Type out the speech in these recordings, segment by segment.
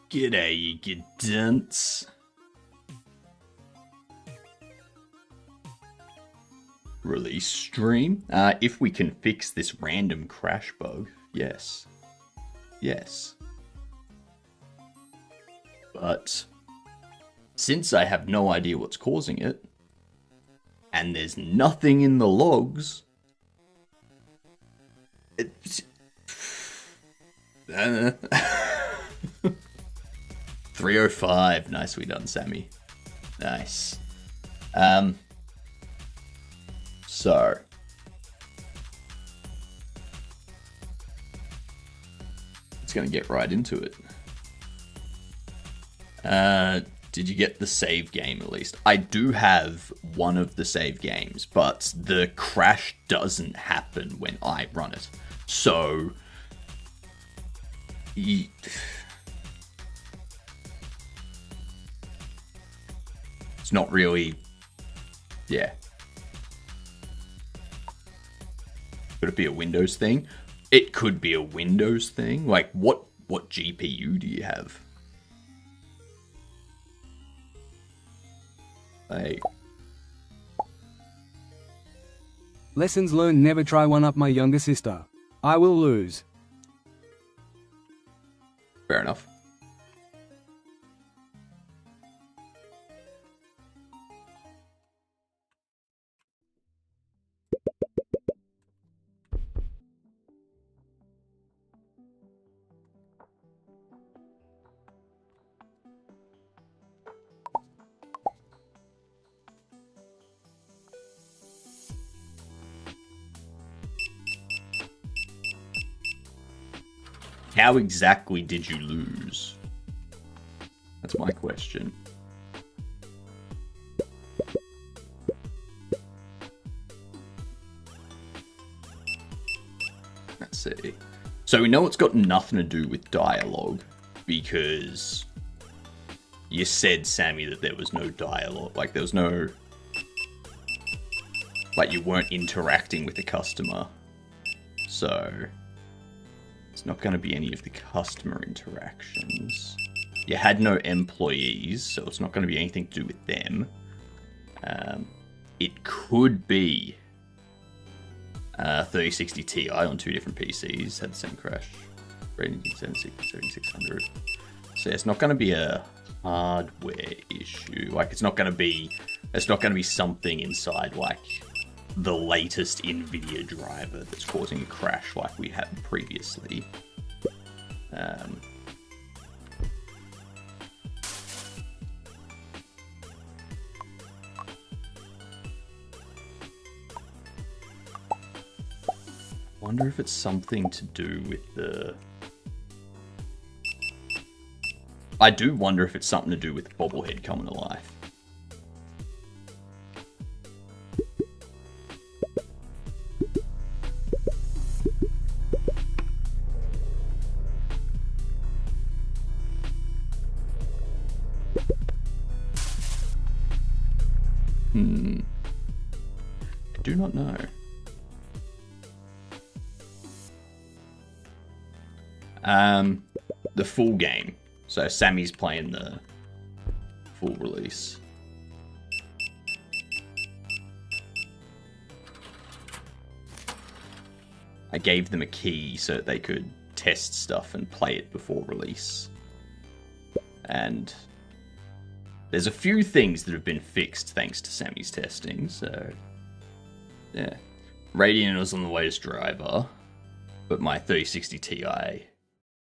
G'day, you good dunce. Release stream. If we can fix this random crash bug, yes. Yes. But since I have no idea what's causing it, and there's nothing in the logs, it's... 305. Nicely done, Sammy. Nice. So it's gonna get right into it. Did you get the save game at least? I do have one of the save games, but the crash doesn't happen when I run it. So it's not really, yeah. Could it be a Windows thing? It could be a Windows thing. Like, what GPU do you have? Like, Lessons learned: never try one up my younger sister. I will lose. fair enough. How exactly did you lose? That's my question. Let's see. So we know it's got nothing to do with dialogue, because you said, Sammy, that there was no dialogue. Like, there was no... Like, you weren't interacting with the customer. So it's not going to be any of the customer interactions. You had no employees, so it's not going to be anything to do with them. It could be 3060 Ti on two different PCs had the same crash. Rating 7600. So it's not going to be a hardware issue. Like, it's not going to be something inside, like, the latest NVIDIA driver that's causing a crash like we had previously. Wonder if it's something to do with the... I do wonder if it's something to do with the bobblehead coming to life. I do not know. The full game. So Sammy's playing the full release. I gave them a key so that they could test stuff and play it before release. And there's a few things that have been fixed thanks to Sammy's testing, so yeah. Radeon was on the latest driver, but my 3060 Ti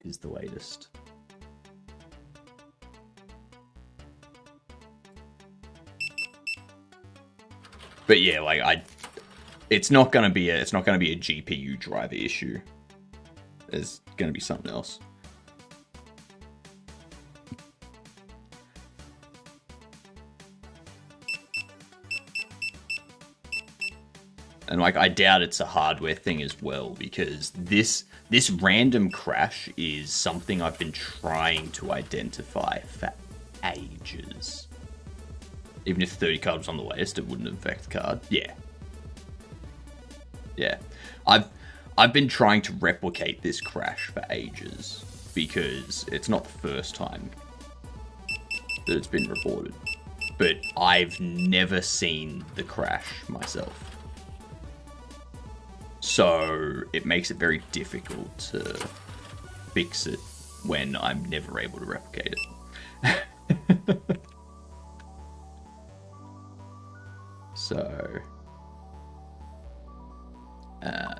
is the latest. But yeah, like it's not gonna be a GPU driver issue. There's gonna be something else. And like, I doubt it's a hardware thing as well, because this random crash is something I've been trying to identify for ages. Even if 30 card was on the latest, it wouldn't affect the card. Yeah. Yeah. I've been trying to replicate this crash for ages. because it's not the first time that it's been reported. But I've never seen the crash myself. So it makes it very difficult to fix it when I'm never able to replicate it. So, no.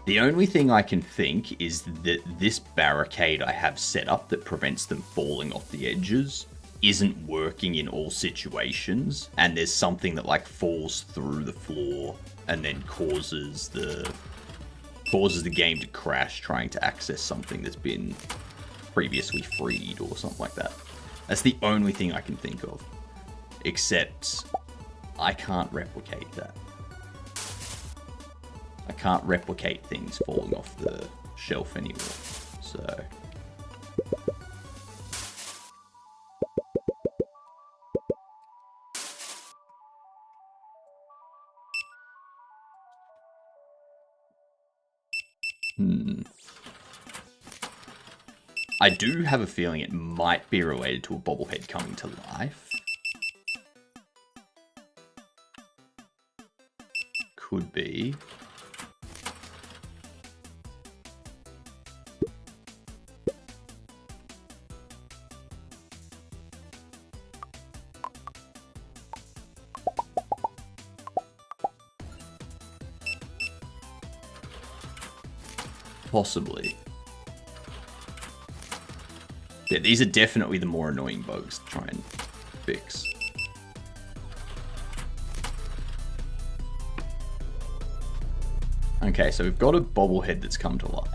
The only thing I can think is that this barricade I have set up that prevents them falling off the edges isn't working in all situations, and there's something that like falls through the floor and then causes the game to crash trying to access something that's been previously freed or something like that. That's the only thing I can think of. Except I can't replicate that. I can't replicate things falling off the shelf anymore, so... I do have a feeling it might be related to a bobblehead coming to life. Could be. Possibly. Yeah, these are definitely the more annoying bugs to try and fix. Okay, so we've got a bobblehead that's come to life.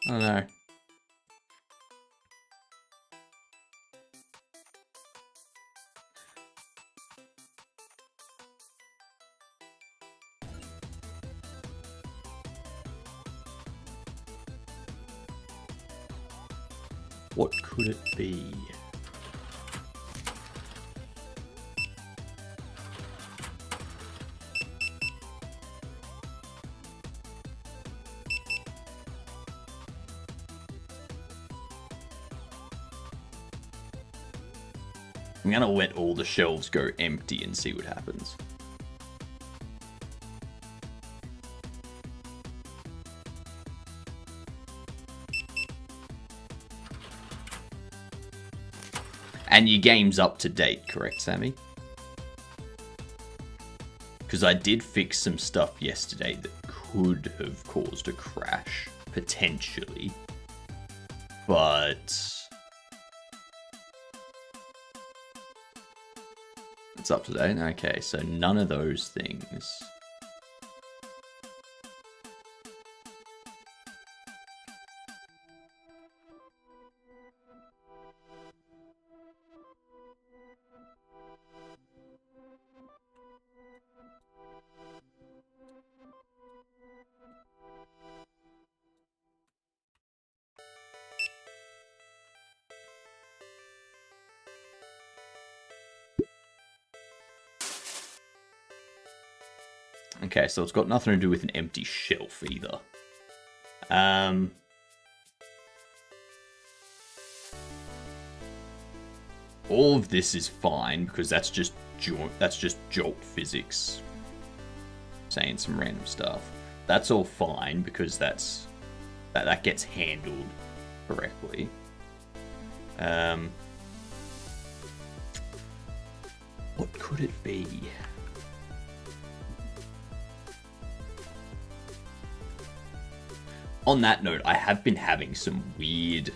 I don't know. What could it be? I'm gonna let all the shelves go empty and see what happens. And your game's up to date, correct, Sammy? Because I did fix some stuff yesterday that could have caused a crash, potentially. But... it's up to date. Okay, so none of those things. Okay, so it's got nothing to do with an empty shelf either. All of this is fine because that's just jolt physics saying some random stuff. That's all fine because that gets handled correctly. What could it be? On that note, I have been having some weird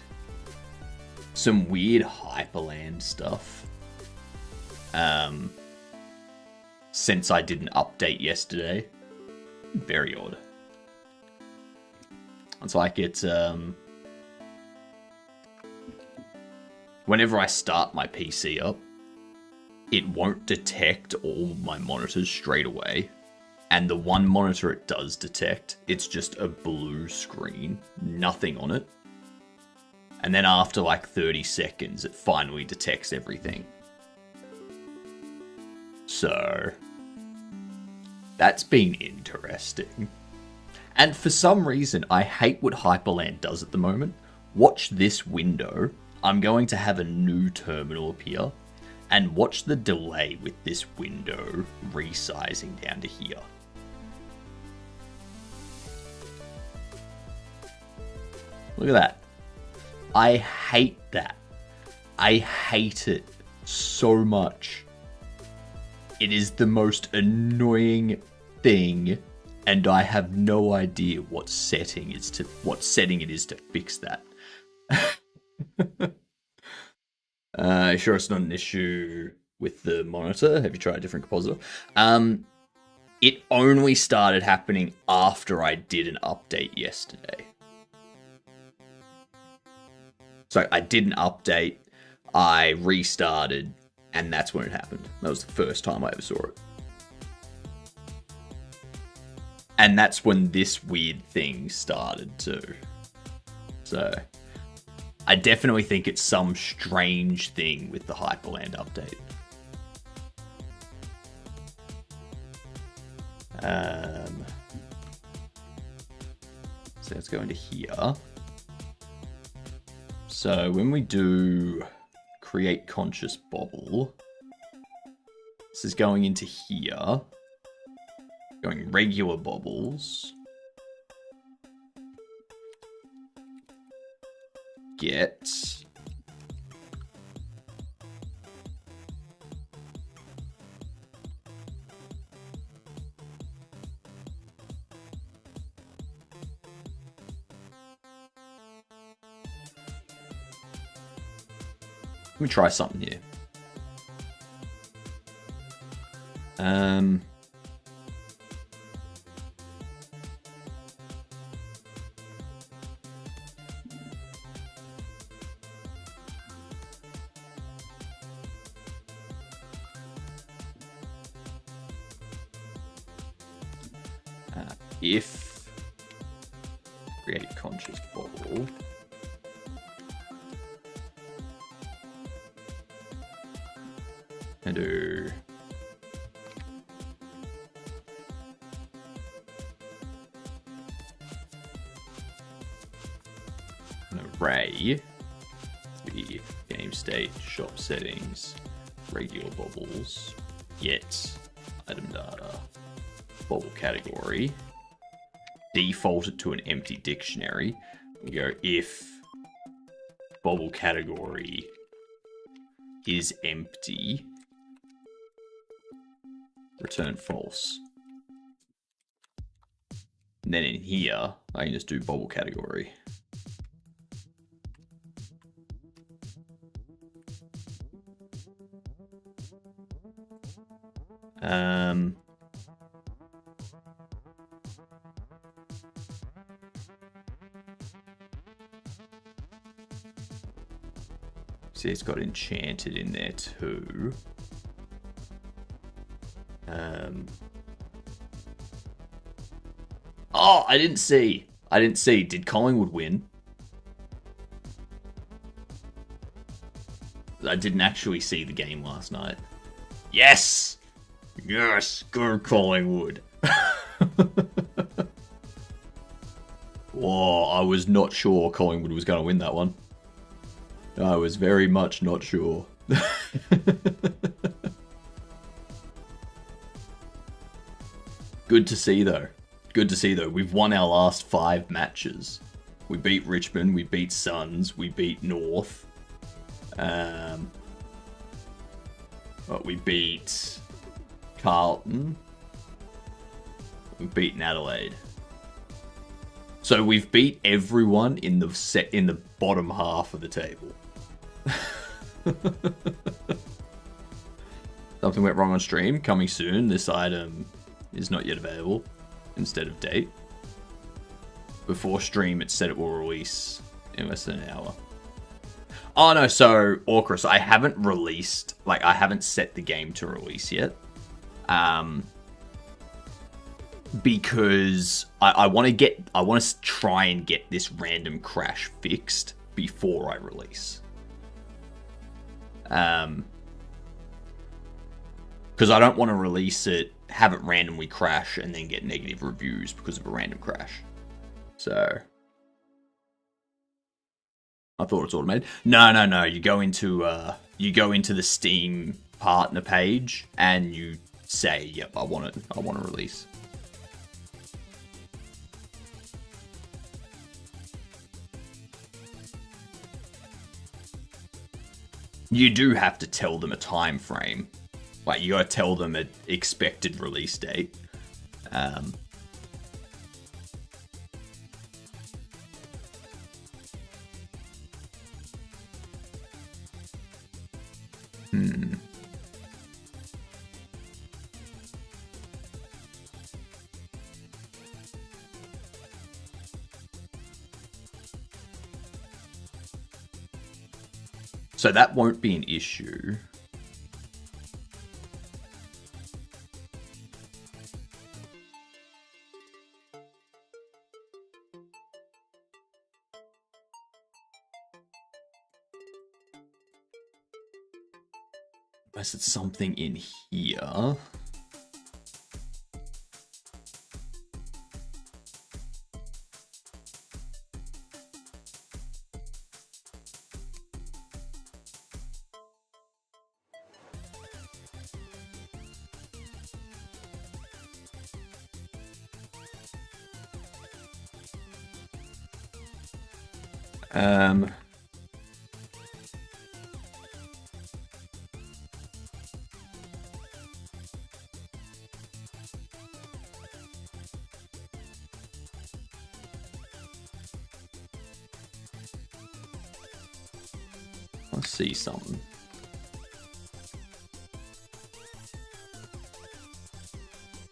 Hyperland stuff. Since I did an update yesterday. Very odd. It's like it's whenever I start my PC up, it won't detect all my monitors straight away. And the one monitor it does detect, it's just a blue screen, nothing on it. And then after like 30 seconds, it finally detects everything. So, that's been interesting. And for some reason, I hate what Hyperland does at the moment. Watch this window. I'm going to have a new terminal appear. And watch the delay with this window resizing down to here. Look at that. I hate that. I hate it so much. It is the most annoying thing, and I have no idea what setting it is to fix that. Sure, it's not an issue with the monitor. Have you tried a different compositor? It only started happening after I did an update yesterday. So I did an update, I restarted, and that's when it happened. That was the first time I ever saw it. And that's when this weird thing started too. So I definitely think it's some strange thing with the Hyperland update. So let's go into here. So when we do create conscious bobble, this is going into here, going regular bobbles, get let me try something here. If create conscious bobble, and do an array, the game state, shop settings, regular bubbles, get item data, bubble category, default it to an empty dictionary. We go if bubble category is empty, return false. And then in here, I can just do bubble category. See, it's got enchanted in there too. Oh, I didn't see. Did Collingwood win? I didn't actually see the game last night. Yes! Yes! Go Collingwood! Whoa, I was not sure Collingwood was going to win that one. I was very much not sure. Good to see though. Good to see though. We've won our last 5 matches. We beat Richmond, we beat Suns, we beat North. We beat Carlton. We've beaten Adelaide. So we've beat everyone in the bottom half of the table. Something went wrong on stream. Coming soon. This item is not yet available. instead of date. Before stream, it said it will release in less than an hour. Oh no, so Orchrus, I haven't released, like I haven't set the game to release yet. Because I want to try and get this random crash fixed before I release. Because I don't want to release it, have it randomly crash, and then get negative reviews because of a random crash. So I thought it's automated. No. You go into the Steam partner page and you say, "Yep, I want it. I want to release." You do have to tell them a time frame. Like, you gotta tell them an expected release date. So that won't be an issue. Unless it's something in here. Let's see something.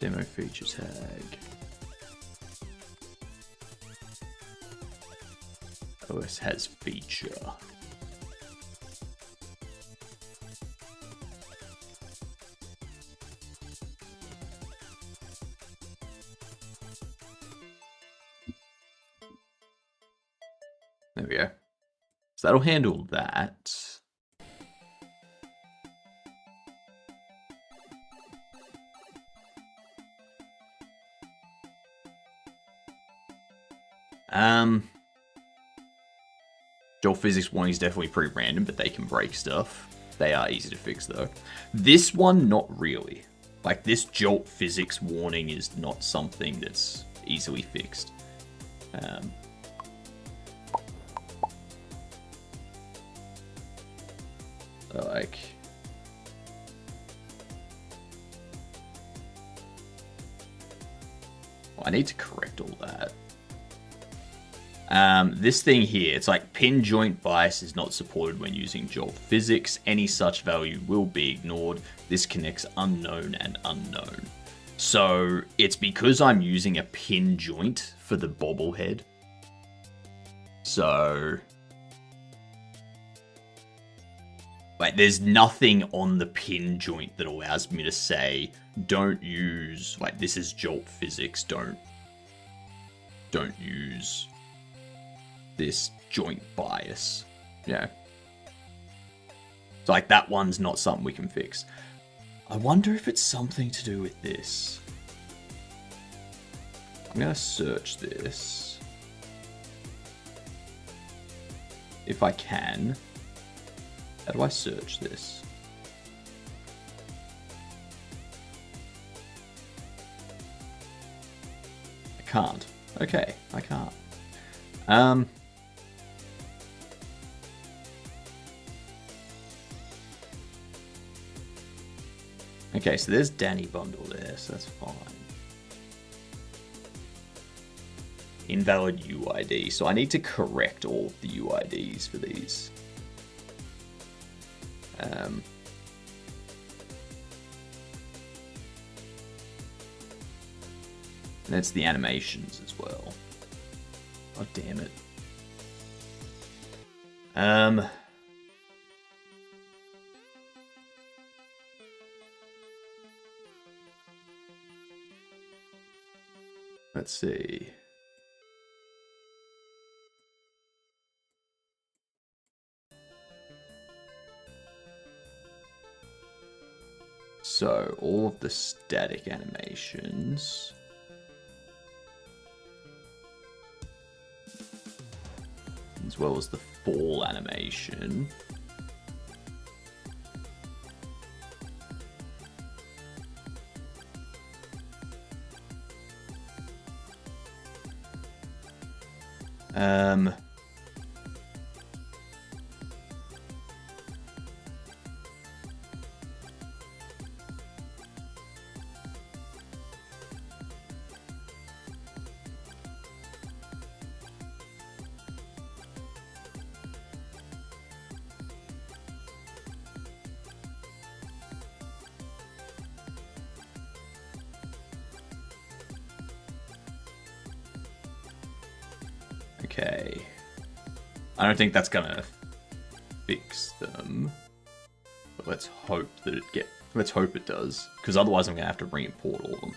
Demo feature tag. OS has feature. There we go. So that'll handle that. Jolt Physics warning is definitely pretty random, but they can break stuff. They are easy to fix though. This one, not really. Like, this Jolt Physics warning is not something that's easily fixed. Like, well, I need to correct all that. This thing here, it's like pin joint bias is not supported when using Jolt Physics. Any such value will be ignored. This connects unknown and unknown. So it's because I'm using a pin joint for the bobblehead. So, like, there's nothing on the pin joint that allows me to say, don't use, like, this is Jolt Physics, don't use this joint bias. Yeah. So, like, that one's not something we can fix. I wonder if it's something to do with this. I'm gonna search this. If I can. How do I search this? I can't. Okay, I can't. Okay, so there's Danny bundle there, so that's fine. Invalid UID, so I need to correct all of the UIDs for these. And it's the animations as well. God damn it. Let's see. So, all of the static animations. As well as the fall animation. Okay. I don't think that's gonna fix them. But let's hope that let's hope it does. Because otherwise I'm gonna have to re-import all of them.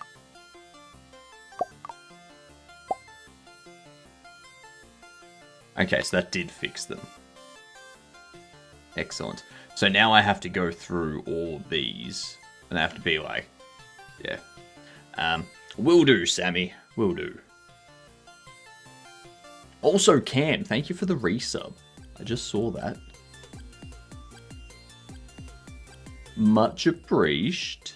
Okay, so that did fix them. Excellent. So now I have to go through all of these. And I have to be like, yeah. Will do, Sammy. Will do. Also, Cam, thank you for the resub. I just saw that. Much appreciated.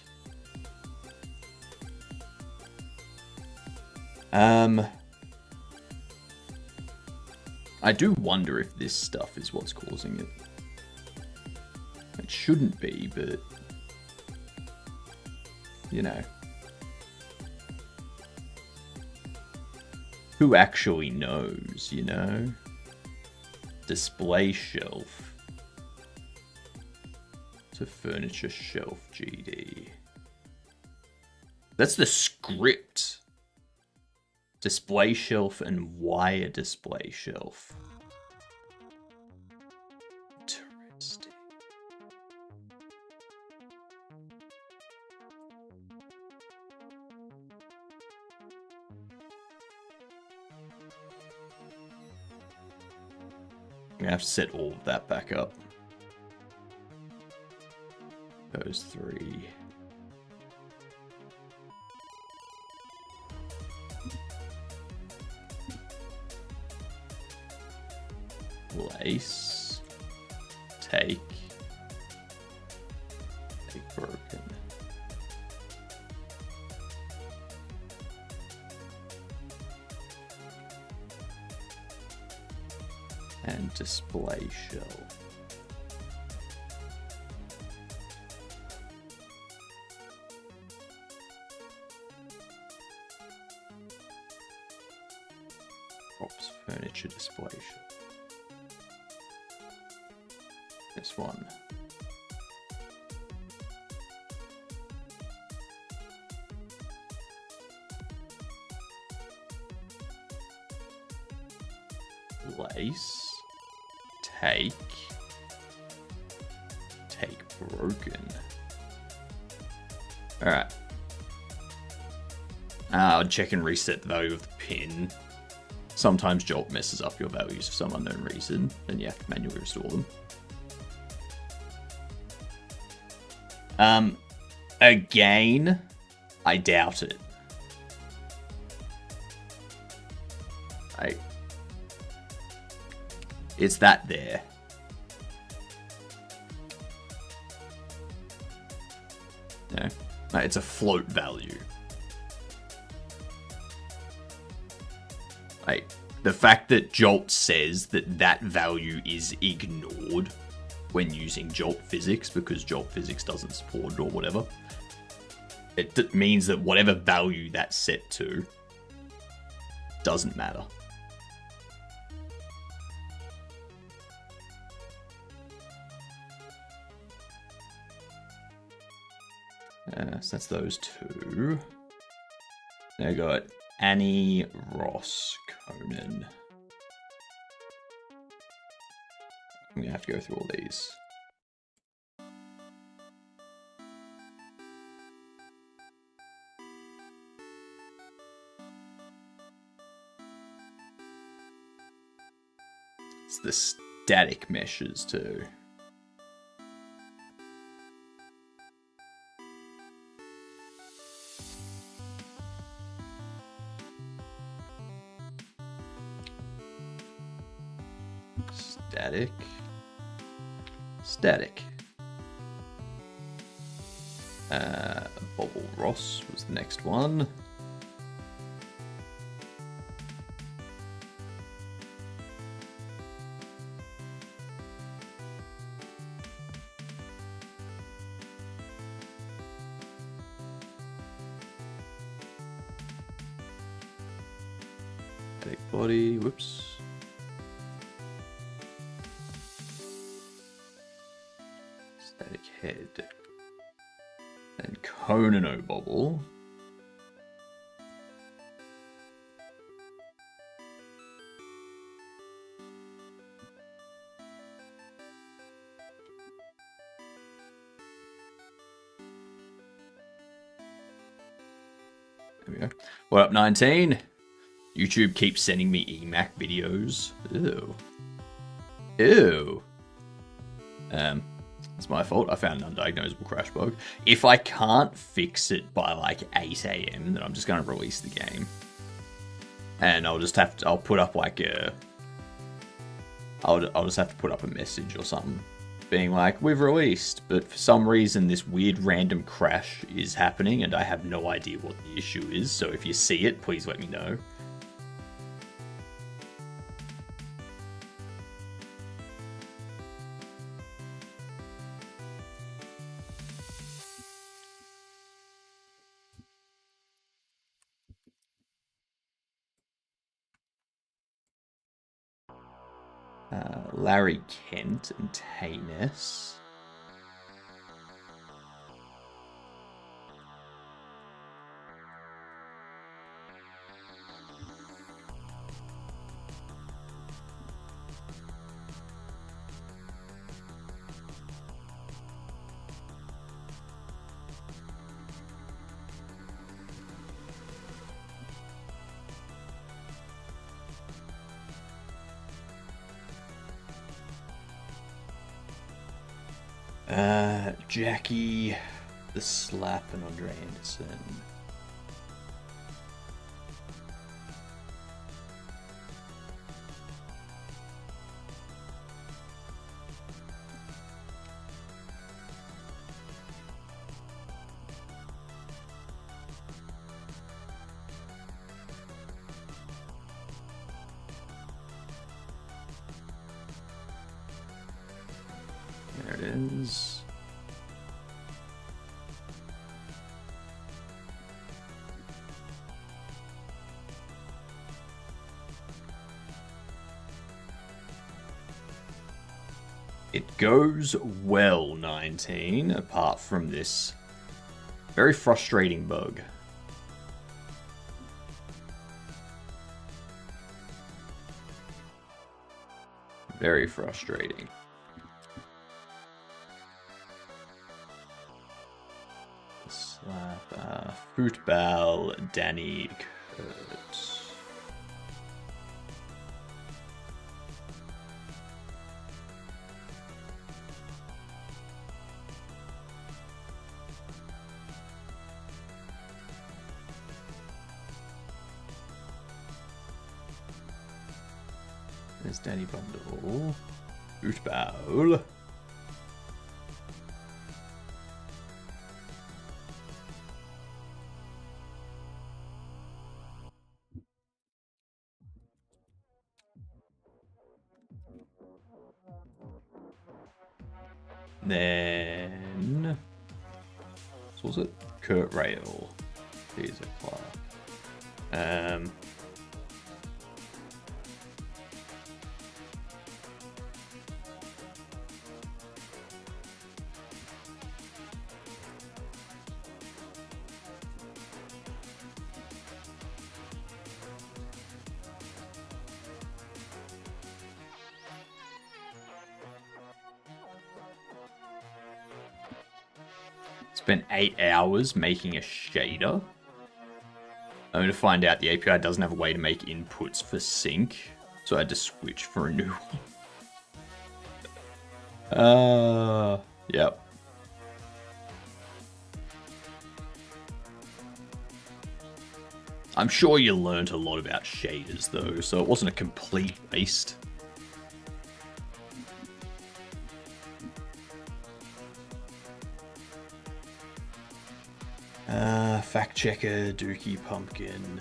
I do wonder if this stuff is what's causing it. It shouldn't be, but... you know. Who actually knows, you know? Display shelf. To furniture shelf, GD. That's the script. Display shelf and wire display shelf. Interesting. I'm gonna have to set all of that back up. Those three. Place. Take broken. And display shelf. Oops, furniture display shelf. This one. Place. Take broken. Alright. I'll check and reset the value of the pin. Sometimes Jolt messes up your values for some unknown reason, and you have to manually restore them. Again, I doubt it. It's that there. No, it's a float value. The fact that Jolt says that that value is ignored when using Jolt physics because Jolt physics doesn't support it or whatever, it means that whatever value that's set to doesn't matter. So that's those two. Now I got Annie, Ross, Conan. I'm gonna have to go through all these. It's the static meshes too. Static. Static. Bobble Ross was the next one. Static body, whoops. Static head. And Conan O'Bobble. There we go. What up, 19? YouTube keeps sending me EMAC videos. Ew. Ew. It's my fault. I found an undiagnosable crash bug. If I can't fix it by like 8 AM, then I'm just going to release the game. And I'll just have to, I'll put up like a, I'll just have to put up a message or something being like, we've released, but for some reason this weird random crash is happening and I have no idea what the issue is. So if you see it, please let me know. Larry Kent and Tayness. Jackie, the Slap, and Andre Anderson. There it is. It goes well, 19, apart from this very frustrating bug. Very frustrating. Slap, Football, Danny, Kurt. There's Danny Bundle. Football. Then, what was it? Kurt Rail. Here's a Clark. Spent 8 hours making a shader. Only to find out the API doesn't have a way to make inputs for sync, so I had to switch for a new one. Yep. I'm sure you learned a lot about shaders though, so it wasn't a complete waste. Fact checker, Dookie Pumpkin.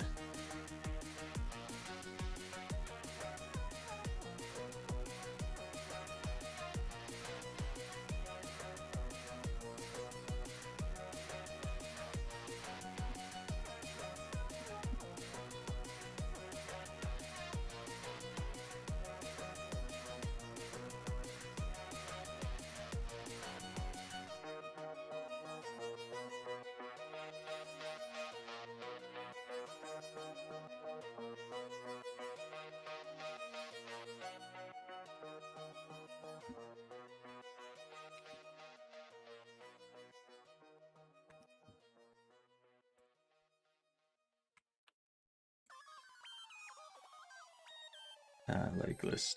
Legless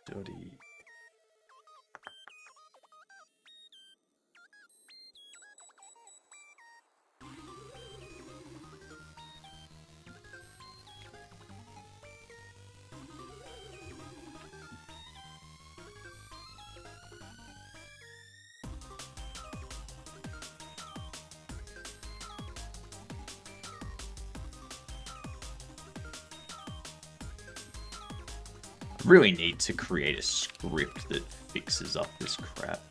Dotty. Really need to create a script that fixes up this crap.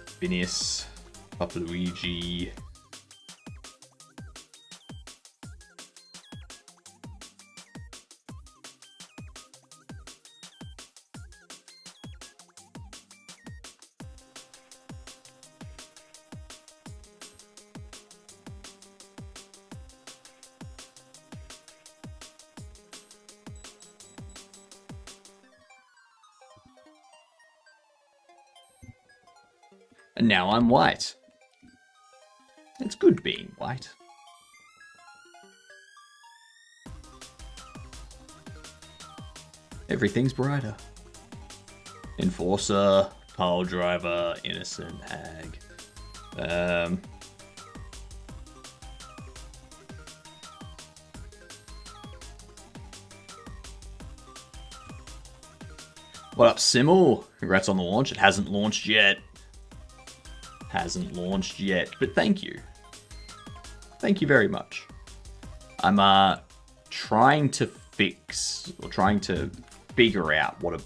Phineas, Papaluigi. And now I'm white. It's good being white. Everything's brighter. Enforcer, pile driver, innocent, hag. What up, Simmel? Congrats on the launch. It hasn't launched yet. Hasn't launched yet, but thank you. Thank you very much. I'm trying to fix or trying to figure out what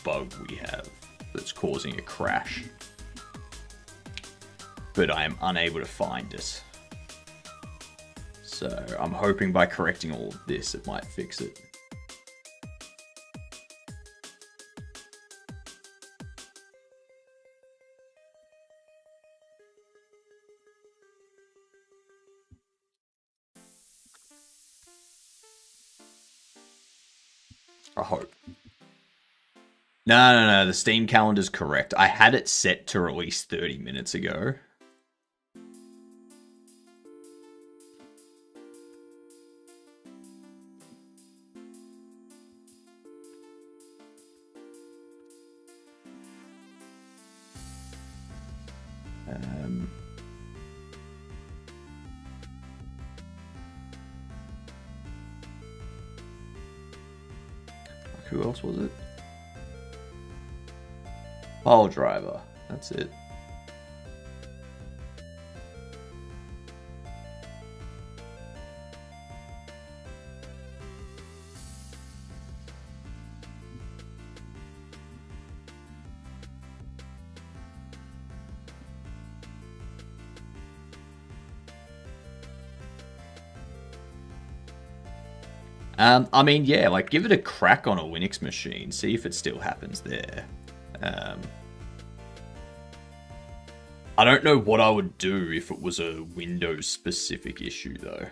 bug we have that's causing a crash. But I am unable to find it. So I'm hoping by correcting all of this it might fix it. I hope. No. The Steam calendar's correct. I had it set to release 30 minutes ago. Who else was it? Pile driver. That's it. I mean, yeah, like, give it a crack on a Linux machine. See if it still happens there. I don't know what I would do if it was a Windows-specific issue, though.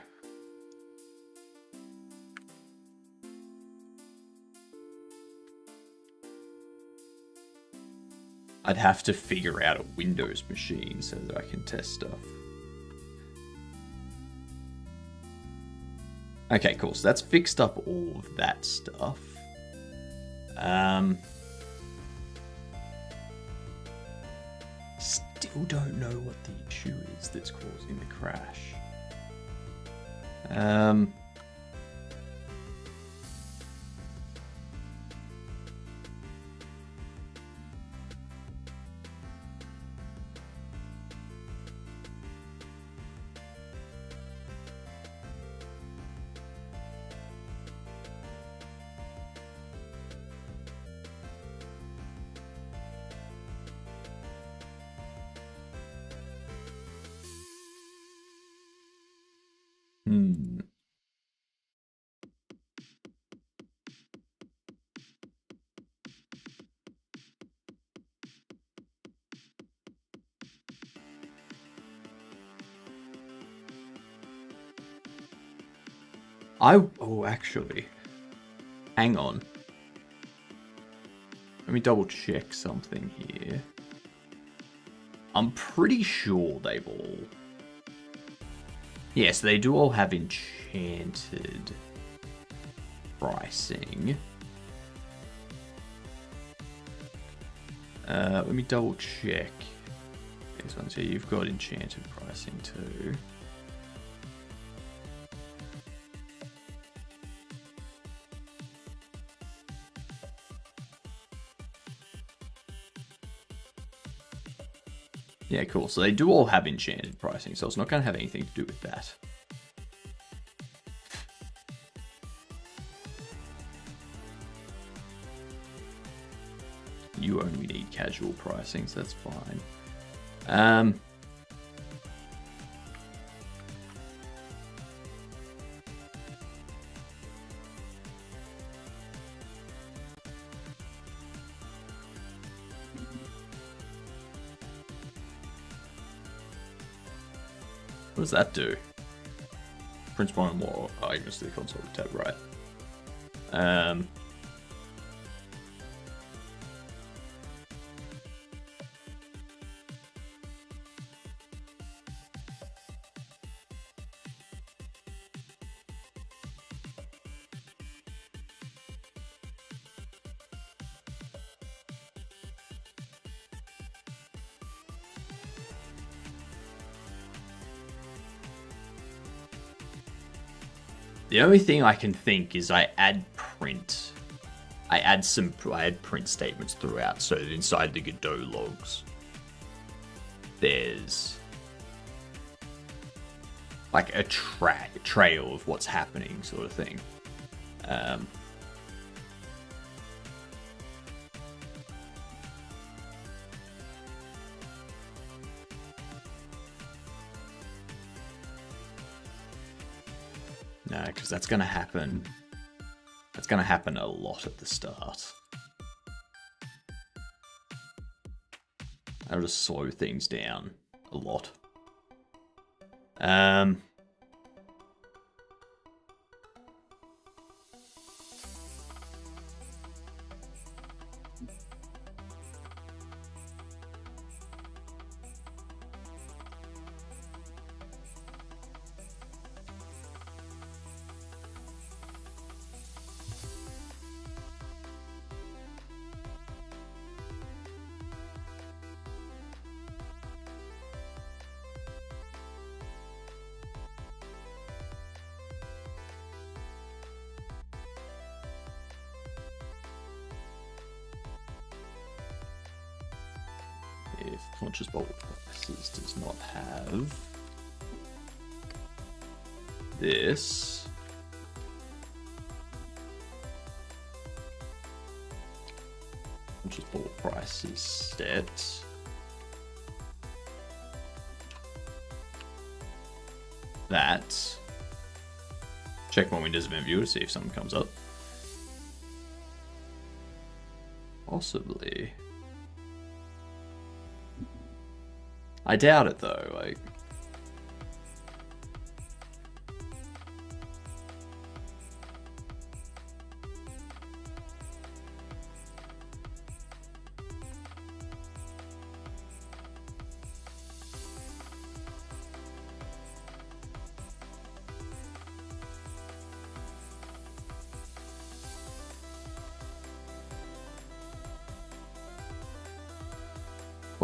I'd have to figure out a Windows machine so that I can test stuff. Okay, cool. So that's fixed up all of that stuff. Still don't know what the issue is that's causing the crash. Oh, actually, hang on. Let me double check something here. I'm pretty sure they've all... Yes, they do all have enchanted pricing. Let me double check. This one's here. You've got enchanted pricing too. Yeah, cool. So they do all have enchanted pricing, so it's not going to have anything to do with that. You only need casual pricing, so that's fine. What does that do? Prince one and more items to the console tab, right? The only thing I can think is I add print. I add print statements throughout, so that inside the Godot logs, there's like a trail of what's happening, sort of thing. No, because that's going to happen. That's going to happen a lot at the start. That'll just slow things down a lot. If Conscious Bolt Prices does not have this, Conscious Bolt Prices set, that, check my Windows Event Viewer to see if something comes up. Possibly. I doubt it though, like...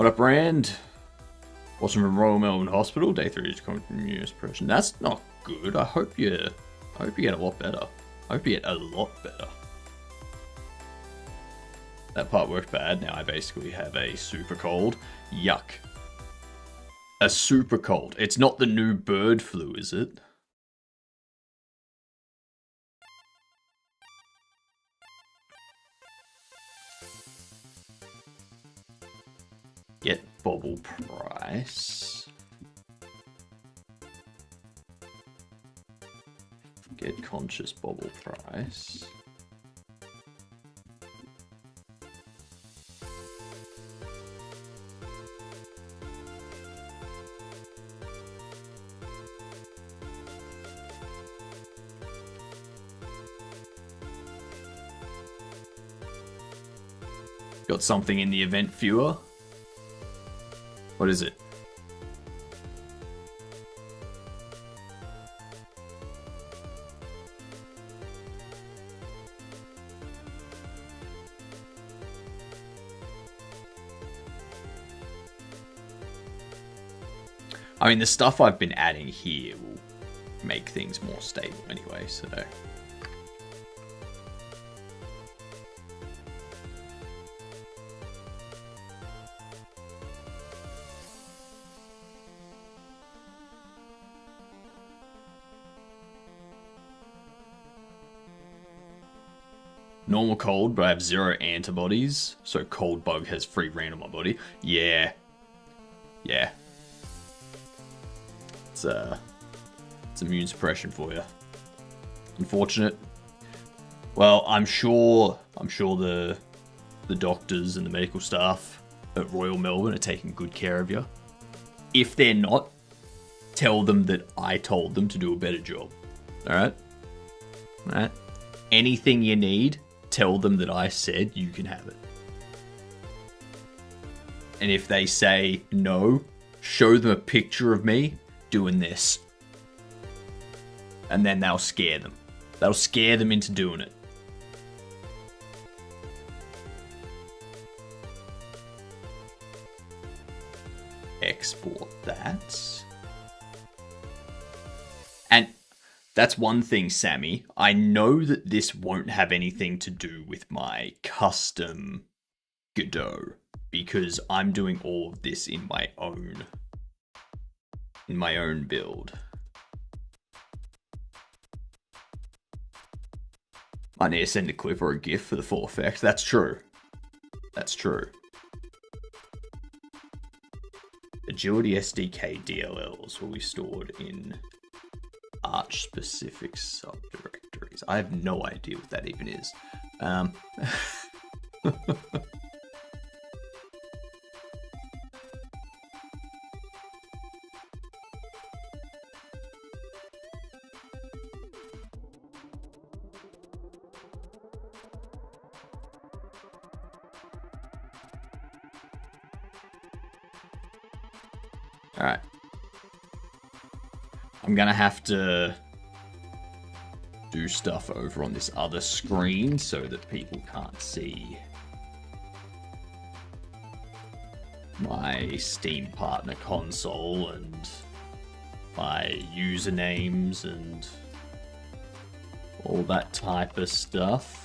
What up, Rand? Watching from Royal Melbourne Hospital. Day 3 is continuous depression. That's not good. I hope you get a lot better. I hope you get a lot better. That part worked bad. Now I basically have a super cold. Yuck. A super cold. It's not the new bird flu, is it? Get bobble price. Get conscious bobble price. Got something in the event viewer. What is it? I mean, the stuff I've been adding here will make things more stable anyway, so... Normal cold, but I have 0 antibodies, so cold bug has free reign on my body. Yeah. Yeah. It's immune suppression for you. Unfortunate. Well, I'm sure the doctors and the medical staff at Royal Melbourne are taking good care of you. If they're not, tell them that I told them to do a better job. Alright? Alright? Anything you need, tell them that I said you can have it. And if they say no, show them a picture of me doing this. And then they'll scare them. They'll scare them into doing it. Export that. And that's one thing, Sammy. I know that this won't have anything to do with my custom Godot, because I'm doing all of this in my own build. I need to send a clip or a GIF for the full effect. That's true. That's true. Agility SDK DLLs will be stored in Arch-specific subdirectories. I have no idea what that even is. Alright. I'm gonna have to do stuff over on this other screen so that people can't see my Steam partner console and my usernames and all that type of stuff.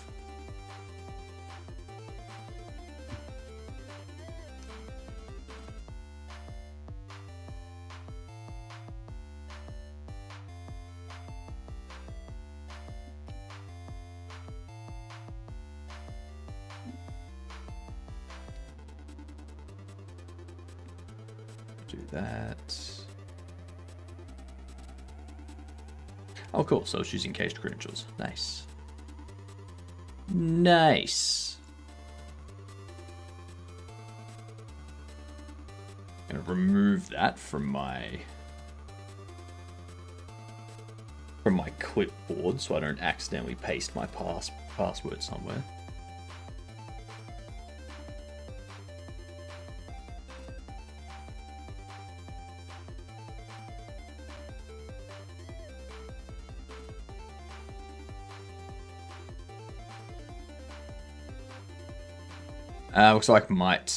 Do that. Oh, cool. So it's using cached credentials. Nice. Nice. I'm gonna remove that from my clipboard so I don't accidentally paste my password somewhere. Looks like might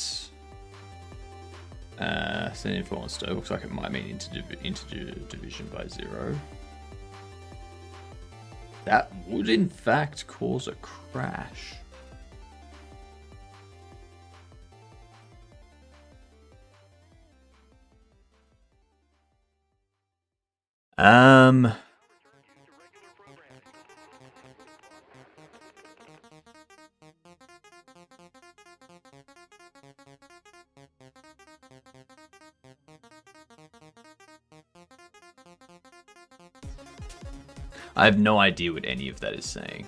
Send info on stove. Looks like it might mean interdivision by 0. That would in fact cause a crash. I have no idea what any of that is saying.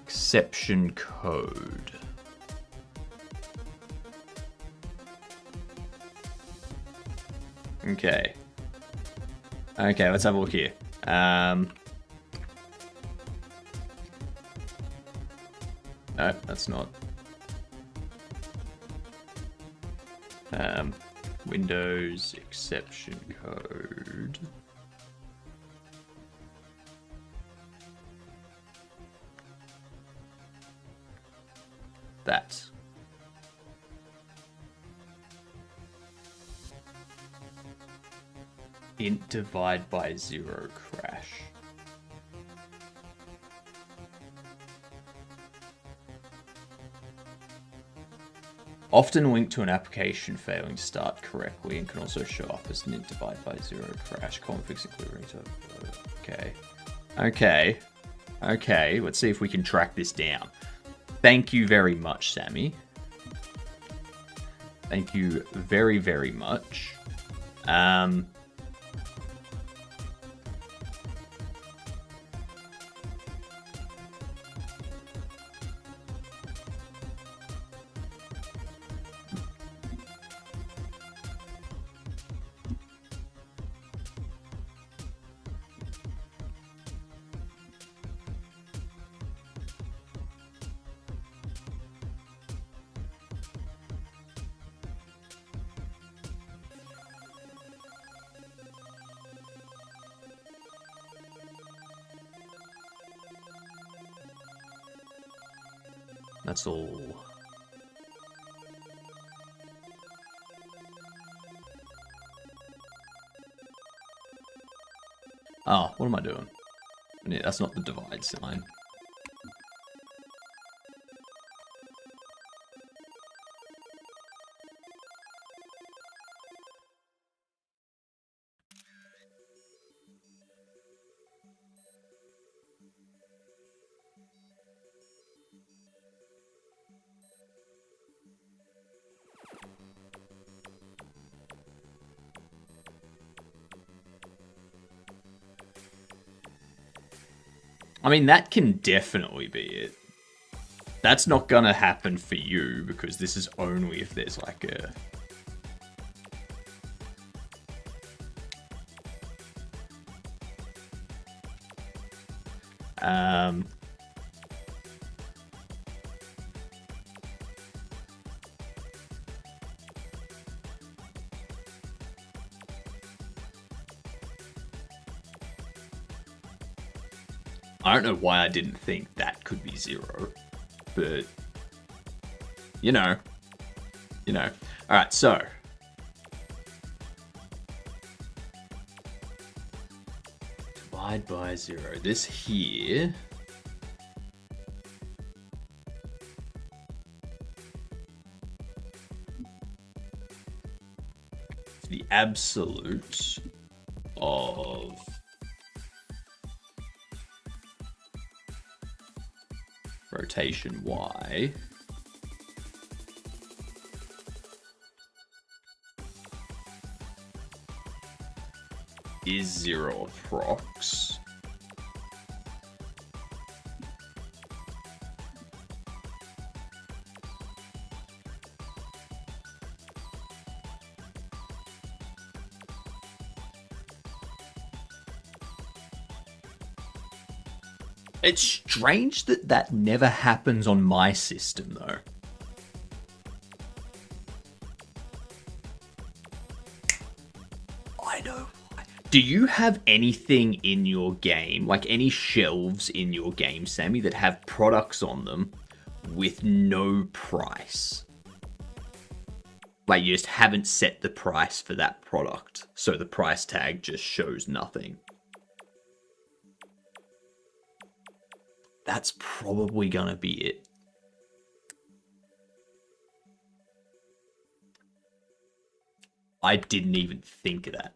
Exception code. Okay. Okay, let's have a look here. No, that's not. Windows exception code. That. Int divide by 0 crash. Often linked to an application failing to start correctly and can also show up as an int divide by 0 crash. Conflicts including okay. Okay. Okay, let's see if we can track this down. Thank you very much, Sammy. Thank you very, very much. That's all. Oh, what am I doing? Yeah, that's not the divide sign. I mean, that can definitely be it. That's not gonna happen for you, because this is only if there's like a... I don't know why I didn't think that could be 0, but you know. All right, so divide by 0. This here is the absolute of rotation Y is 0 approx. It's strange that that never happens on my system, though. I know why. Do you have anything in your game, like any shelves in your game, Sammy, that have products on them with no price. Like, you just haven't set the price for that product, so the price tag just shows nothing. That's probably gonna be it. I didn't even think of that.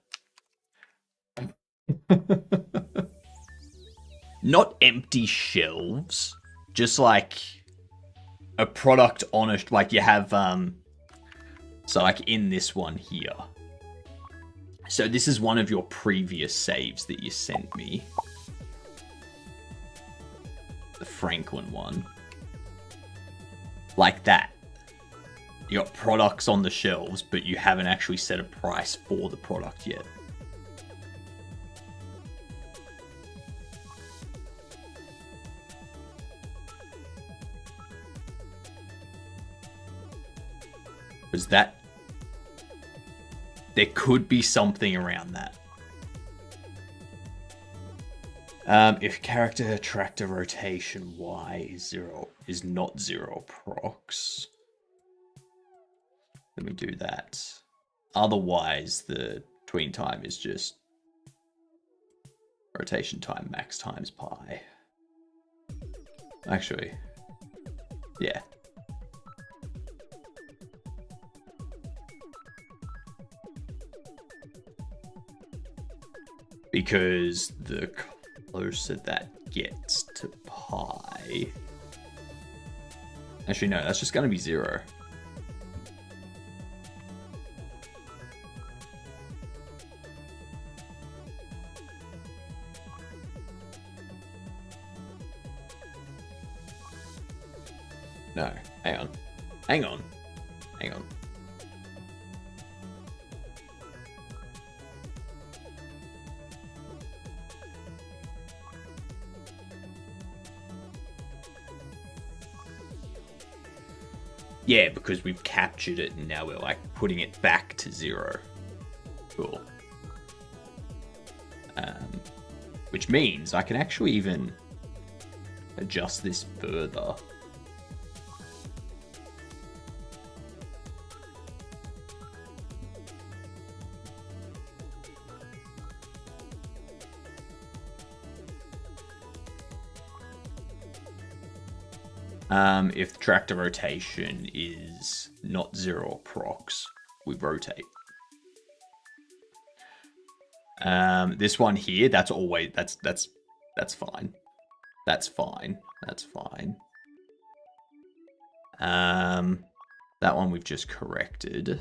Not empty shelves, just like a product on a, like you have, so like in this one here. So this is one of your previous saves that you sent me. The Franklin one. Like that. You got products on the shelves, but you haven't actually set a price for the product yet. Was that... There could be something around that. If character tractor rotation Y is not 0 procs. Let me do that. Otherwise, the tween time is just rotation time max times pi. Actually, yeah. Because the closer that gets to pi... Actually, no, that's just going to be 0. No, hang on. Hang on. Hang on. Yeah, because we've captured it and now we're like putting it back to 0. Cool. Which means I can actually even adjust this further. If tractor rotation is not 0 procs, we rotate. This one here, that's always that's fine. That's fine. That's fine. That one we've just corrected.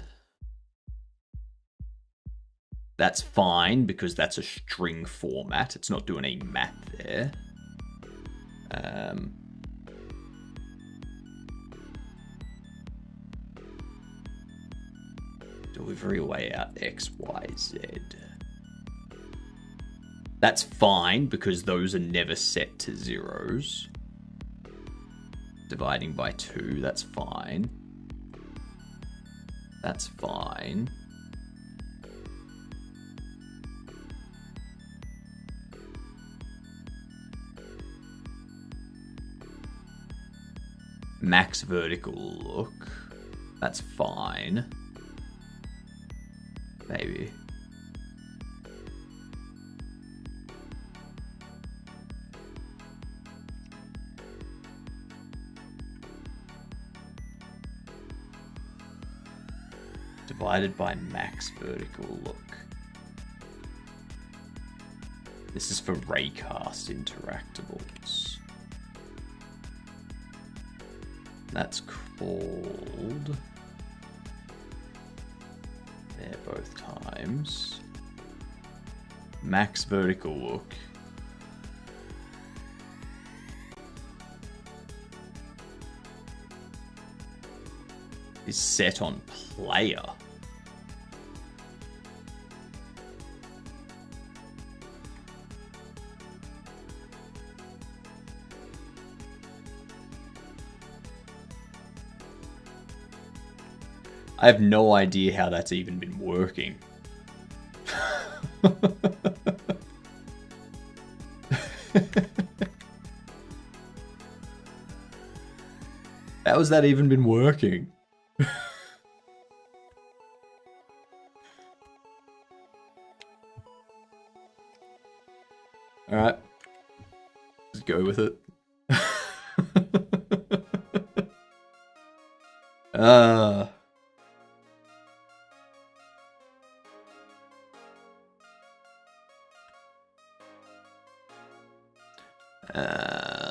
That's fine because that's a string format. It's not doing any math there. Delivery layout X, Y, Z. That's fine because those are never set to zeros. Dividing by 2, that's fine. That's fine. Max vertical look, that's fine. Maybe. Divided by max vertical look. This is for Raycast interactables. That's called... There both times. Max vertical look. Is set on player. I have no idea how that's even been working. has that even been working? Alright. Just go with it.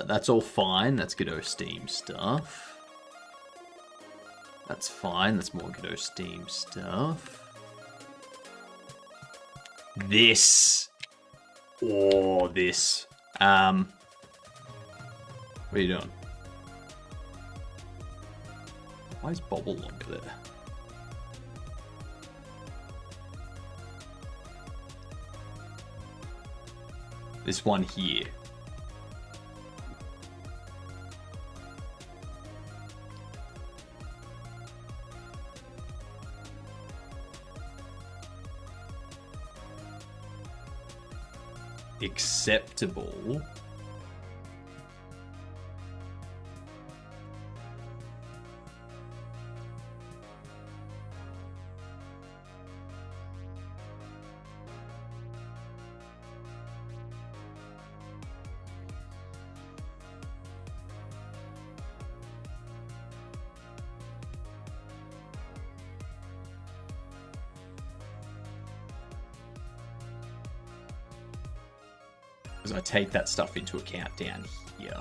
That's all fine. That's Godot Steam stuff. That's fine. That's more Godot Steam stuff. This. Oh, this. What are you doing? Why is Bobble longer there? This one here. Acceptable. Because I take that stuff into account down here.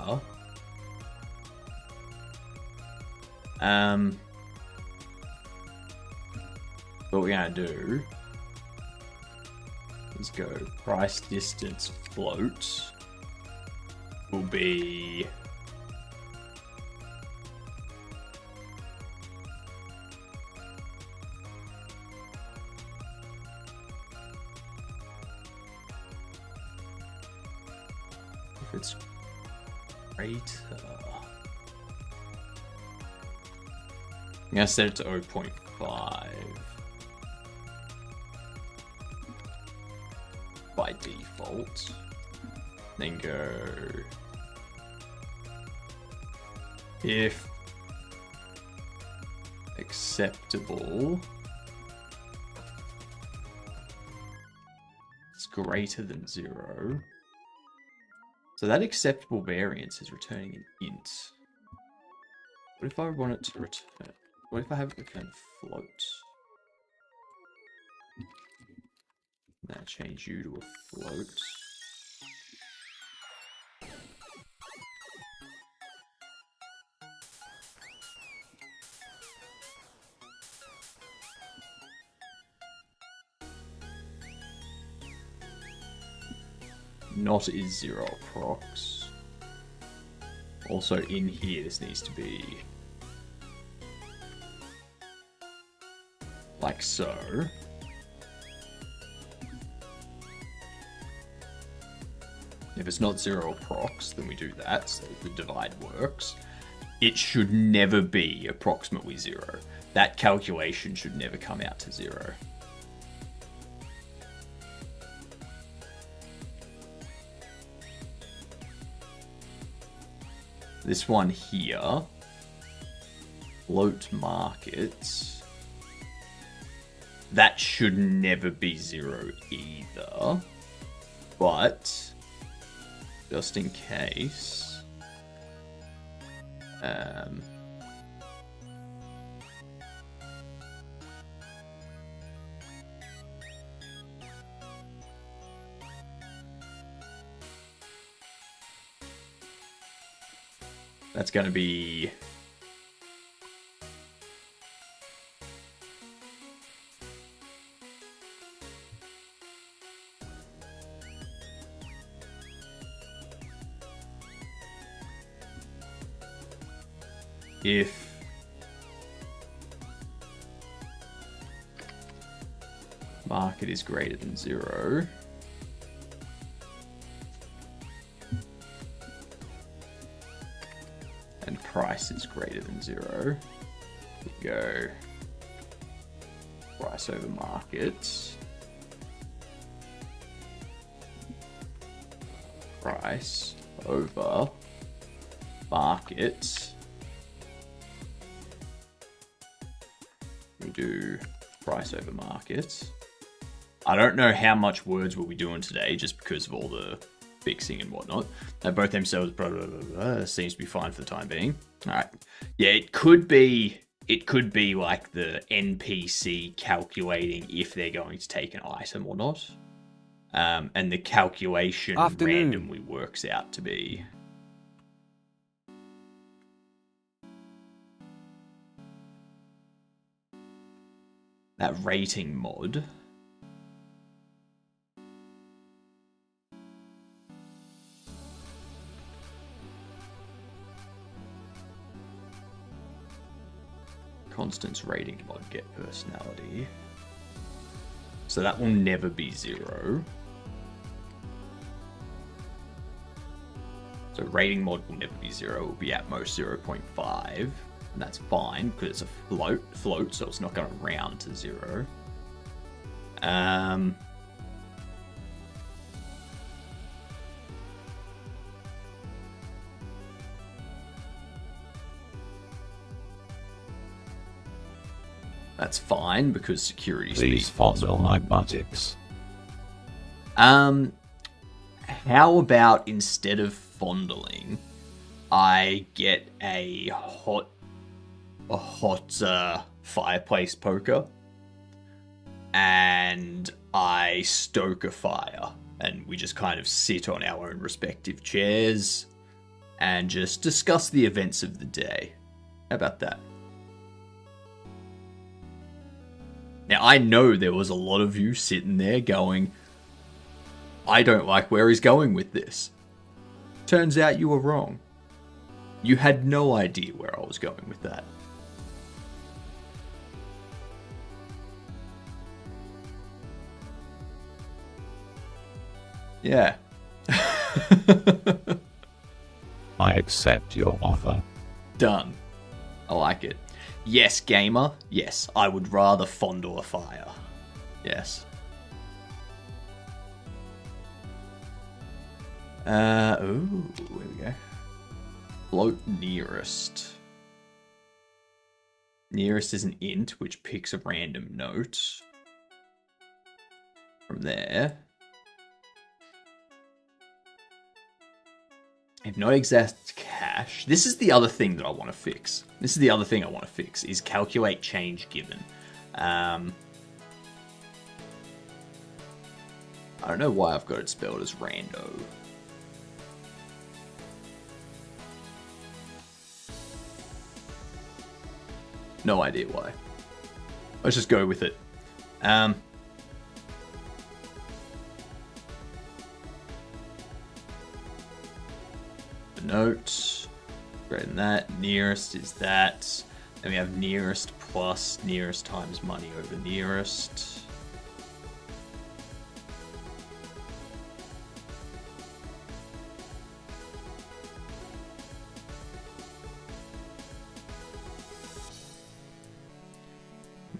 What we're gonna do is go price distance float will be if it's greater. I'm gonna set it to 0.5 by default. Then go if acceptable, it's greater than 0. So that acceptable variance is returning an int. What if I want it to return? What if I have it return float? Now change you to a float. Not is 0 procs. Also in here, this needs to be like so. If it's not 0 procs, then we do that, so the divide works. It should never be approximately 0. That calculation should never come out to 0. This one here, float markets, that should never be 0 either, but just in case, that's going to be if market is greater than 0, and price is greater than 0, we go price over market, price over market, do price over market. I don't know how much words we'll be doing today just because of all the fixing and whatnot. Both themselves, blah, blah, blah, blah, seems to be fine for the time being. All right. Yeah, it could be like the NPC calculating if they're going to take an item or not. And the calculation randomly works out to be... that rating mod. Constance rating mod get personality. So that will never be 0. So rating mod will never be 0. It will be at most 0.5. And that's fine because it's a float, so it's not going to round to 0. That's fine because security speed. Please fondle my buttocks. How about instead of fondling, I get a hot fireplace poker, and I stoke a fire, and we just kind of sit on our own respective chairs and just discuss the events of the day. How about that? Now, I know there was a lot of you sitting there going, I don't like where he's going with this. Turns out you were wrong. You had no idea where I was going with that. Yeah. I accept your offer. Done. I like it. Yes, gamer. Yes, I would rather fondle a fire. Yes. Ooh, here we go. Float nearest. Nearest is an int, which picks a random note. From there. If not exact cash. This is the other thing that I want to fix. Is calculate change given. I don't know why I've got it spelled as rando. No idea why. Let's just go with it. Note. Greater than that. Nearest is that. Then we have nearest plus nearest times money over nearest.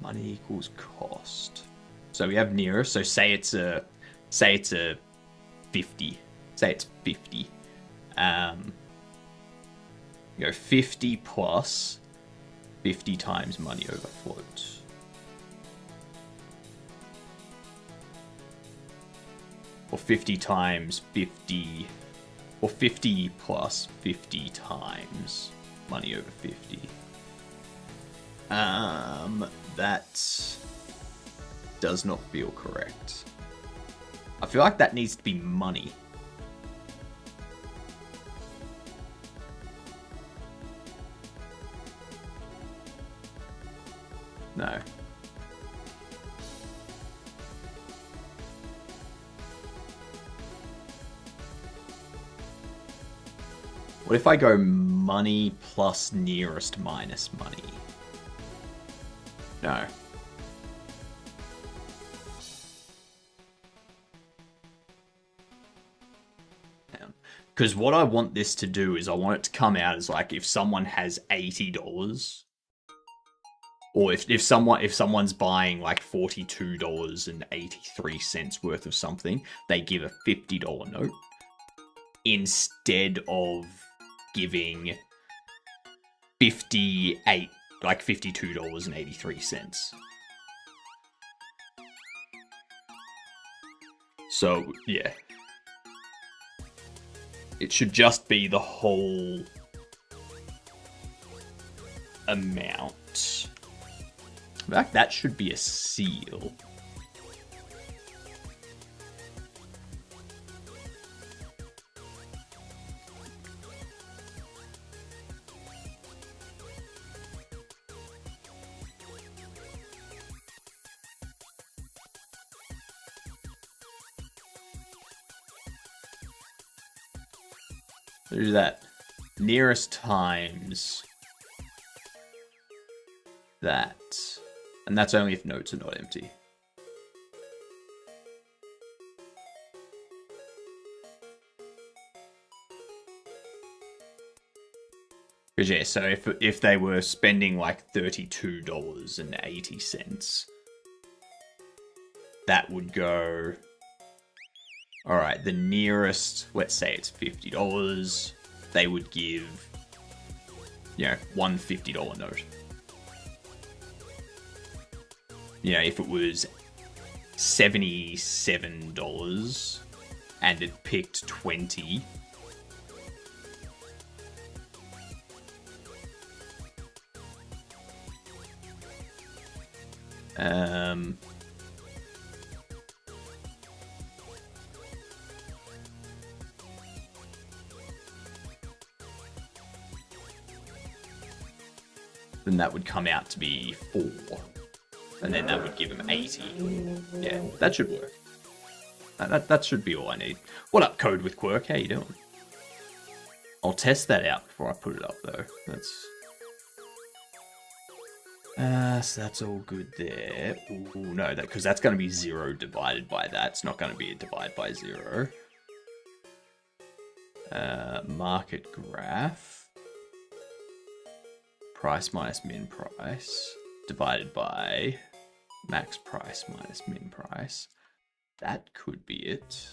Money equals cost. So we have nearest. So say it's a 50. Say it's 50. You go 50 plus 50 times money over float. Or 50 times 50, or 50 plus 50 times money over 50. That does not feel correct. I feel like that needs to be money. No. What if I go money plus nearest minus money? No. Because what I want this to do is I want it to come out as like if someone has $80, or if someone's buying like $42.83 worth of something, they give a $50 note instead of giving 58 like $52.83. So, yeah. It should just be the whole amount. In fact, that should be a seal. Do that. Nearest times that. And that's only if notes are not empty. Because yeah, so if they were spending like $32.80, that would go... Alright, the nearest, let's say it's $50, they would give, you know, one $50 note. You know, if it was $77 and it picked 20, then that would come out to be 4. And then that would give him 80. Yeah, that should work. That should be all I need. What up, Code with Quirk? How you doing? I'll test that out before I put it up, though. So that's all good there. Ooh, no, because that's going to be 0 divided by that. It's not going to be a divide by 0. Market graph. Price minus min price divided by max price minus min price. That could be it.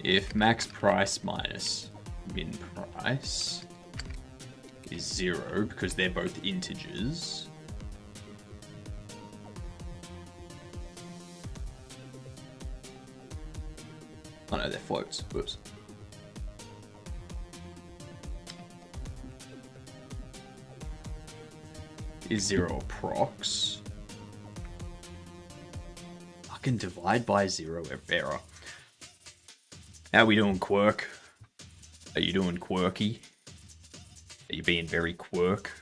If max price minus min price is 0, because they're both integers, oh no, they're floats. Whoops. Is 0 prox? Fucking divide by 0 error. How we doing, Quirk? Are you doing quirky? Are you being very quirk?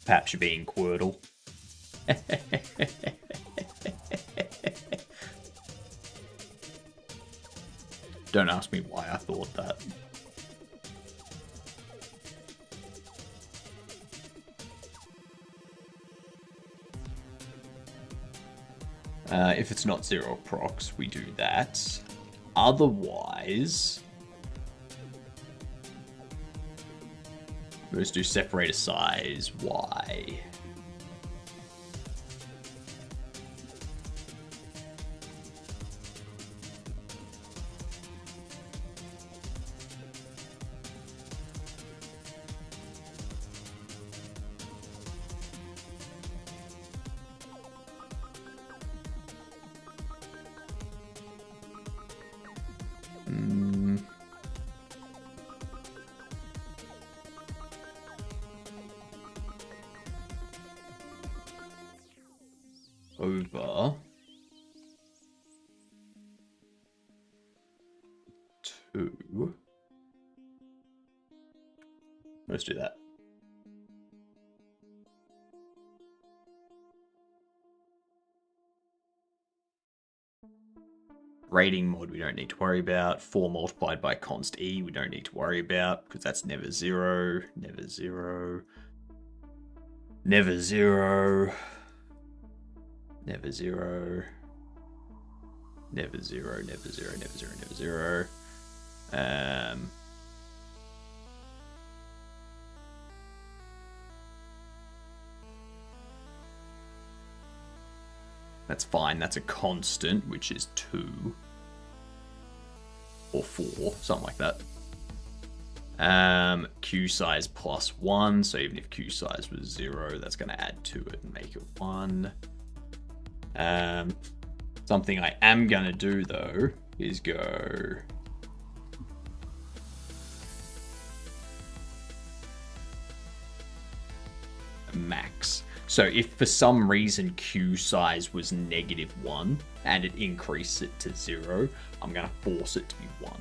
Perhaps you're being Quirtle. Don't ask me why I thought that. If it's not 0 prox, we do that. Otherwise, let's do separator size Y. Over 2. Let's do that. Rating mod we don't need to worry about. 4 multiplied by const E we don't need to worry about, because that's never 0, never 0, never 0. Never 0. Never 0, never 0, never 0, never 0. That's fine. That's a constant, which is 2. Or 4, something like that. Q size plus 1, so even if Q size was 0, that's going to add to it and make it 1. Something I am going to do, though, is go... max. So if for some reason Q size was -1 and it increased it to 0, I'm going to force it to be 1.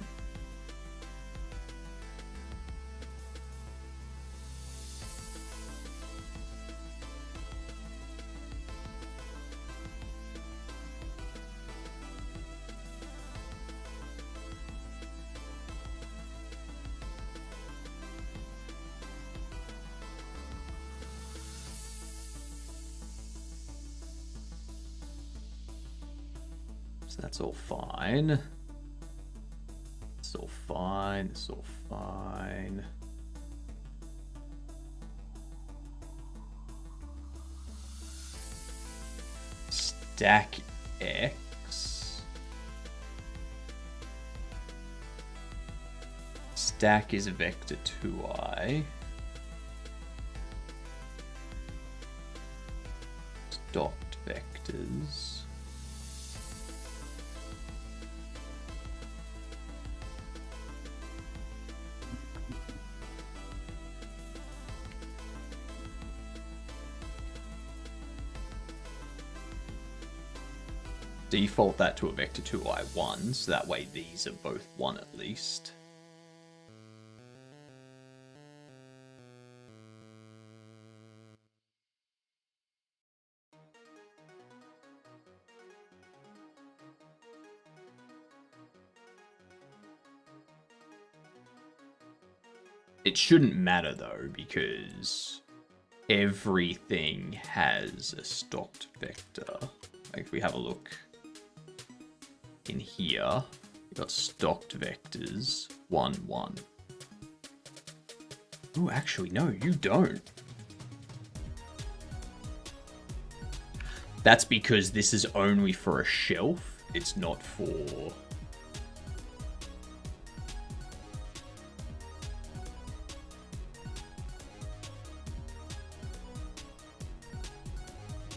So that's all fine. It's all fine. It's all fine. Stack X. Stack is a vector 2i. Stocked vectors. Default that to a vector 2i1, so that way these are both 1 at least. It shouldn't matter though, because everything has a stocked vector. Like if we have a look in here, we've got stocked vectors 1, 1. Oh, actually, no, you don't. That's because this is only for a shelf. It's not for...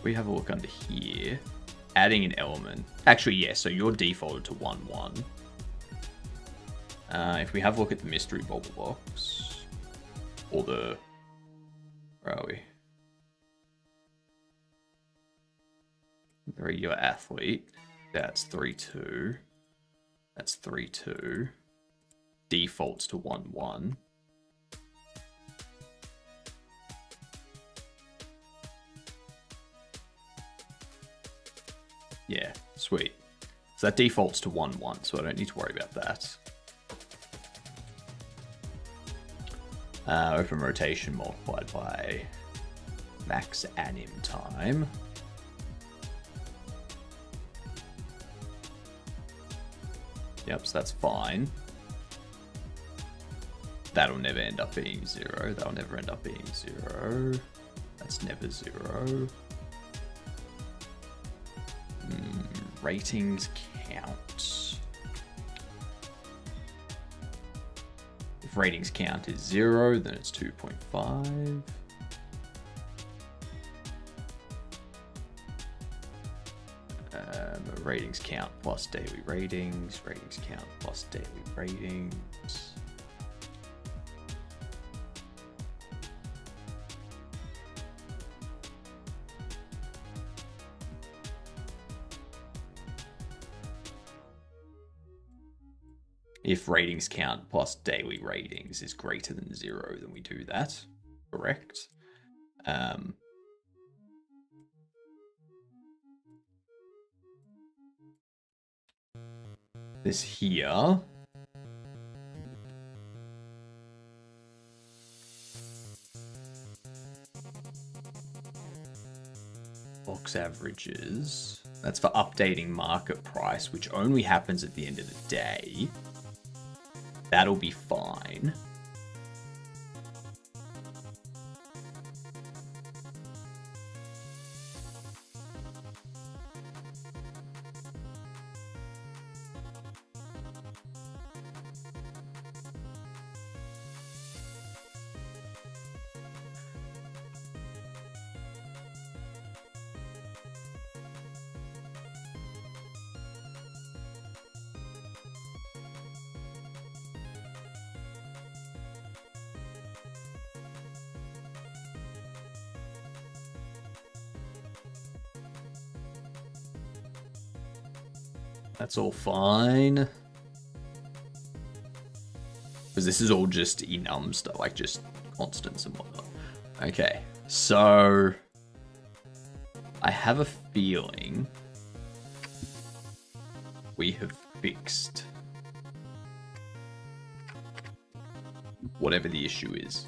We have a look under here. Adding an element. Actually, yeah, so you're defaulted to 1, 1. If we have a look at the mystery bubble box, or the... Where are we? The regular athlete. That's 3, 2. That's 3, 2. Defaults to 1, 1. Yeah, sweet. So that defaults to 1, 1, so I don't need to worry about that. Open rotation multiplied by max anim time. Yep, so that's fine. That'll never end up being 0. That'll never end up being 0. That's never 0. Ratings count. If ratings count is 0, then it's 2.5. Ratings count plus daily ratings. Ratings count plus daily ratings. If ratings count plus daily ratings is greater than 0, then we do that. Correct. This here. Box averages. That's for updating market price, which only happens at the end of the day. That'll be fine. That's all fine. Because this is all just enum stuff, like just constants and whatnot. Okay, so I have a feeling we have fixed whatever the issue is.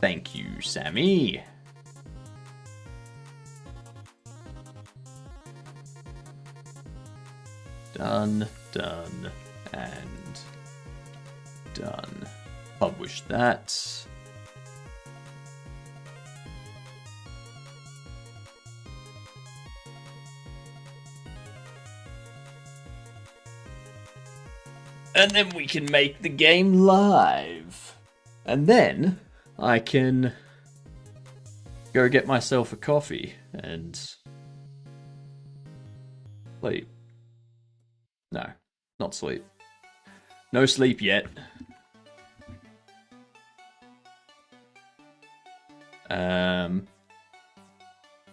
Thank you, Sammy. Done, done, and done. Publish that. And then we can make the game live. And then I can go get myself a coffee and sleep. No, not sleep. No sleep yet.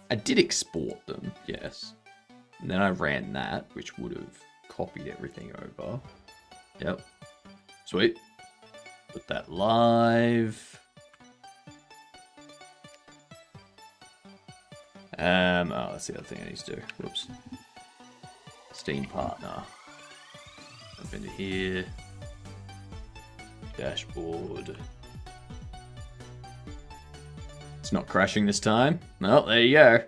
I did export them, yes. And then I ran that, which would have copied everything over. Yep. Sweet. Put that live. Oh, that's the other thing I need to do. Whoops. Steam partner. Jump into here. Dashboard. It's not crashing this time. Well, there you go.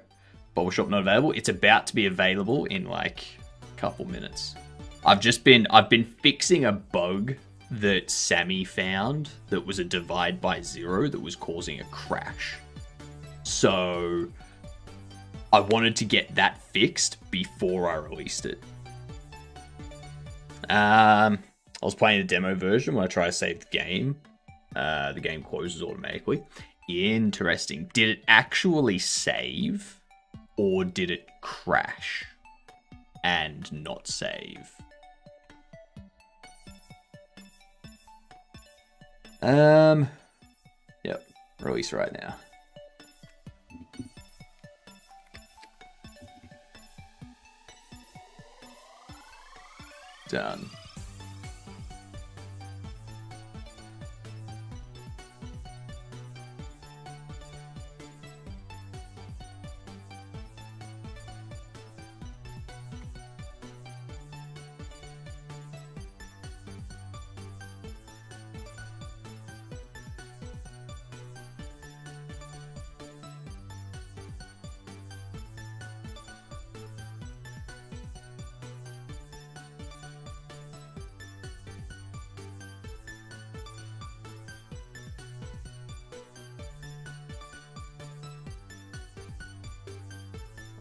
Bubble Shop not available. It's about to be available in like a couple minutes. I've been fixing a bug that Sammy found that was a divide by zero that was causing a crash. So I wanted to get that fixed before I released it. I was playing the demo version when I try to save the game. The game closes automatically. Interesting. Did it actually save or did it crash and not save? Yep, release right now. Done.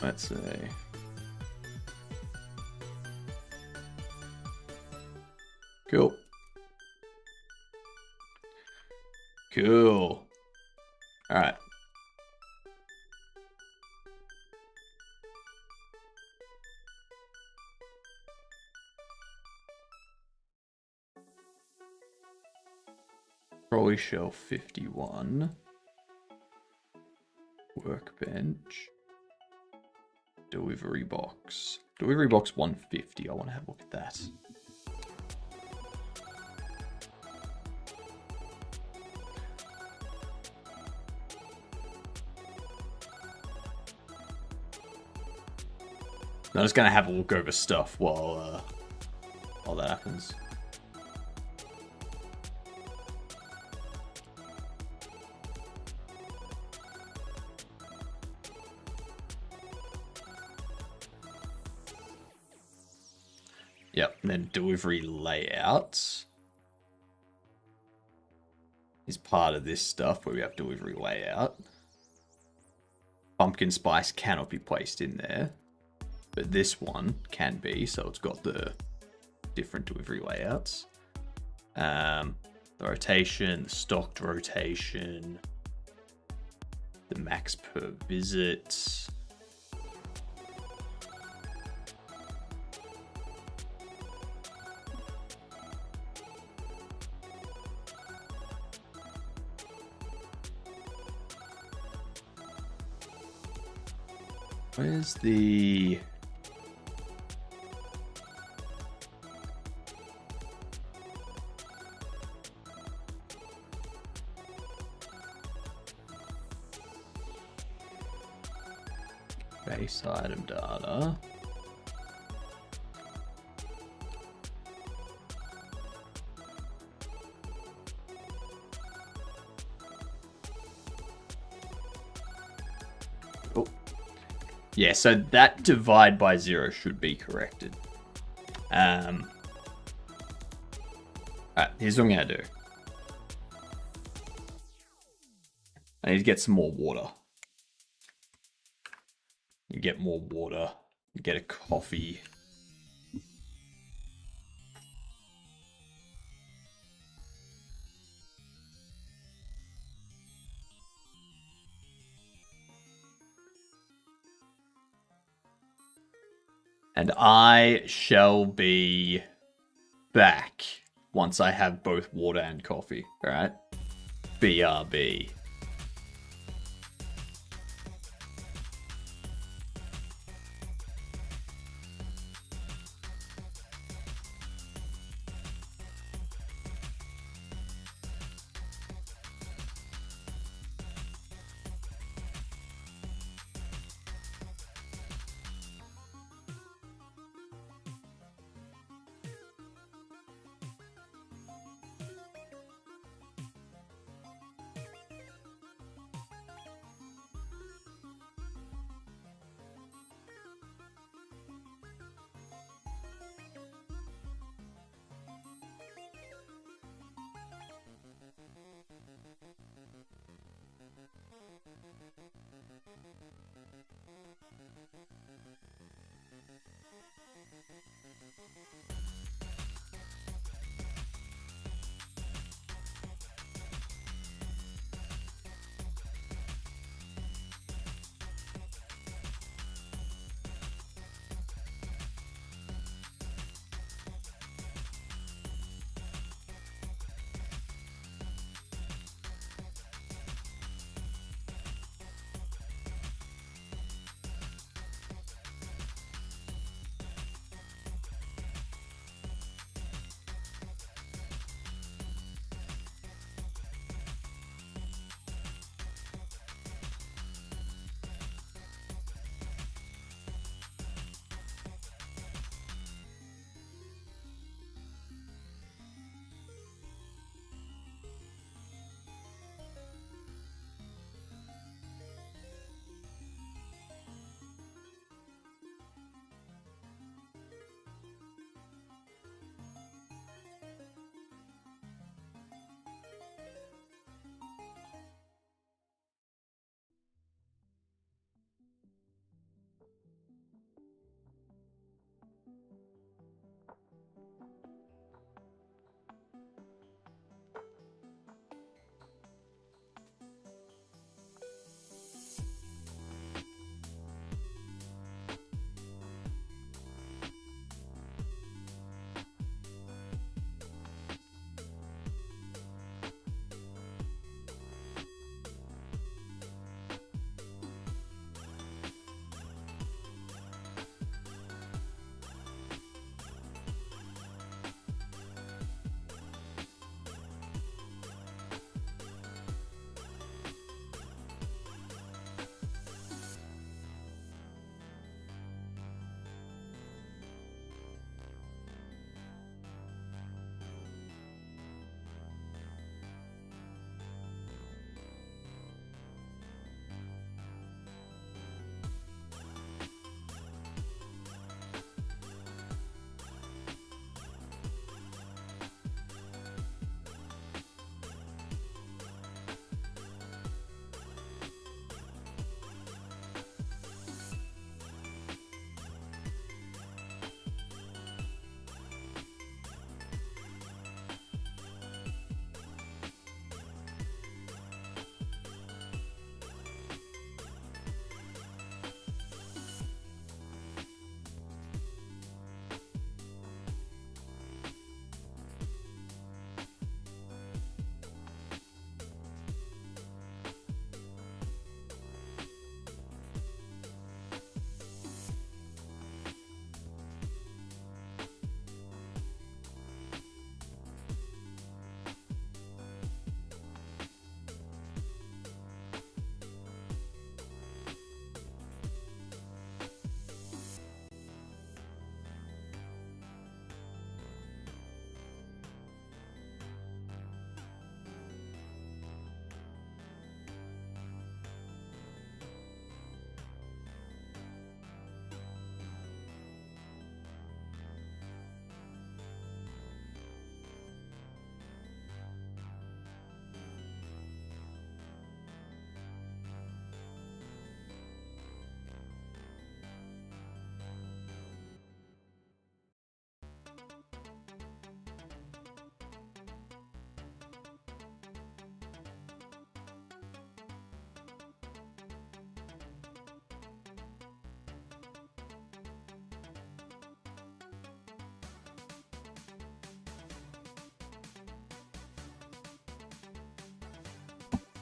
Let's see. Cool. Cool. All right. Trolley shelf 51. Workbench. Delivery box. Delivery box 150. I want to have a look at that. I'm just going to have a look over stuff while that happens. Yep, and then delivery layouts is part of this stuff where we have delivery layout. Pumpkin spice cannot be placed in there, but this one can be, so it's got the different delivery layouts. The rotation, the stocked rotation, the max per visit. Where's the... base item data? Oh. Yeah, so that divide by 0 should be corrected. Alright, here's what I'm going to do. I need to get some more water. You get more water. You get a coffee. And I shall be back once I have both water and coffee. Alright? BRB.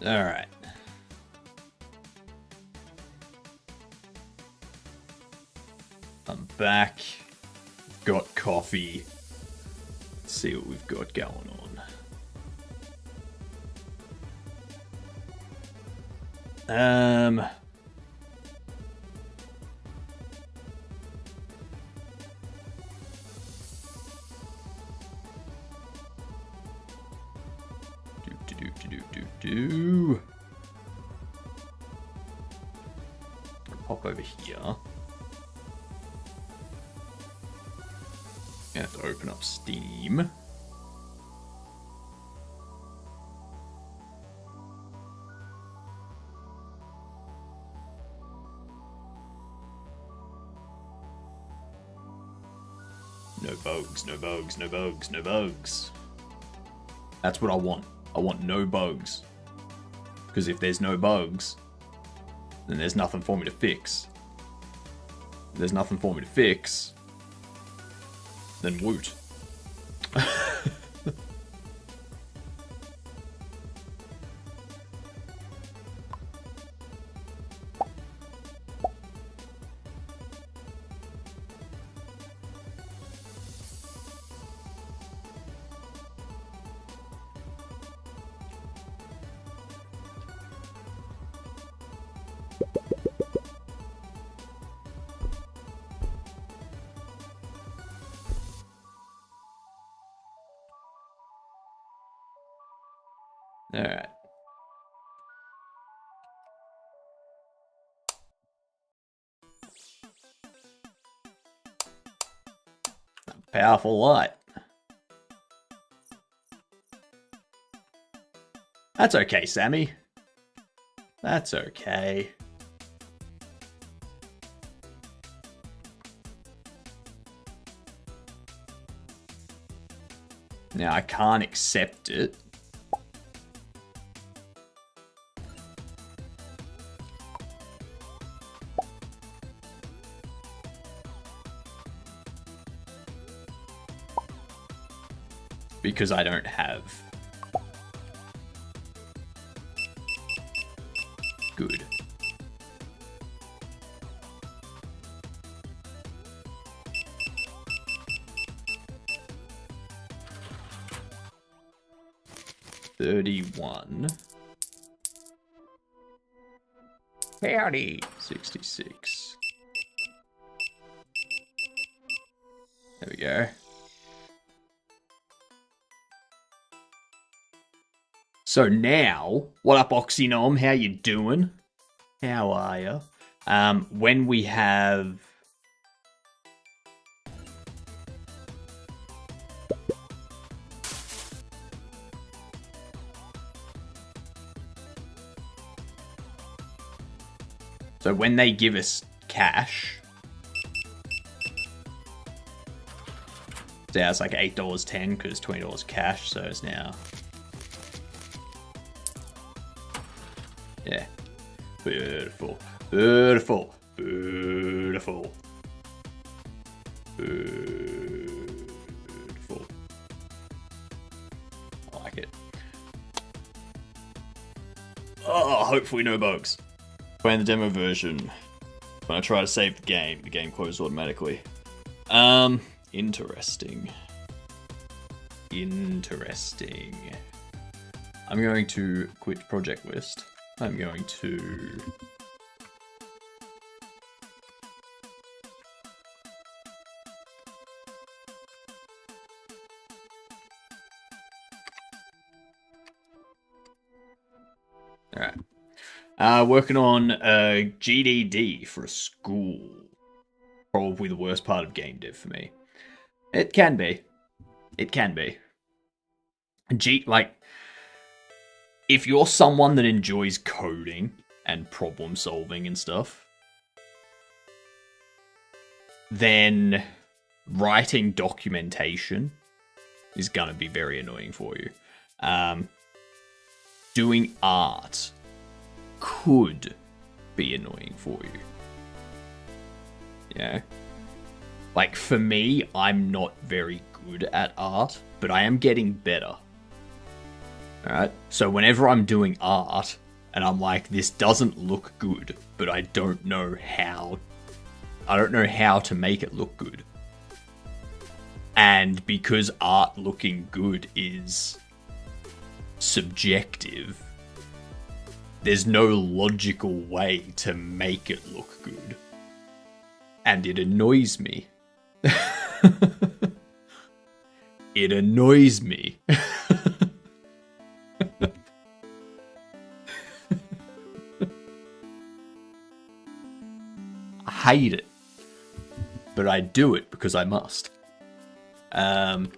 Alright. I'm back. Got coffee. Let's see what we've got going on. Pop over here. You have to open up Steam. No bugs, no bugs, no bugs, no bugs. That's what I want. I want no bugs. Because if there's no bugs, then there's nothing for me to fix. If there's nothing for me to fix, then woot. Alright. Powerful light. That's okay, Sammy. That's okay. Now, I can't accept it. Because I don't have. Good. $31. Howdy. 66. There we go. So now, what up, Oxynom? How you doing? How are you? When we have... So when they give us cash... So yeah, it's like $8.10 because $20 cash, so it's now... Yeah. Beautiful. Beautiful. Beautiful. Beautiful. I like it. Oh, hopefully no bugs. Playing the demo version. When I try to save the game closes automatically. Interesting. Interesting. I'm going to quit project list. I'm going to... Alright. Working on a GDD for a school. Probably the worst part of game dev for me. It can be. It can be. If you're someone that enjoys coding and problem solving and stuff, then writing documentation is going to be very annoying for you. Doing art could be annoying for you. Yeah. Like, for me, I'm not very good at art, but I am getting better. Alright? So whenever I'm doing art, and I'm like, this doesn't look good, but I don't know how. I don't know how to make it look good. And because art looking good is subjective, there's no logical way to make it look good. And it annoys me. It annoys me. I hate it. But I do it because I must. I'm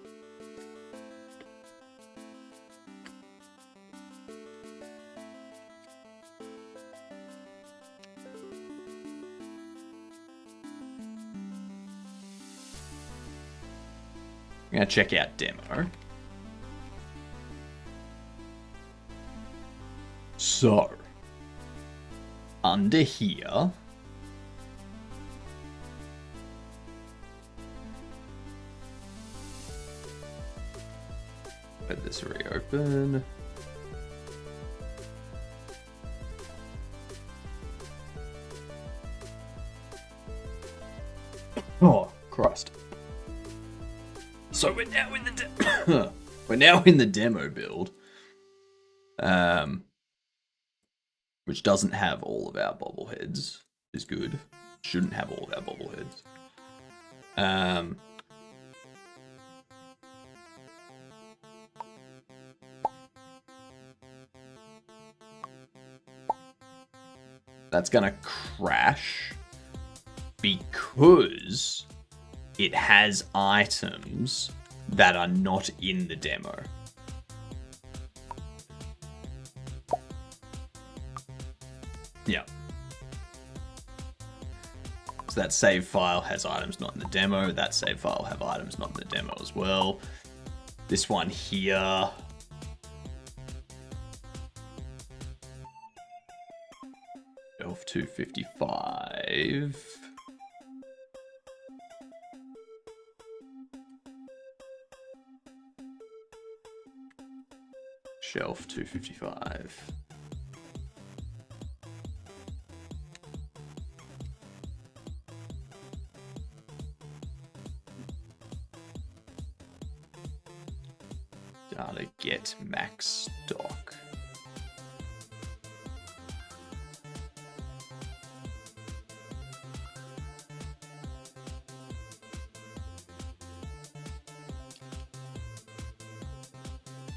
gonna check out demo. So, under here, let this reopen. Oh, Christ. So we're now in the we're now in the demo build, which doesn't have all of our bobbleheads. Is good. Shouldn't have all of our bobbleheads. That's gonna crash because it has items that are not in the demo. Yeah. So that save file has items not in the demo. That save file will have items not in the demo as well. This one here. Shelf 255. Shelf 255. Data get max stock.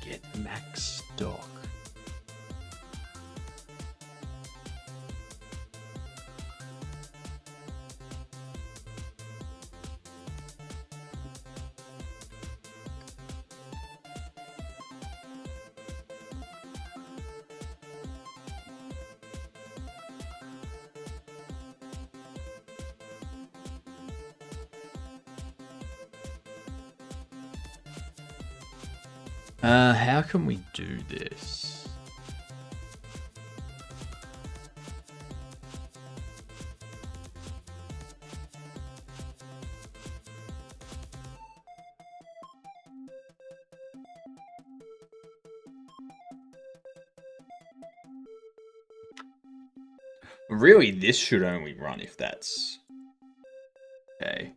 Get max stock. How can we do this? Really, this should only run if that's okay.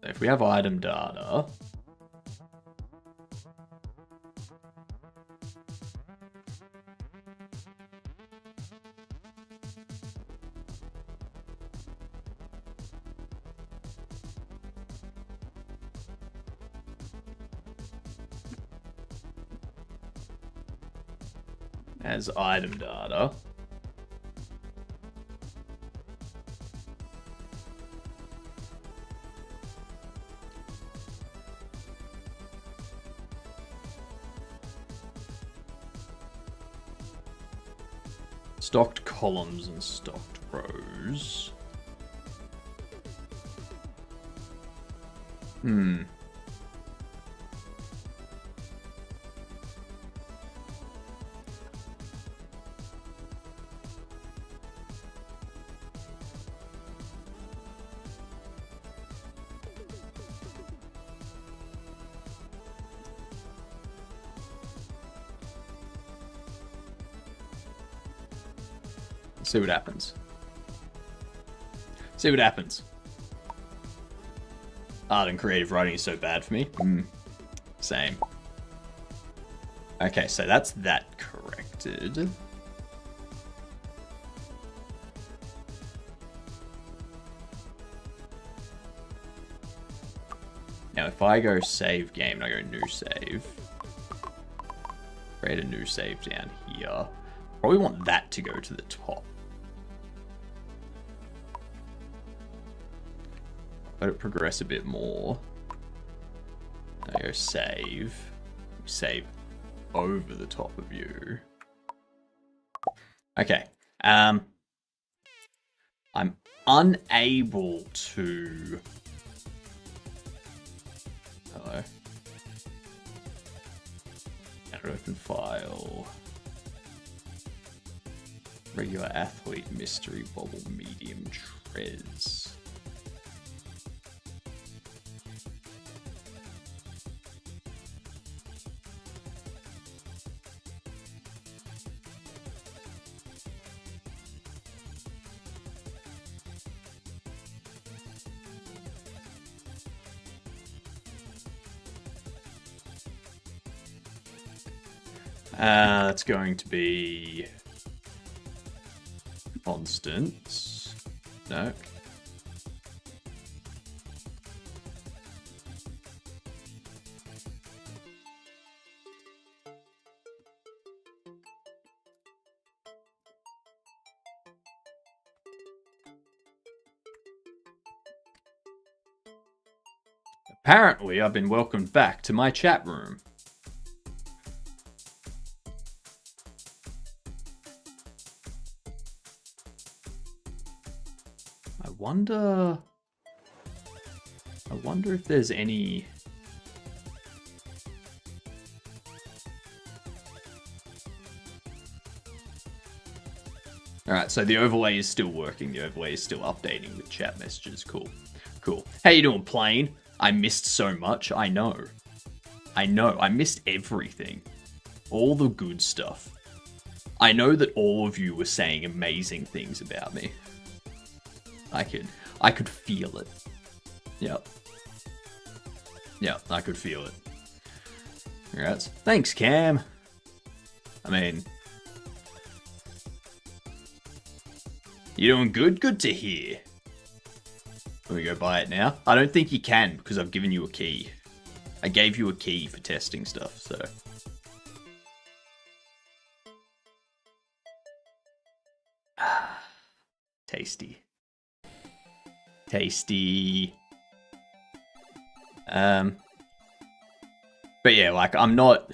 If we have item data, as item data, stocked columns and stocked rows. See what happens. See what happens. Art and creative writing is so bad for me. Same. Okay, so that's that corrected. Now, if I go save game and I go new save, create a new save down here. Probably want that to go to the top. Let it progress a bit more. I go save. Save over the top of you. Okay. I'm unable to... Hello. Open file. Regular athlete, mystery bubble, medium trez. That's going to be constant. No. Apparently, I've been welcomed back to my chat room. I wonder if there's any... Alright, so the overlay is still working. The overlay is still updating with chat messages. Cool. Cool. How you doing, Plane? I missed so much. I know. I missed everything. All the good stuff. I know that all of you were saying amazing things about me. I could feel it. Yep. Yep, I could feel it. Congrats. Thanks, Cam. I mean... You doing good? Good to hear. Can we go buy it now? I don't think you can, because I've given you a key. I gave you a key for testing stuff, so... Tasty. Tasty. But yeah, like I'm not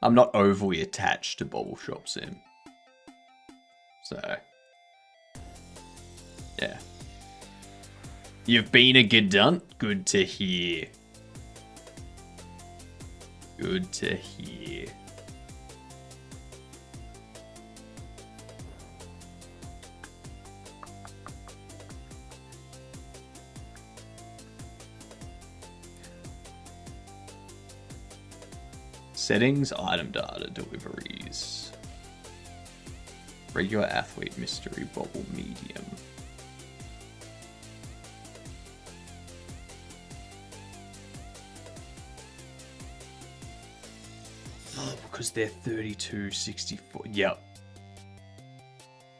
overly attached to Bobble Shop Sim. So yeah. You've been a Gedunt? Good to hear. Good to hear. Settings, item data, deliveries. Regular athlete, mystery, bubble, medium. Oh, because they're 32, 64. Yep.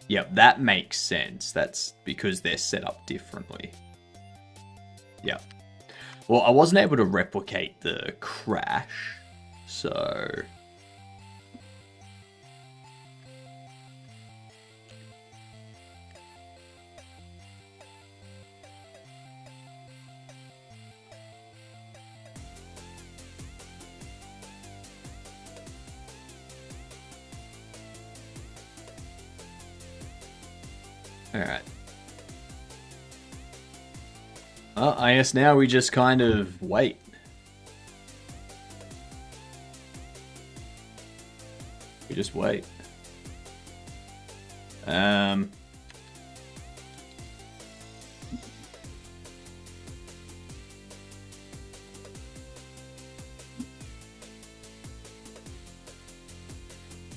Yep, that makes sense. That's because they're set up differently. Yep. Well, I wasn't able to replicate the crash. So all right. Well, I guess now we just kind of wait. We just wait.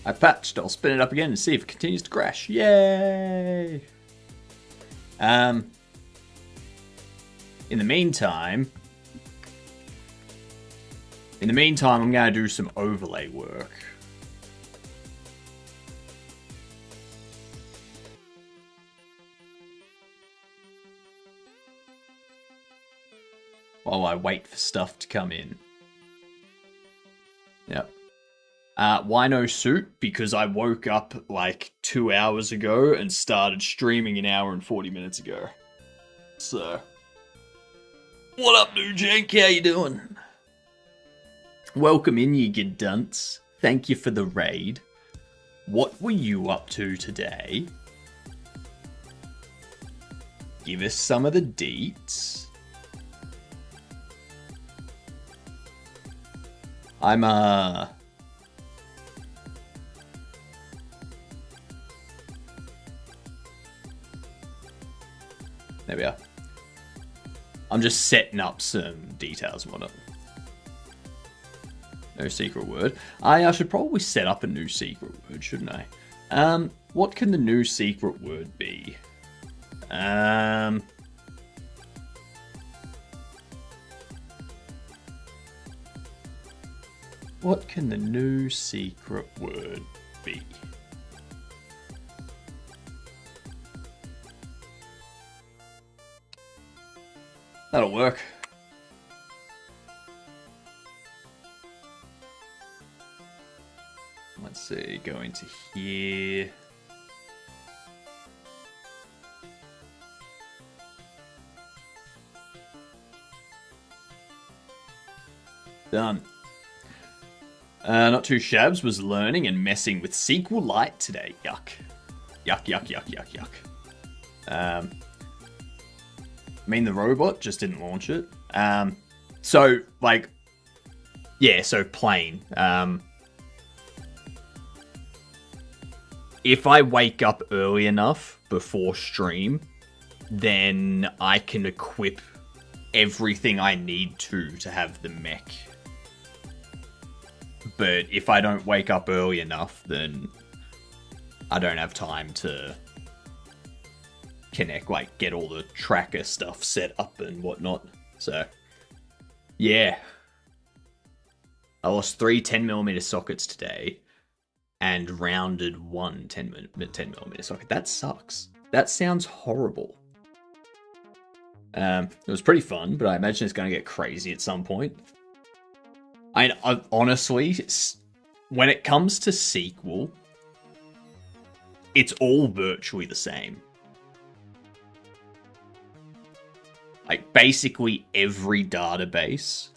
I patched. I'll spin it up again and see if it continues to crash. Yay! In the meantime, I'm going to do some overlay work. While I wait for stuff to come in. Yep. Why no suit? Because I woke up like 2 hours ago and started streaming an hour and 40 minutes ago. So, what up, new Jank? How you doing? Welcome in, you good dunce. Thank you for the raid. What were you up to today? Give us some of the deets. I'm there we are. I'm just setting up some details and whatnot. No secret word. I should probably set up a new secret word, shouldn't I? What can the new secret word be? What can the new secret word be? That'll work. Let's see, go into here. Done. Not Too Shabs was learning and messing with SQLite today. Yuck. Yuck, yuck, yuck, yuck, yuck. I mean, the robot just didn't launch it. So, like, yeah, so plain. If I wake up early enough before stream, then I can equip everything I need to have the mech. But if I don't wake up early enough, then I don't have time to connect, like, get all the tracker stuff set up and whatnot. So, yeah. I lost 3 10mm sockets today and rounded one 10mm socket. That sucks. That sounds horrible. It was pretty fun, but I imagine it's going to get crazy at some point. I honestly, when it comes to SQL, it's all virtually the same. Like, basically every database,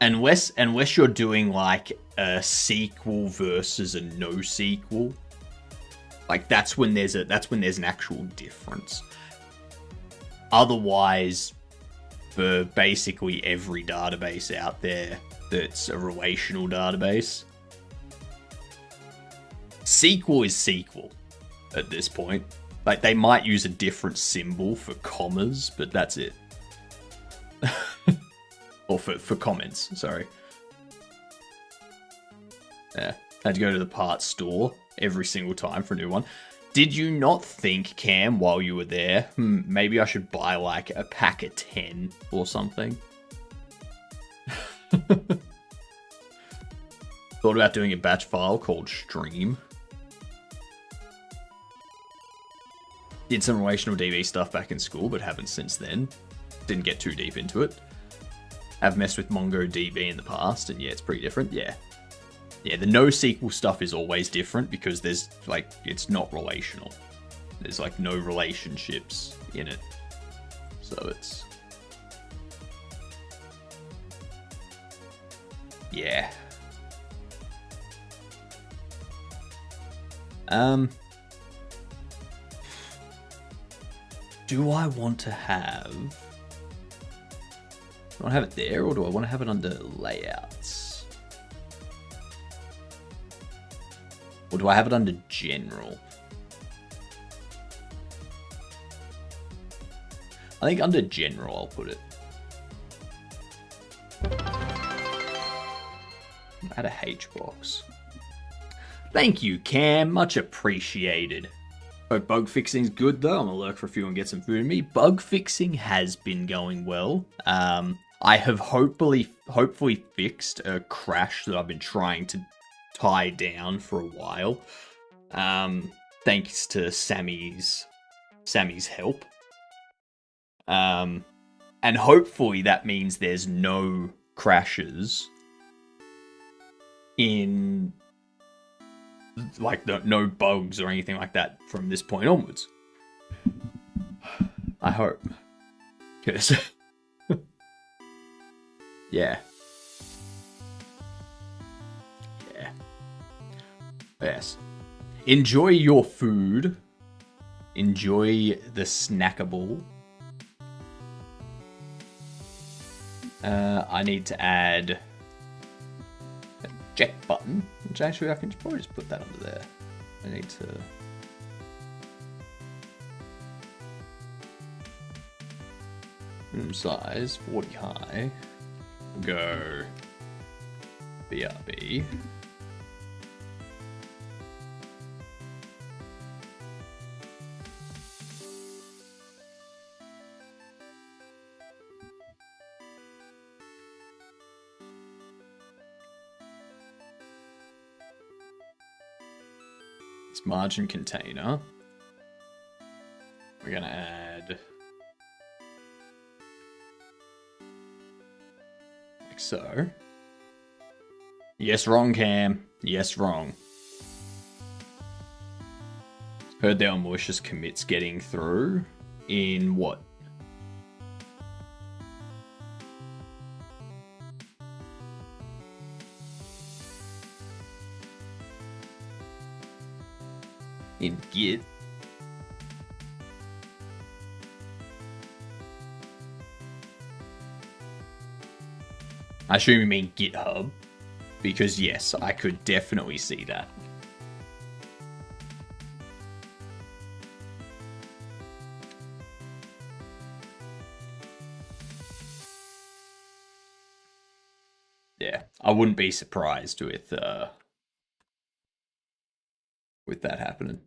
unless you're doing like a SQL versus a NoSQL, like that's when there's an actual difference. Otherwise, for basically every database out there that's a relational database, SQL is SQL at this point. Like, they might use a different symbol for commas, but that's it. Or for comments, sorry. Yeah, had to go to the parts store every single time for a new one. Did you not think, Cam, while you were there, maybe I should buy like a pack of 10 or something? Thought about doing a batch file called stream. Did some relational DB stuff back in school, but haven't since then. Didn't get too deep into it. Have messed with MongoDB in the past, and yeah, it's pretty different. Yeah, the NoSQL stuff is always different because there's like, it's not relational. There's like no relationships in it, so it's, yeah. Do I want to have... Do I want to have it there, or do I want to have it under layouts? Or do I have it under general? I think under general I'll put it. Add a H box. Thank you, Cam. Much appreciated. Hope bug fixing's good though. I'm gonna lurk for a few and get some food in me. Bug fixing has been going well. I have hopefully fixed a crash that I've been trying to tie down for a while. Thanks to Sammy's help. And hopefully that means there's no crashes in, like, no bugs or anything like that from this point onwards. I hope. Because yeah. Yes. Enjoy your food. Enjoy the snackable. I need to add a check button, which actually I can probably just put that under there. I need to... room size, 40 high. Go BRB. This margin container. We're gonna add like so. Yes, wrong, Cam. Yes, wrong. Heard there are malicious commits getting through in what? In Git. I assume you mean GitHub, because yes, I could definitely see that. Yeah, I wouldn't be surprised with that happening.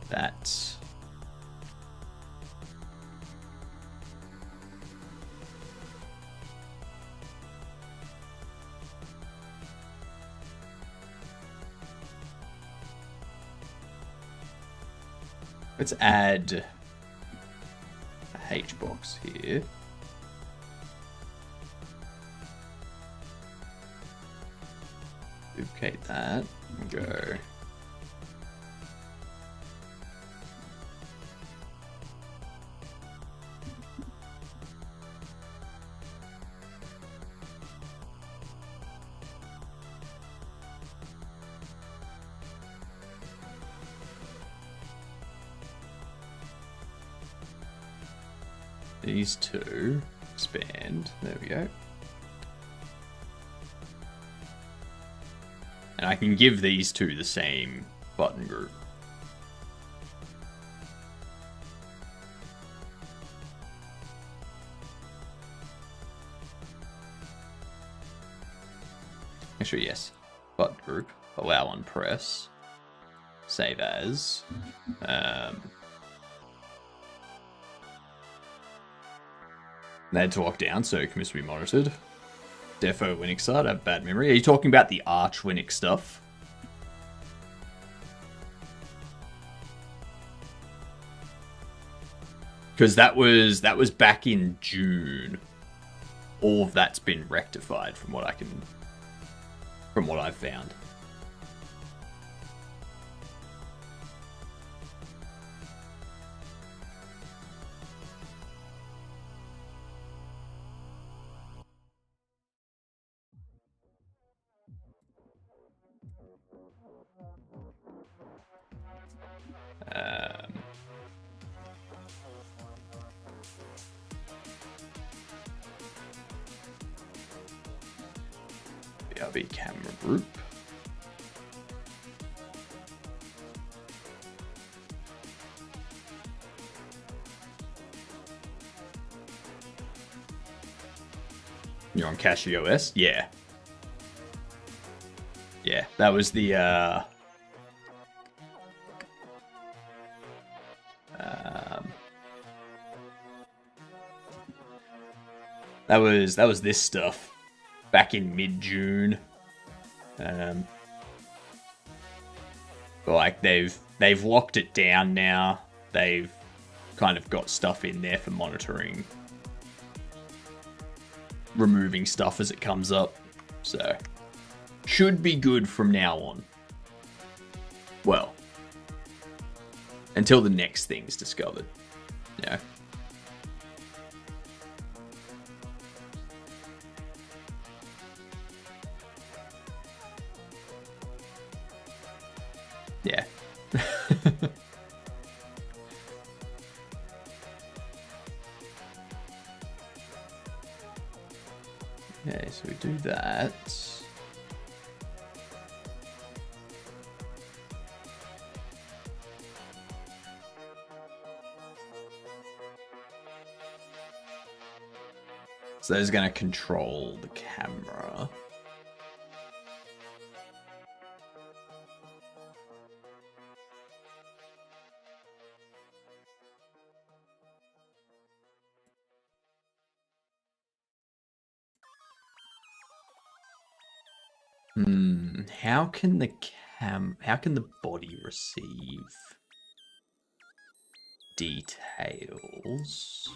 That. Let's add a H box here. Duplicate that and go. These two expand. There we go. And I can give these two the same button group. Actually, yes. Button group. Allow on press. Save as. They had to lock down, so it can be monitored. Defo Linux side, I have bad memory. Are you talking about the Arch Linux stuff? Because that was back in June. All of that's been rectified from what I've found. BRB camera group. You're on Casio OS? Yeah. Yeah, that was the that was this stuff back in mid-June. But like they've locked it down now. They've kind of got stuff in there for monitoring, removing stuff as it comes up. So should be good from now on. Well, until the next thing's discovered. Yeah. Yeah. Okay, so we do that. So that is going to control the camera. How can the body receive details?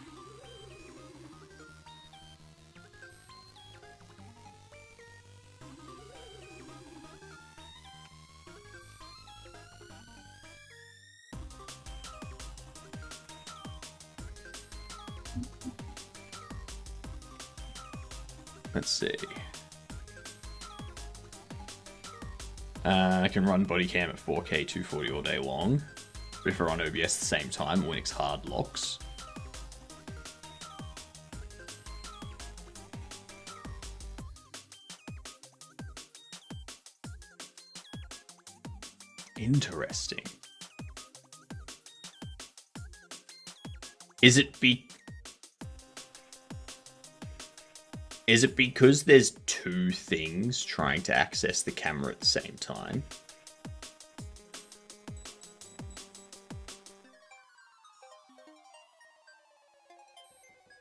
Let's see. I can run body cam at 4K 240 all day long. But if we're on OBS at the same time, Linux hard locks. Interesting. Is it because there's two things trying to access the camera at the same time?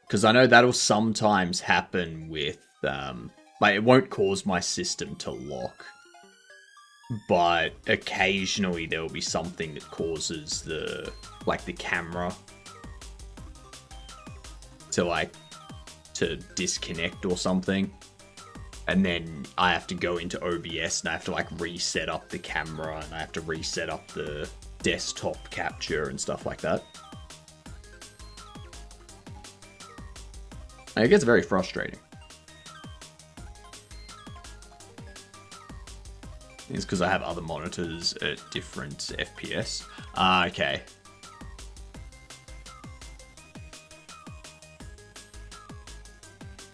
Because I know that'll sometimes happen with, like, it won't cause my system to lock, but occasionally there will be something that causes the camera to disconnect or something, and then I have to go into OBS and I have to reset up the camera and I have to reset up the desktop capture and stuff like that. And it gets very frustrating. It's because I have other monitors at different FPS. Okay.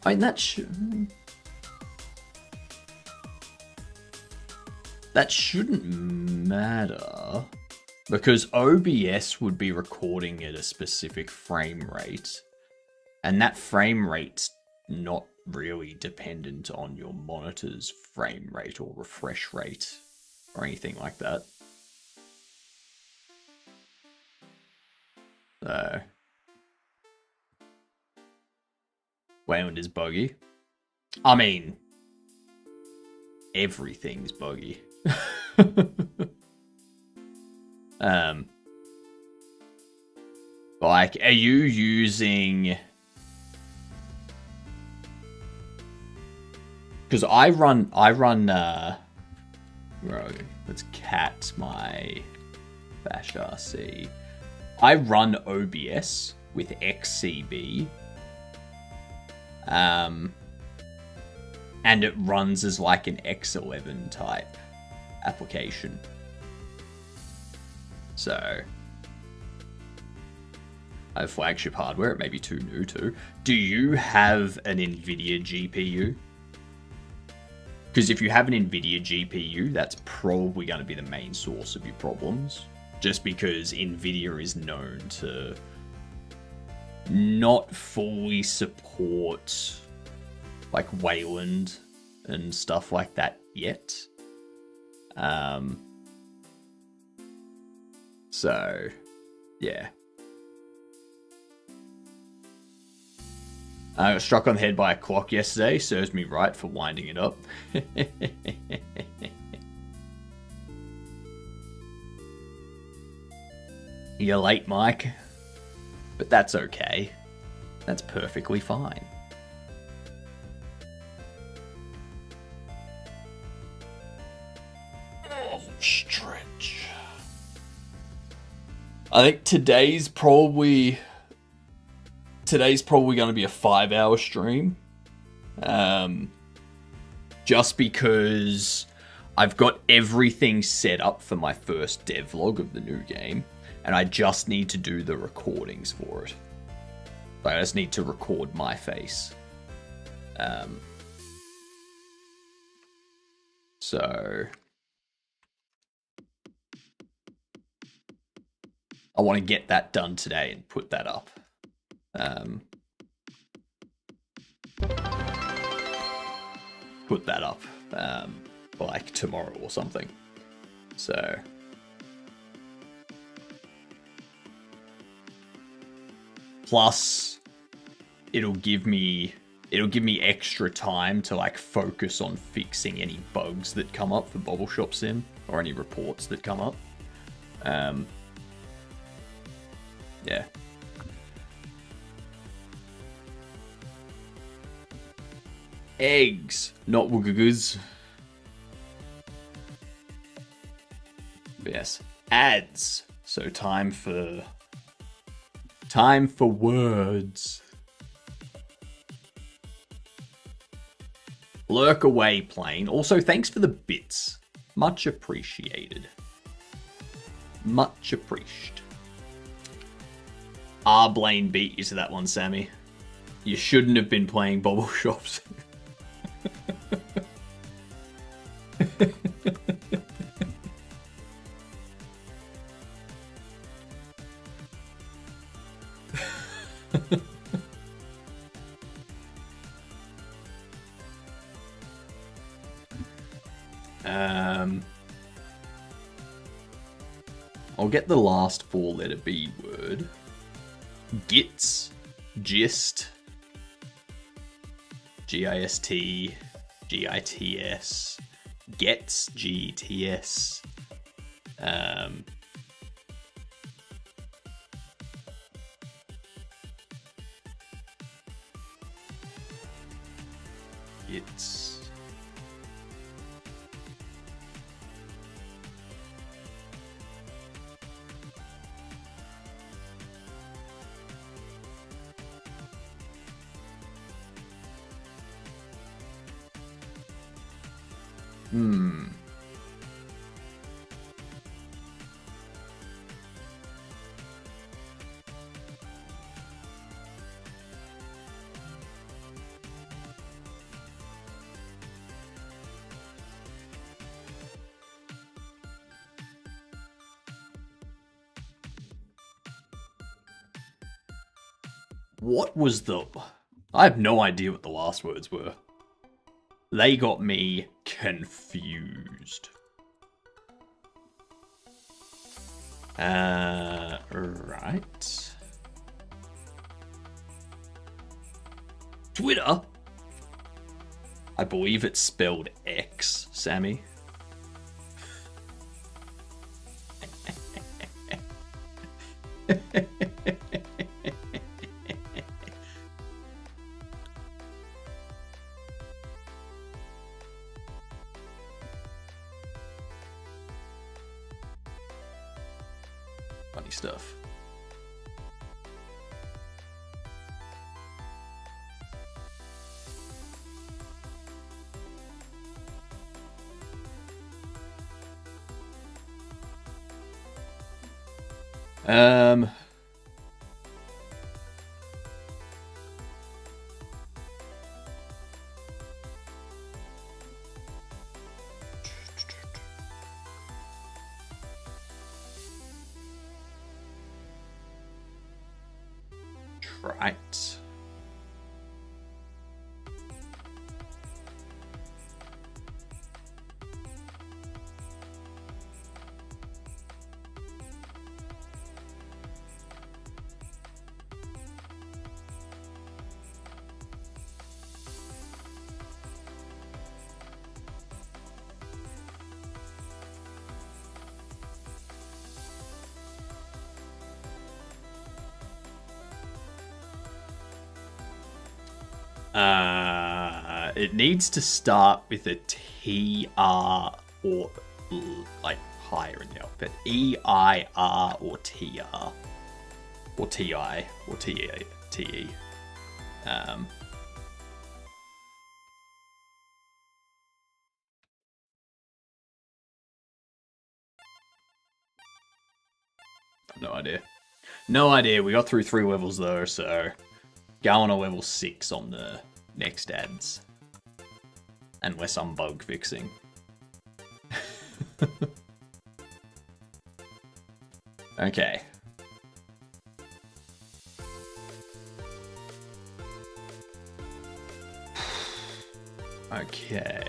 I mean, that shouldn't matter, because OBS would be recording at a specific frame rate, and that frame rate's not really dependent on your monitor's frame rate or refresh rate or anything like that. So Wayland is buggy. I mean, everything's buggy. Like, are you using? Because I run. Where are we? Let's cat my Bash RC. I run OBS with XCB. And it runs as like an X11 type application. So I have flagship hardware. It may be too new too. Do you have an NVIDIA GPU? Because if you have an NVIDIA GPU, that's probably going to be the main source of your problems. Just because NVIDIA is known to not fully support like Wayland and stuff like that yet. So, yeah. I got struck on the head by a clock yesterday. Serves me right for winding it up. You're late, Mike. But that's okay. That's perfectly fine. Stretch. I think today's probably going to be a 5-hour stream. Just because I've got everything set up for my first devlog of the new game, and I just need to do the recordings for it. I just need to record my face. So I want to get that done today and put that up. Put that up like tomorrow or something. So plus it'll give me extra time to like focus on fixing any bugs that come up for Bobble Shop Sim or any reports that come up. Yeah. Eggs, not woogagoos. But yes, ads. So time for words. Lurk away, plane. Also, thanks for the bits. Much appreciated. Much appreciated. Blaine beat you to that one, Sammy. You shouldn't have been playing Bobble Shops. I'll get the last 4-letter B word. Gits, gist, GIST, GITS, gets, GTS, gits. What was the... I have no idea what the last words were. They got me confused. Right. Twitter? I believe it's spelled X, Sammy. Funny stuff. Right. It needs to start with a TR or like higher in the alphabet. EIR or TR or TI or TE. No idea. No idea. We got through 3 levels though, so go on to level 6 on the next ads. Unless I'm bug fixing. Okay. Okay.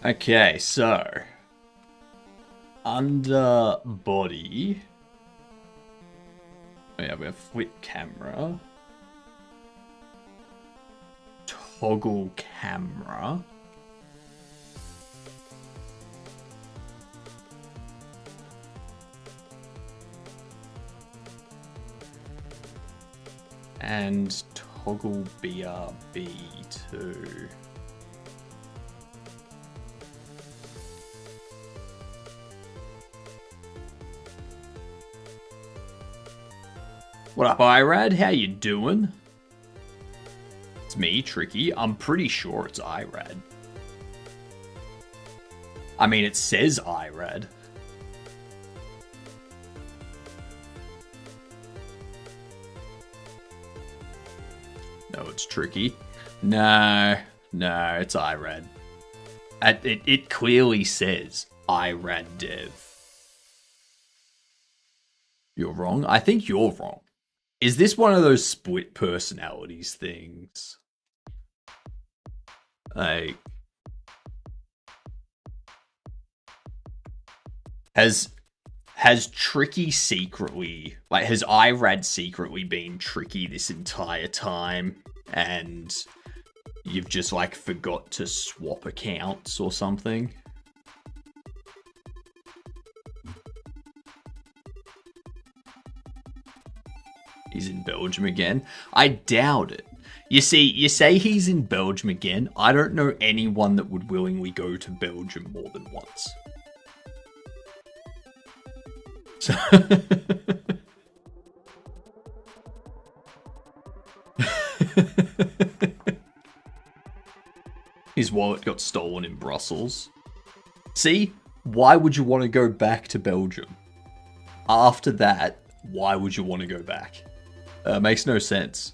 Okay, so under body, we have flip camera, toggle camera, and toggle BRB too. What up, Irad? How you doing? It's me, Tricky. I'm pretty sure it's Irad. I mean, it says Irad. No, it's Tricky. No, it's Irad. It clearly says Irad Dev. You're wrong? I think you're wrong. Is this one of those split personalities things? Like, has Tricky secretly, like, has Irad secretly been Tricky this entire time, and you've just, like, forgot to swap accounts or something? He's in Belgium again. I doubt it. You see, you say he's in Belgium again. I don't know anyone that would willingly go to Belgium more than once. So his wallet got stolen in Brussels. See? Why would you want to go back to Belgium? After that, why would you want to go back? Makes no sense.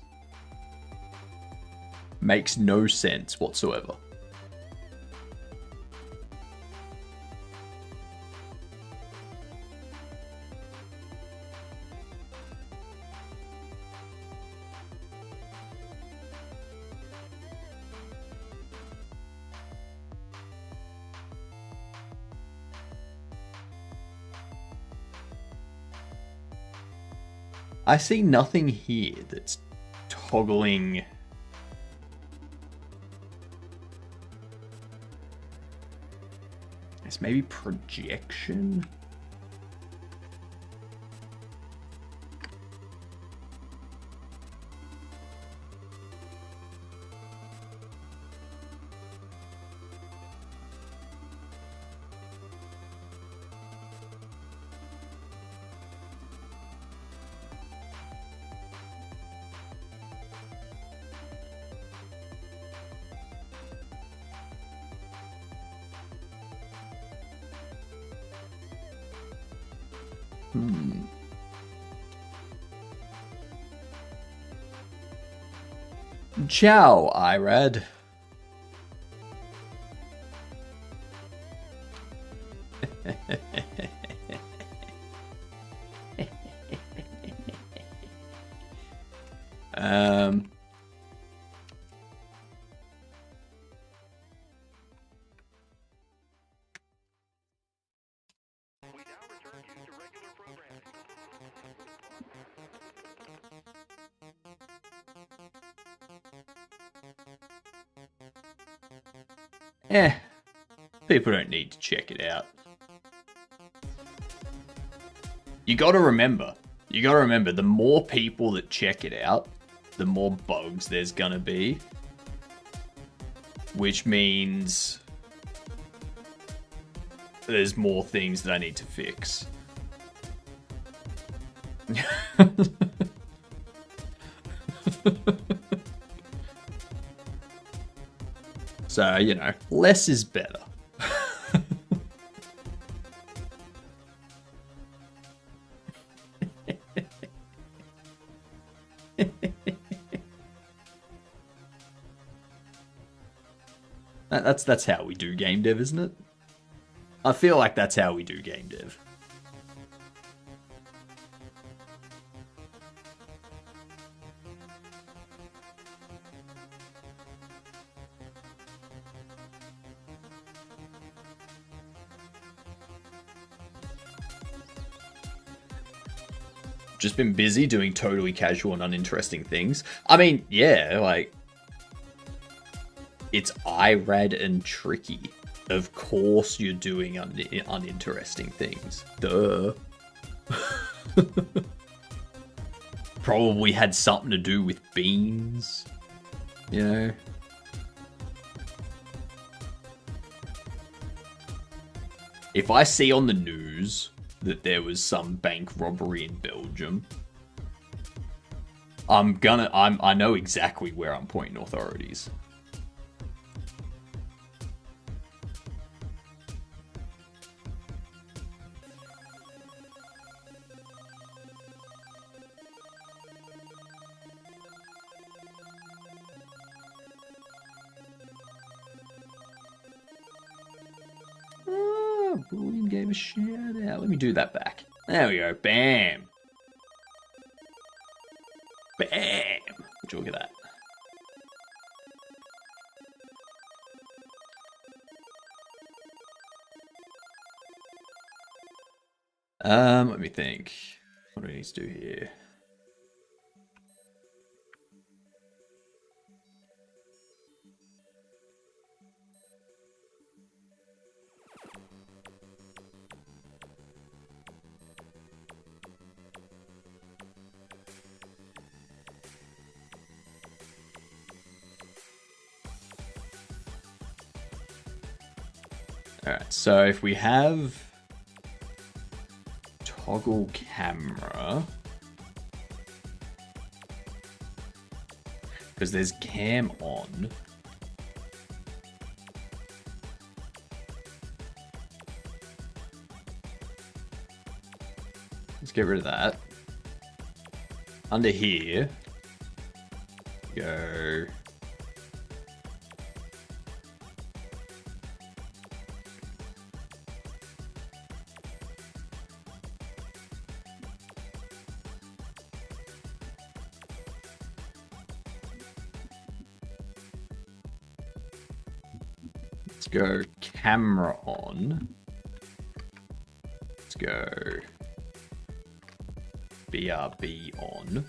Makes no sense whatsoever. I see nothing here that's toggling. It's maybe projection? Ciao, Irad. People don't need to check it out. You gotta remember, the more people that check it out, the more bugs there's gonna be. Which means there's more things that I need to fix. So, you know, less is better. That's how we do game dev, isn't it? I feel like that's how we do game dev. Just been busy doing totally casual and uninteresting things. I mean, yeah, like, it's Irad and Tricky. Of course you're doing uninteresting things. Duh. Probably had something to do with beans. You know? If I see on the news that there was some bank robbery in Belgium, I know exactly where I'm pointing authorities. William gave a shout out. Let me do that back. There we go. Bam. Bam. Would you look at that? Let me think. What do I need to do here? Alright, so if we have toggle camera, because there's cam on, let's get rid of that. Under here, go go camera on. Let's go BRB on.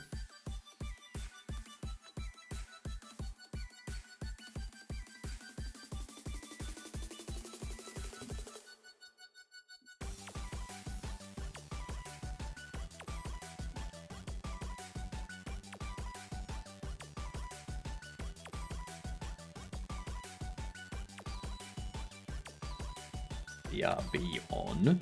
BRB on.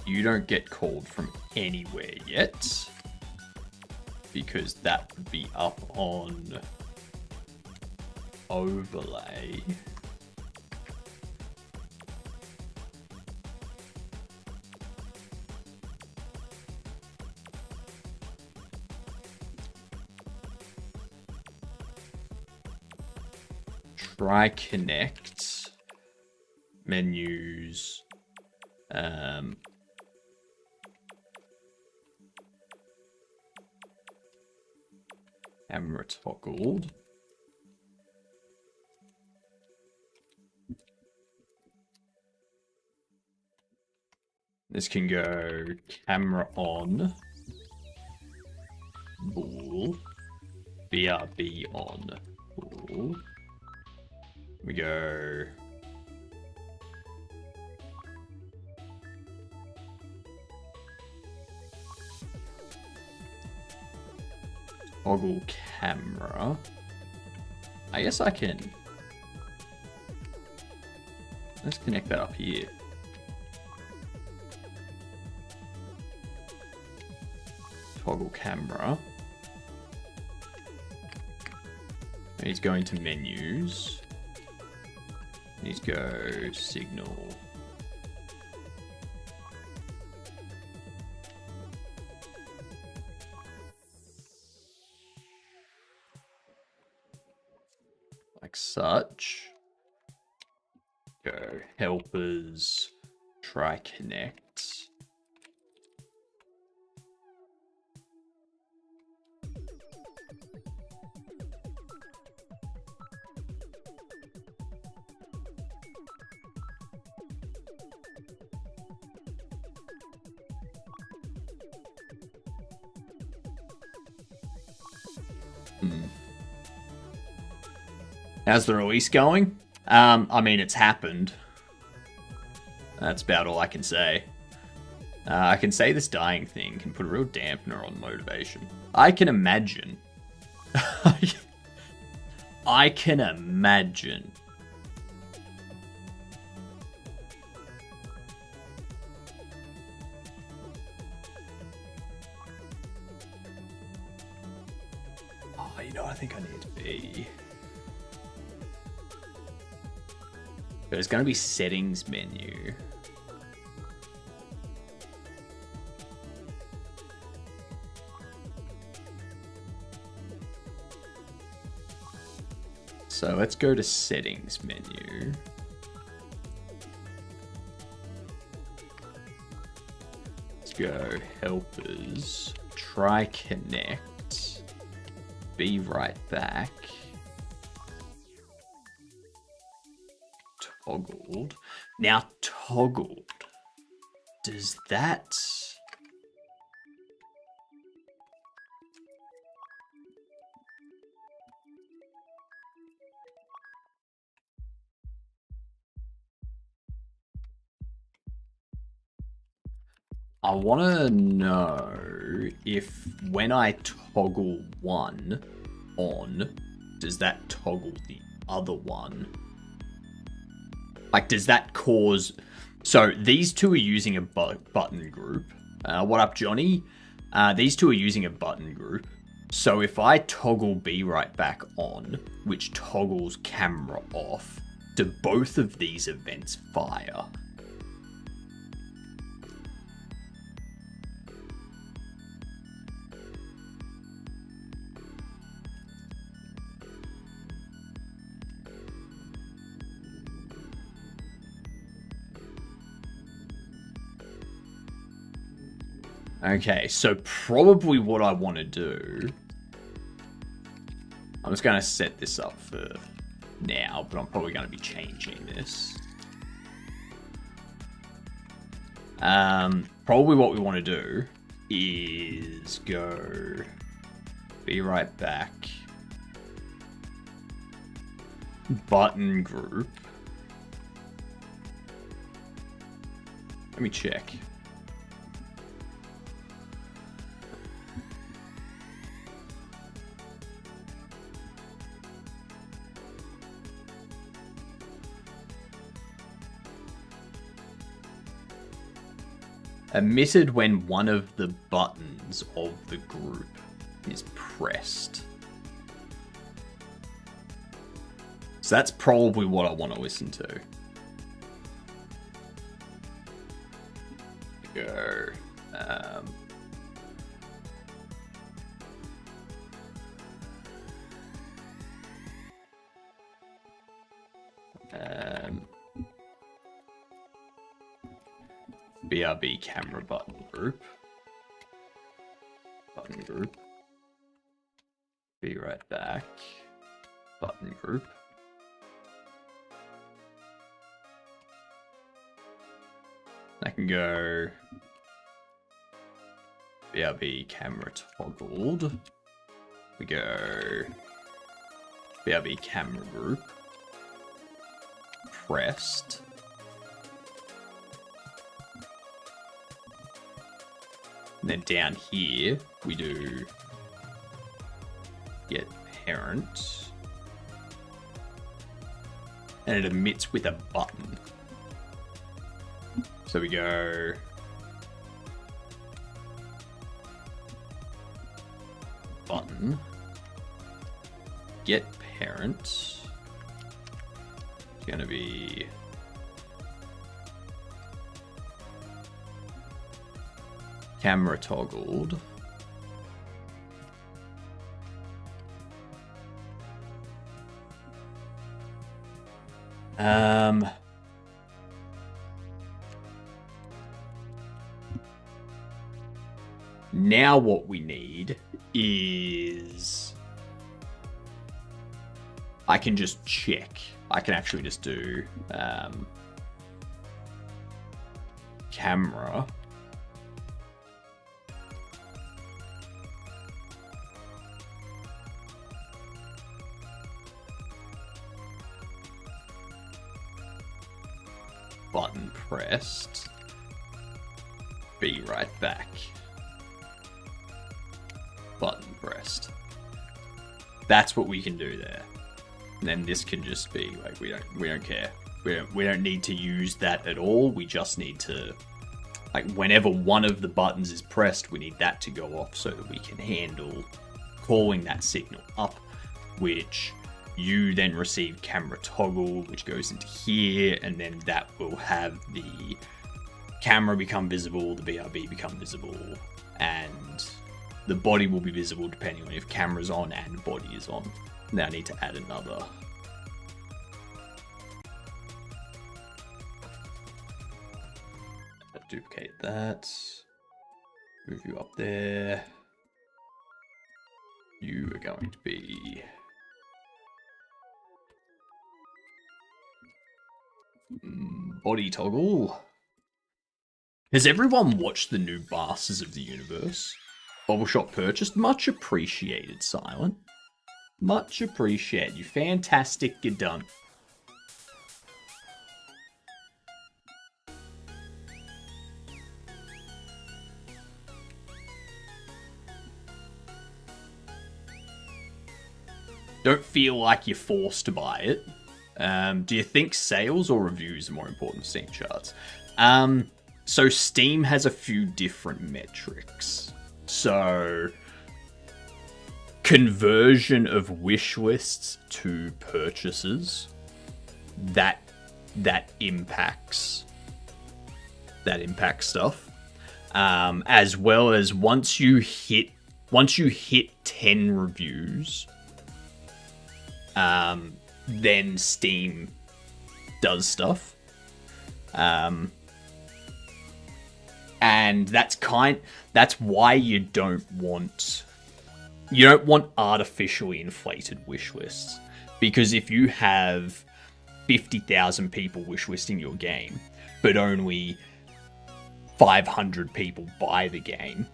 You don't get called from anywhere yet, because that would be up on overlay. try connect, menus, camera toggled. This can go camera on, bool, BRB on, bool. We go toggle camera. I guess I can. Let's connect that up here. Toggle camera. And he's going to menus. And he's go signal. Like such. Go helpers, try connect. How's the release going? I mean, it's happened. That's about all I can say. I can say this dying thing can put a real dampener on motivation. I can imagine. I can imagine. Oh, you know what I think I need to be? There's going to be settings menu. So let's go to settings menu. Let's go helpers, try connect, be right back. Toggled. Now toggled. Does that... I want to know if when I toggle one on, does that toggle the other one? Like, does that cause... So, these two are using a button group. What up, Johnny? These two are using a button group. So, if I toggle Be Right Back on, which toggles camera off, do both of these events fire? Okay, so probably what I want to do... I'm just going to set this up for now, but I'm probably going to be changing this. Probably what we want to do is go... Be Right Back. Button group. Let me check. Emitted when one of the buttons of the group is pressed. So that's probably what I want to listen to. Go. BRB camera button group. Button group. Be right back. Button group. I can go BRB camera toggled. We go BRB camera group. Pressed. And then down here, we do get parent. And it emits with a button. So we go button, get parent. It's gonna be camera toggled. Now what we need is I can just check. I can actually just do camera. Button pressed. Be right back. Button pressed. That's what we can do there. And then this can just be like we don't care. We don't need to use that at all. We just need to, like, whenever one of the buttons is pressed, we need that to go off so that we can handle calling that signal up, which you then receive camera toggle, which goes into here, and then that will have the camera become visible, the BRB become visible, and the body will be visible depending on if camera's on and body is on. Now I need to add another. Duplicate that. Move you up there. You are going to be body toggle. Has everyone watched the new Masters of the Universe? Bobbleshot purchased. Much appreciated, Silent. Much appreciated. You fantastic. You're done. Don't feel like you're forced to buy it. Do you think sales or reviews are more important for Steam charts? So Steam has a few different metrics. So conversion of wish lists to purchases, that impacts stuff. As well as once you hit 10 reviews, then Steam does stuff. And that's why you don't want artificially inflated wish lists. Because if you have 50,000 people wishlisting your game, but only 500 people buy the game,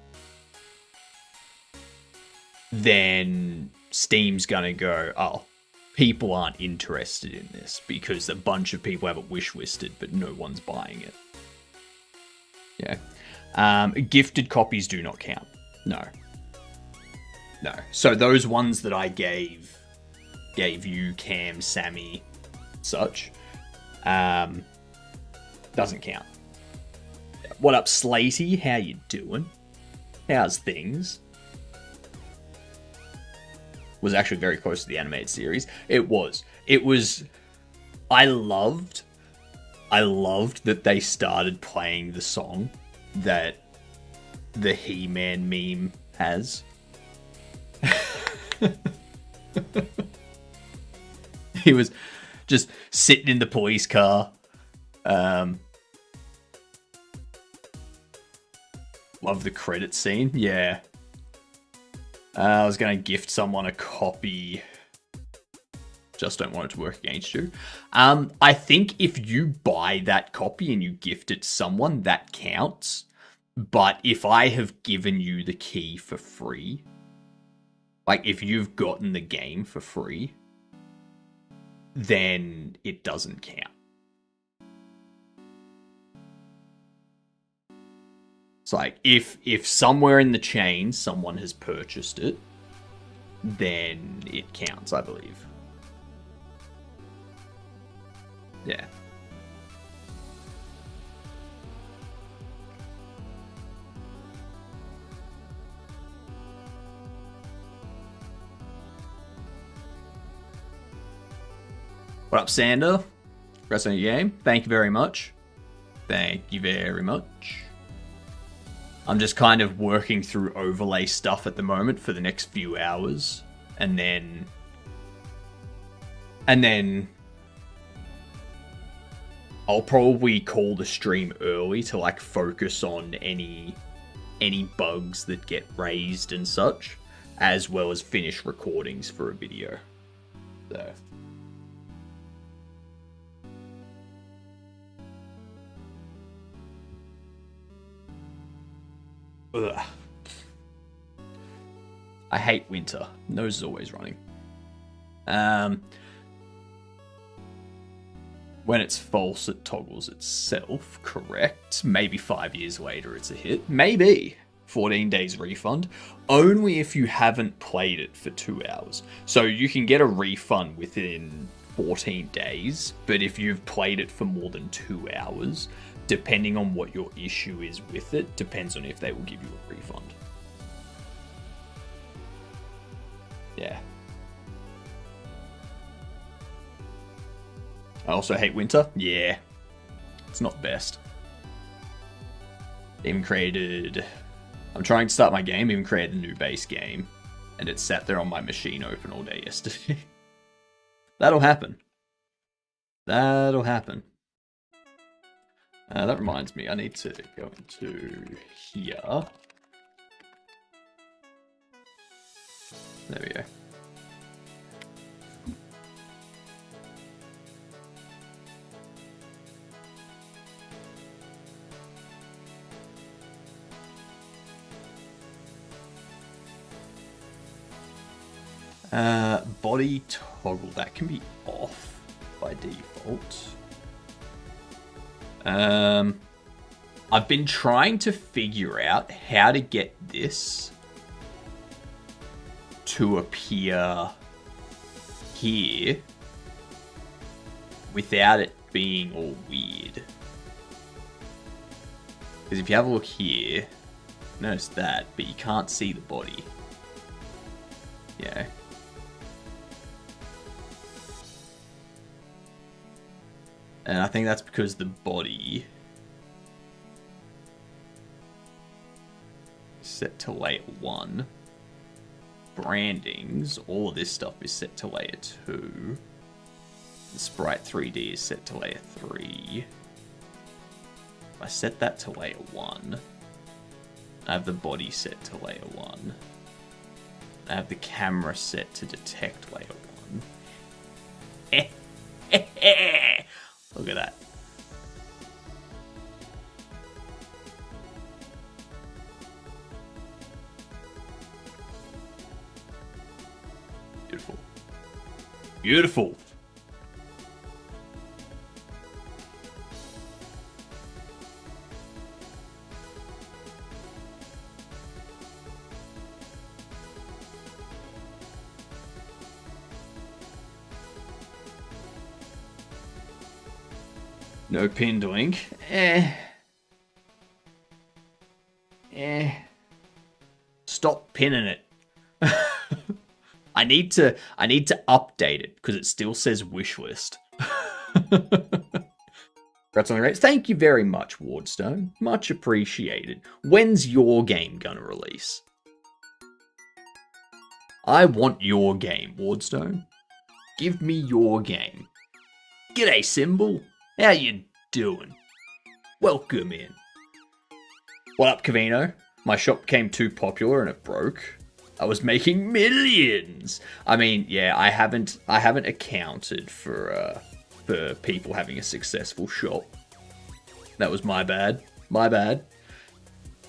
then Steam's gonna go, oh, people aren't interested in this because a bunch of people have it wishlisted, but no one's buying it. Yeah. Gifted copies do not count. No. So those ones that I gave you, Cam, Sammy, such, doesn't count. What up, Slatey? How you doing? How's things? Was actually very close to the animated series. It was. I loved that they started playing the song that the He-Man meme has. He was just sitting in the police car, Love the credit scene. Yeah. I was going to gift someone a copy. Just don't want it to work against you. I think if you buy that copy and you gift it to someone, that counts. But if I have given you the key for free, like if you've gotten the game for free, then it doesn't count. It's like if somewhere in the chain someone has purchased it, then it counts, I believe. Yeah. What up, Sander? Congrats on your game. Thank you very much. Thank you very much. I'm just kind of working through overlay stuff at the moment for the next few hours. And then I'll probably call the stream early to like focus on any bugs that get raised and such, as well as finish recordings for a video. So ugh. I hate winter. Nose is always running. When it's false, it toggles itself, correct. Maybe 5 years later it's a hit. Maybe. 14 days refund. Only if you haven't played it for 2 hours. So you can get a refund within 14 days, but if you've played it for more than 2 hours, depending on what your issue is with it, depends on if they will give you a refund. Yeah. I also hate winter. Yeah. It's not the best. Even created... I'm trying to start my game, even created a new base game. And it sat there on my machine open all day yesterday. That'll happen. That'll happen. That reminds me, I need to go into here. There we go. Body toggle, that can be off by default. I've been trying to figure out how to get this to appear here without it being all weird. Because if you have a look here, notice that, but you can't see the body. Yeah. And I think that's because the body is set to layer 1. Brandings, all of this stuff is set to layer 2. The Sprite 3D is set to layer 3. If I set that to layer 1, I have the body set to layer 1. I have the camera set to detect layer 1. Look at that. Beautiful. Beautiful. No pinned link. Stop pinning it. I need to update it because it still says wish list. Congrats on the rates. Thank you very much, Wardstone. Much appreciated. When's your game gonna release? I want your game, Wardstone. Give me your game. G'day, Symbol. How you doing? Welcome in. What up, Cavino? My shop became too popular and it broke. I was making millions. I mean, yeah, I haven't accounted for people having a successful shop. That was my bad. My bad.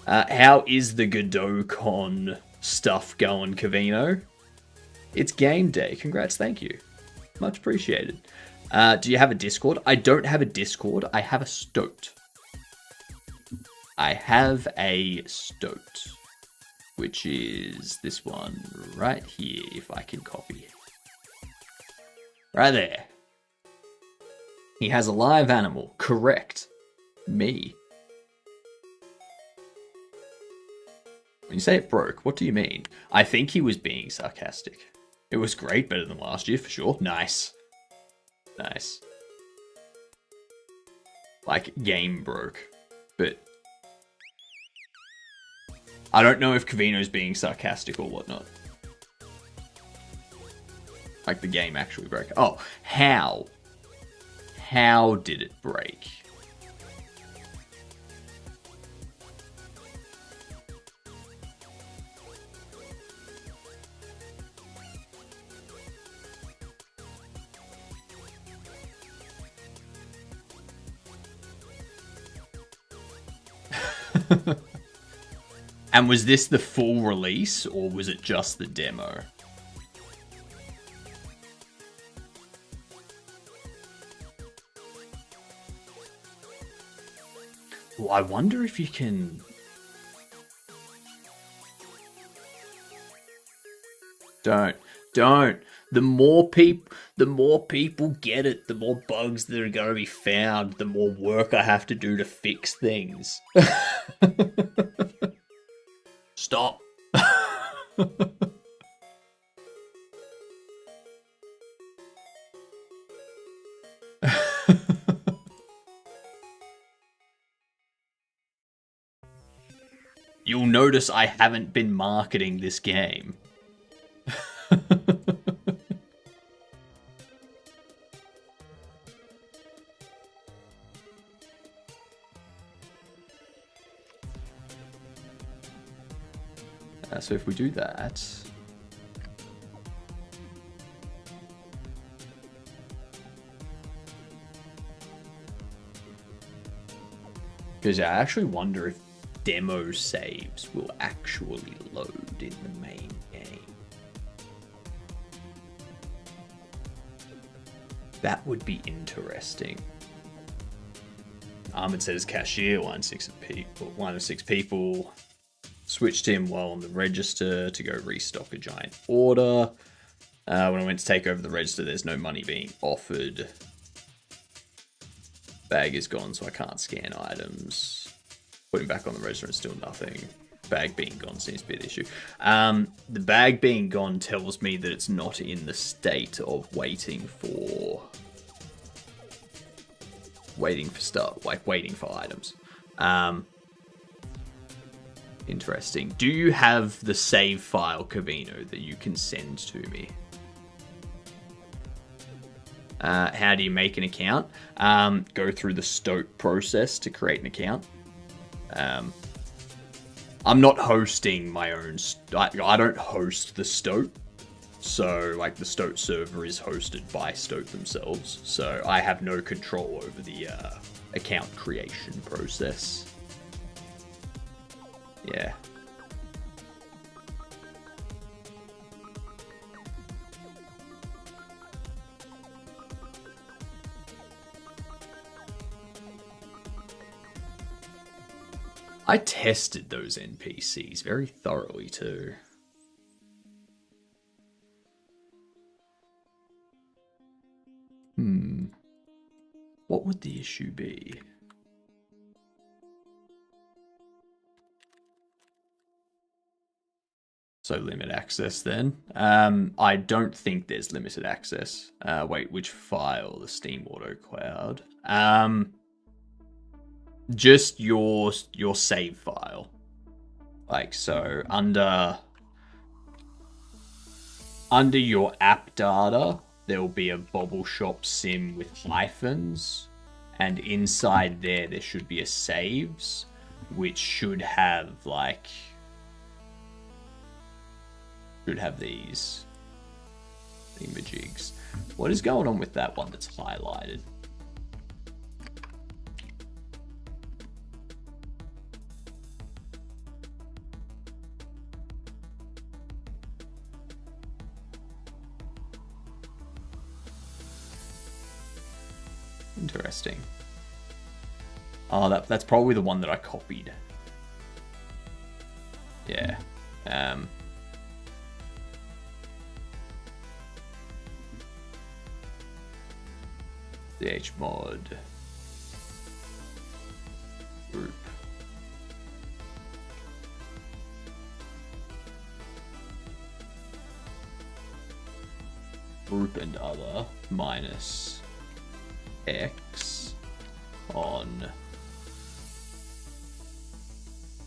How is the GodotCon stuff going, Cavino? It's game day. Congrats, thank you. Much appreciated. Do you have a Discord? I don't have a Discord. I have a Stoat. I have a Stoat, which is this one right here, if I can copy. Right there. He has a live animal. Correct. Me. When you say it broke, what do you mean? I think he was being sarcastic. It was great, better than last year, for sure. Nice. Nice. Like, game broke. But I don't know if Cavino's being sarcastic or whatnot. Like, the game actually broke. Oh, how? How did it break? And was this the full release, or was it just the demo? Well, I wonder if you can... Don't. The more people get it, the more bugs that are going to be found, the more work I have to do to fix things. Stop. You'll notice I haven't been marketing this game. So if we do that... Because I actually wonder if demo saves will actually load in the main game. That would be interesting. Ahmed says cashier, one of six people. Switched him while on the register to go restock a giant order. When I went to take over the register, there's no money being offered. Bag is gone, so I can't scan items. Putting back on the register and still nothing. Bag being gone seems to be the issue. The bag being gone tells me that it's not in the state of waiting for stuff, like waiting for items. Interesting. Do you have the save file, Cavino, that you can send to me? How do you make an account? Go through the Stoat process to create an account. I'm not hosting my own... I don't host the Stoat. So, like, the Stoat server is hosted by Stoat themselves. So, I have no control over the account creation process. Yeah. I tested those NPCs very thoroughly too. What would the issue be? So limit access then. I don't think there's limited access. Wait, which file? The Steam Auto Cloud. Just your save file. Like so, under your app data, there will be a Bobble Shop sim with hyphens, and inside there should be a saves. which should have these thingamajigs. What is going on with that one that's highlighted? Interesting. Oh, that's probably the one that I copied. Yeah. chmod group. Group and other minus X on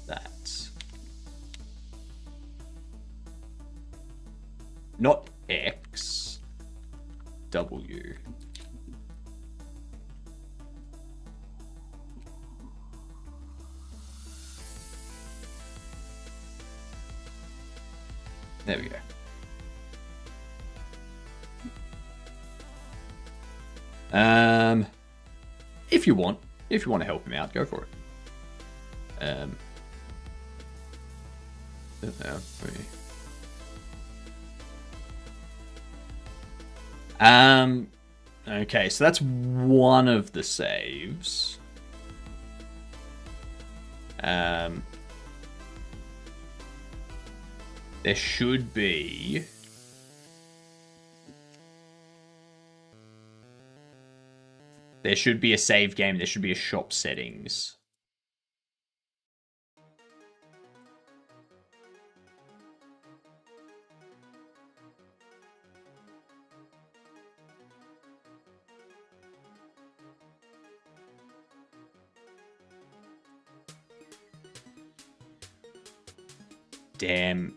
that. Not X, W. There we go. If you want to help him out, go for it. Okay, so that's one of the saves. There should be a save game. There should be a shop settings.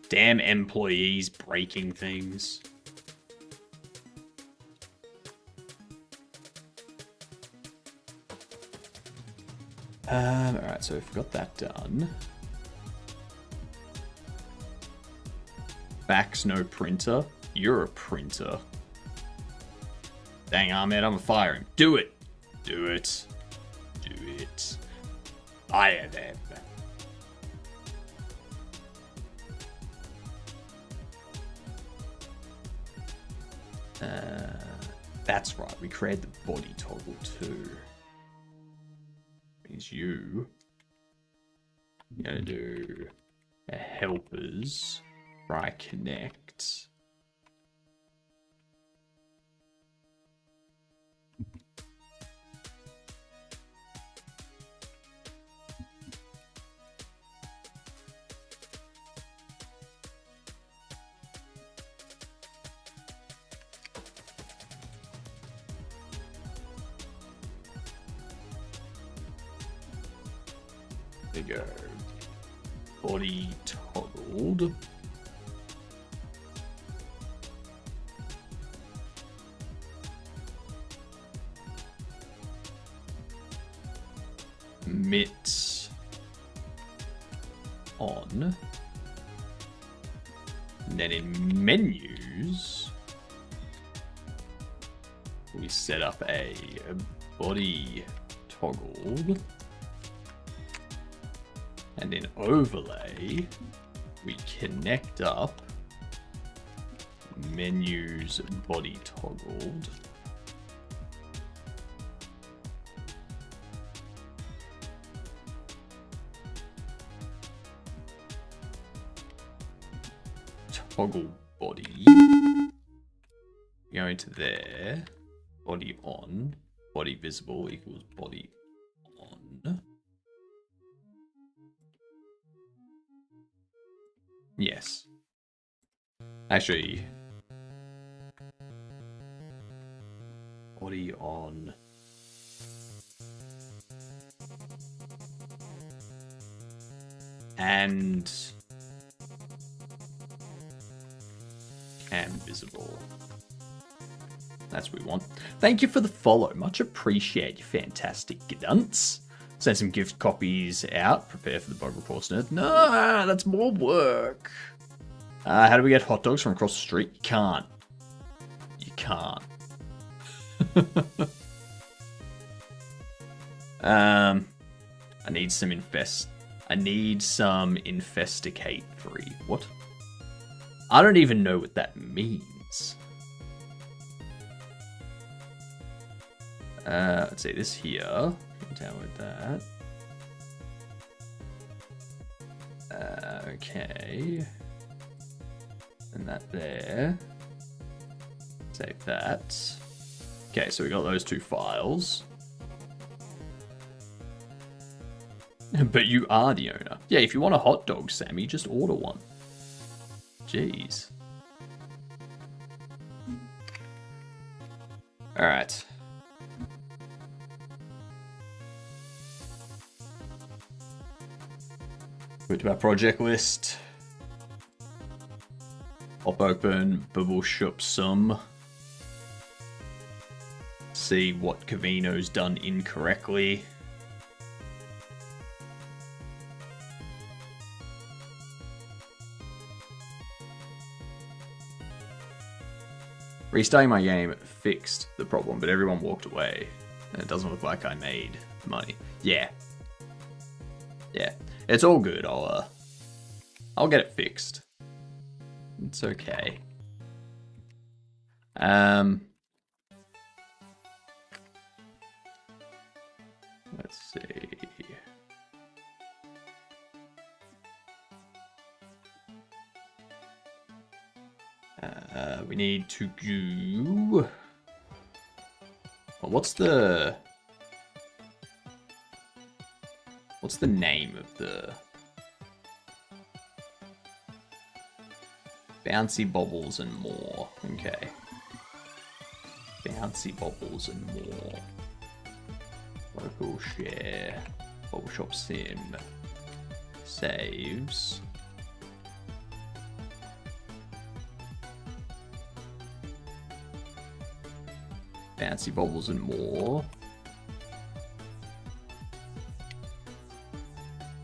Damn employees breaking things. Alright, so we've got that done. Fax, no printer. You're a printer. Dang, Ahmed, I'm gonna fire him. Do it. Do it. Do it. Fire them. That's right, we created the body toggle too. Means you're gonna do a helpers, try connect. There we go. Body toggled. Mit on. And then in menus, we set up a body toggled. And in overlay, we connect up menus body toggled. Toggle body. Go into there. Body on. Body visible equals body on. Yes. Actually, body on. And visible. That's what we want. Thank you for the follow. Much appreciate you, fantastic dunce. Send some gift copies out. Prepare for the bug reports. No, that's more work. How do we get hot dogs from across the street? You can't. You can't. I need some investigate 3. What? I don't even know what that means. Let's see this here. Download that. Okay. And that there. Save that. Okay, so we got those 2 files. But you are the owner. Yeah, if you want a hot dog, Sammy, just order one. Jeez. Alright. Go to our project list. Pop open Bubble Shop Sum. See what Cavino's done incorrectly. Restarting my game fixed the problem, but everyone walked away. And it doesn't look like I made money. Yeah. Yeah. It's all good. I'll get it fixed. It's okay. Let's see. We need to do... Well, what's the name of the... Bouncy Bobbles and More. Okay. Bouncy Bobbles and More. Local share. Bubble Shop Sim. Saves. Bouncy Bobbles and More.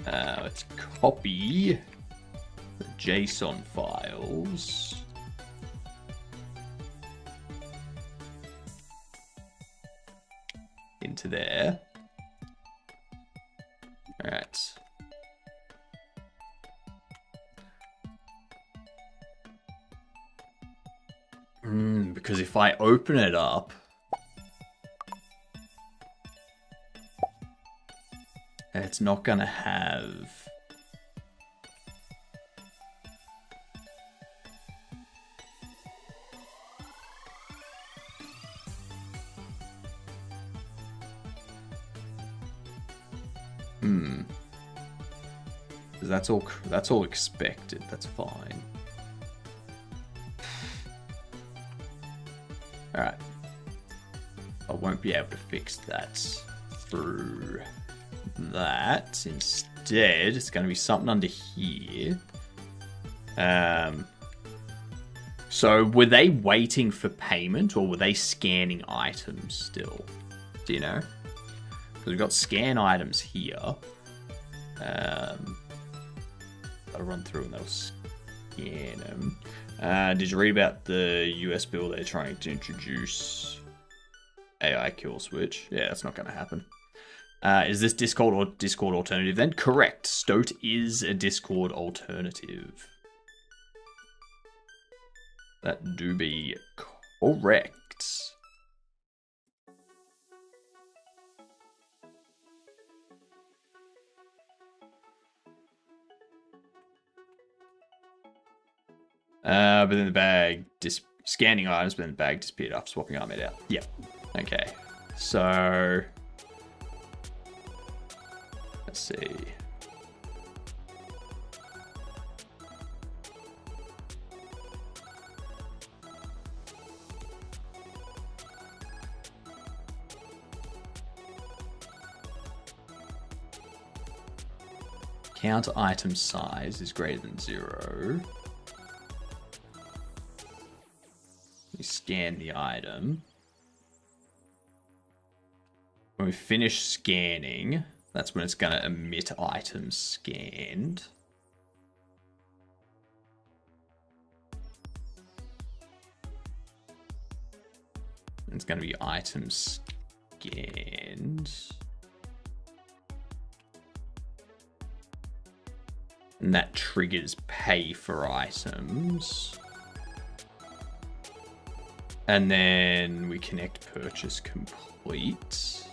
Let's copy the JSON files. Into there. Alright. Because if I open it up, it's not gonna have... That's all expected. That's fine. Alright. I won't be able to fix that through that. Instead, it's going to be something under here. So were they waiting for payment or were they scanning items still? Do you know? Because we've got scan items here. I'll run through and they'll scan them. Did you read about the US bill they're trying to introduce AI kill switch? Yeah, that's not going to happen. Is this Discord or Discord alternative then? Correct. Stoat is a Discord alternative. That do be correct. But in the bag, scanning items, but in the bag disappeared after swapping item out. Yep. Okay. So let's see. Count item size is greater than 0. You scan the item. When we finish scanning, That's when it's going to emit items scanned. It's going to be items scanned. And that triggers pay for items. And then we connect purchase complete.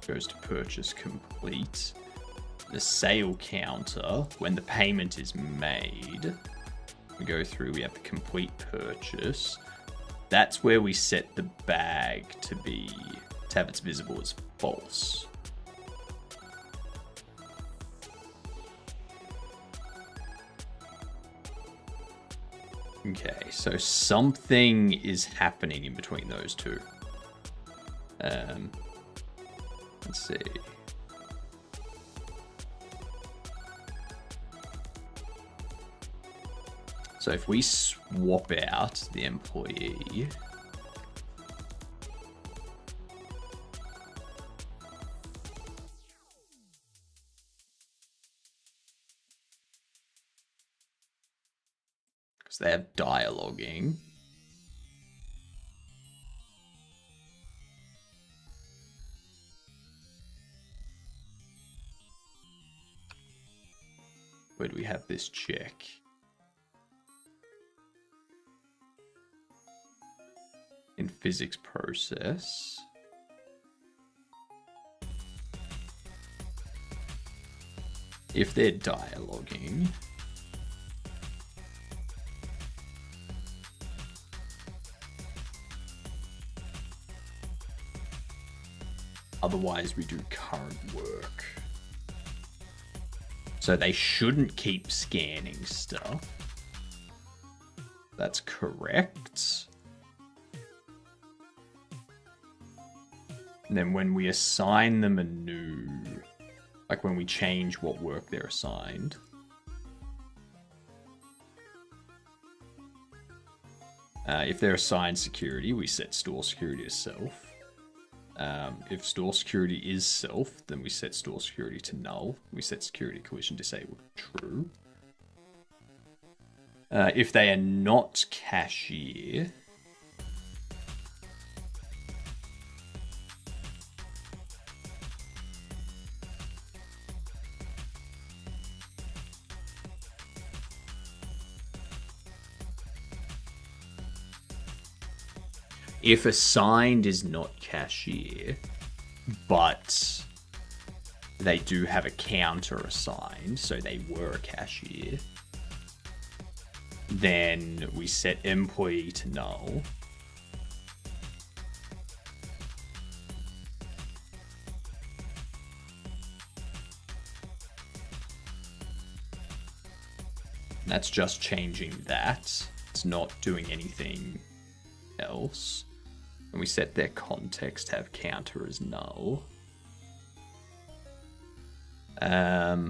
Goes to purchase complete. The sale counter, when the payment is made, we go through, we have the complete purchase. That's where we set the bag to have its visible as false. Okay, so something is happening in between those two. Let's see. So if we swap out the employee, because they have dialoguing. Where do we have this check? In physics process. If they're dialoguing, otherwise we do current work. So they shouldn't keep scanning stuff. That's correct. And then when we assign them a new, like when we change what work they're assigned, if they're assigned security, we set store security as self. If store security is self, then we set store security to null. We set security collision disabled to true. If they are not cashier, if assigned is not cashier, but they do have a counter assigned, so they were a cashier, then we set employee to null. That's just changing that. It's not doing anything else. And we set their context to have counter as null. I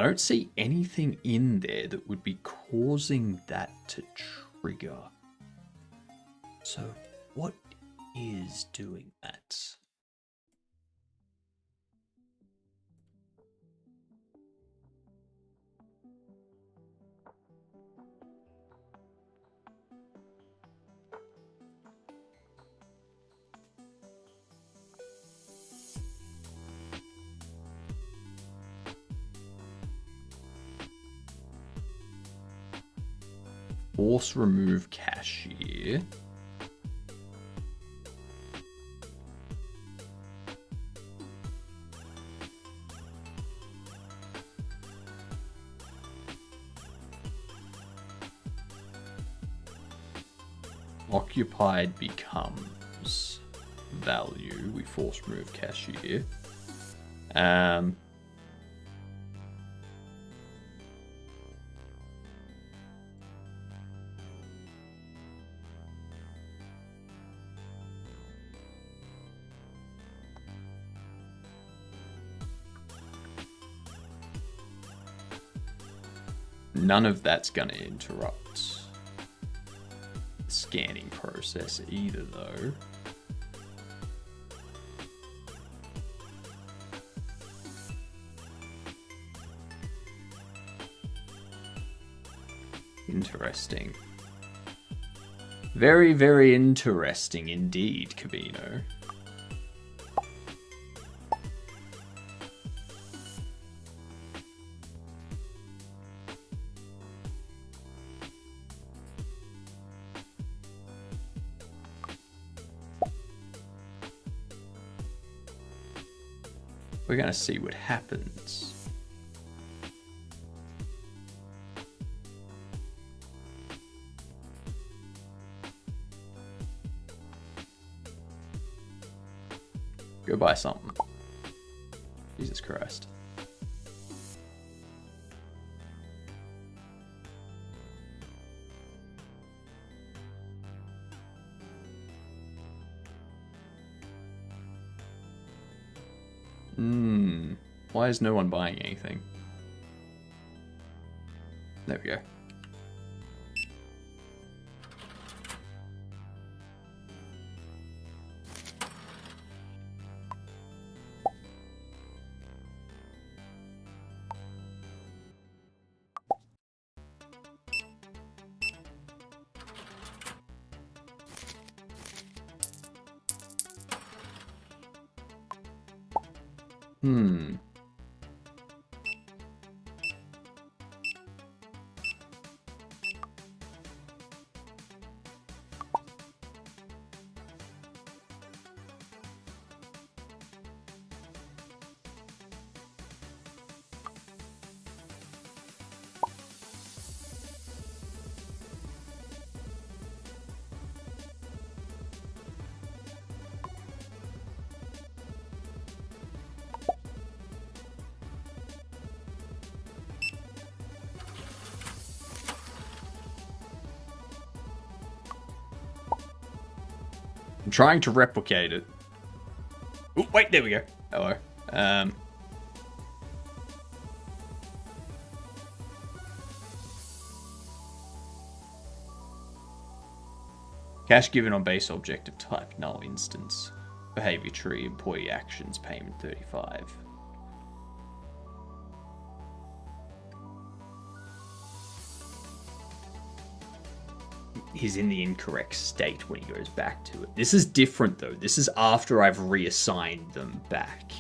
don't see anything in there that would be causing that to trigger. So what is doing that? Force remove cashier. Occupied becomes value. We force remove cashier. None of that's going to interrupt the scanning process either, though. Interesting. Very, very interesting indeed, Cabino. We're gonna see what happens. Go buy something. Jesus Christ. Why is no one buying anything? There we go. I'm trying to replicate it. Oh, wait, there we go. Hello. Cash given on base objective type, null instance. Behavior tree, employee actions, payment 35. He's in the incorrect state when he goes back to it. This is different though. This is after I've reassigned them back.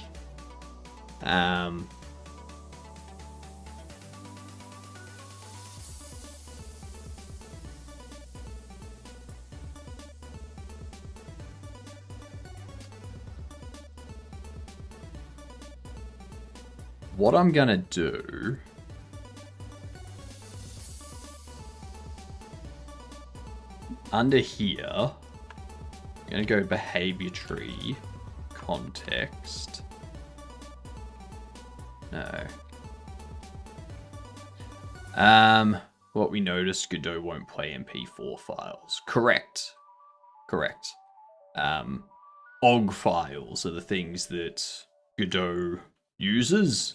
What I'm gonna do... Under here, I'm gonna go behavior tree, context. No. What we noticed, Godot won't play MP4 files. Correct. Correct. OGG files are the things that Godot uses.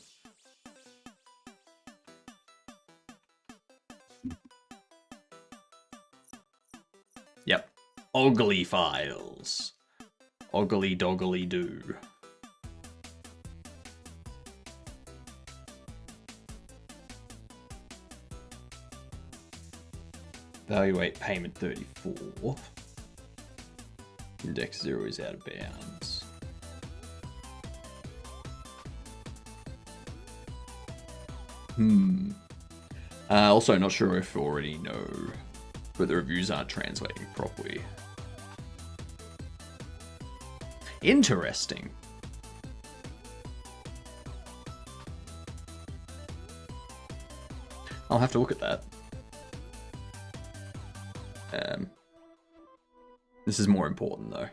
Yep. Oggly files. Oggly doggly do. Evaluate payment 34. Index 0 is out of bounds. Also, not sure if you already know, but the reviews aren't translating properly. Interesting. I'll have to look at that. This is more important though.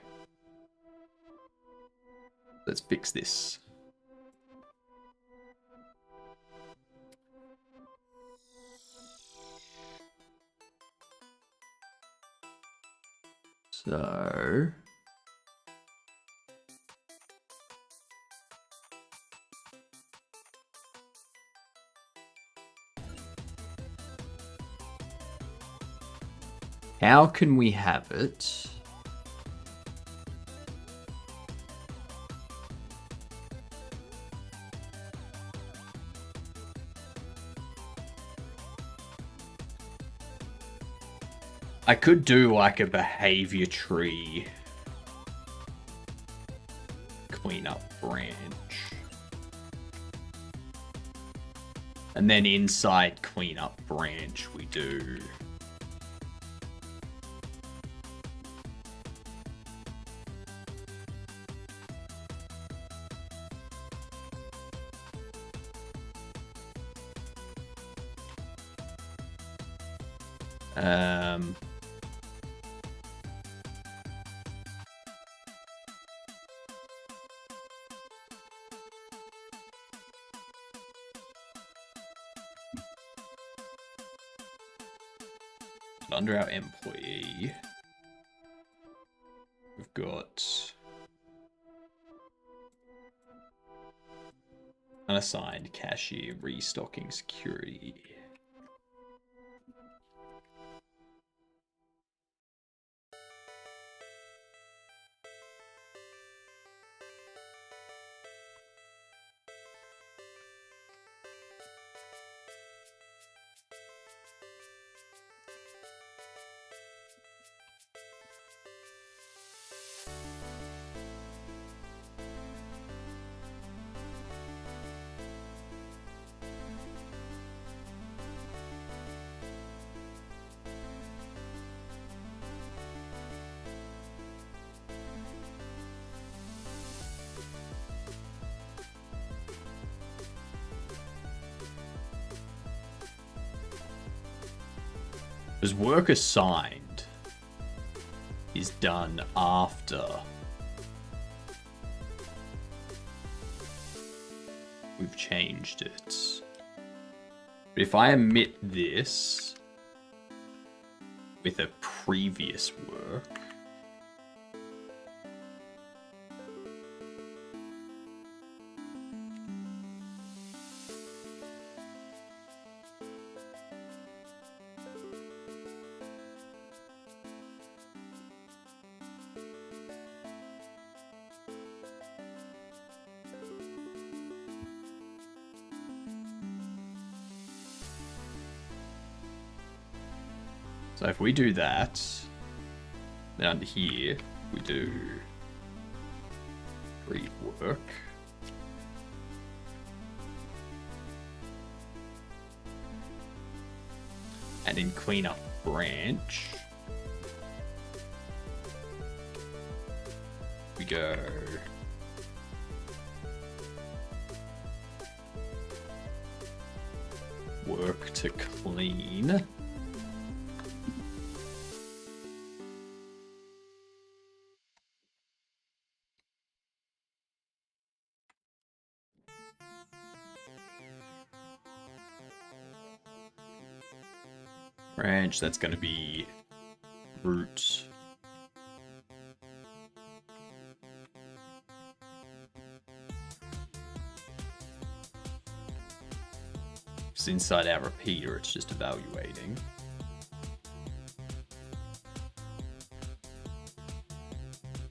Let's fix this. So... how can we have it? I could do like a behavior tree cleanup branch. And then inside cleanup branch we do under our employee, we've got unassigned cashier restocking security. Because work assigned is done after we've changed it. But if I omit this with a previous work, so if we do that, then under here, we do rework. And in cleanup branch, we go work to clean. Branch, that's going to be root. It's inside our repeater, it's just evaluating.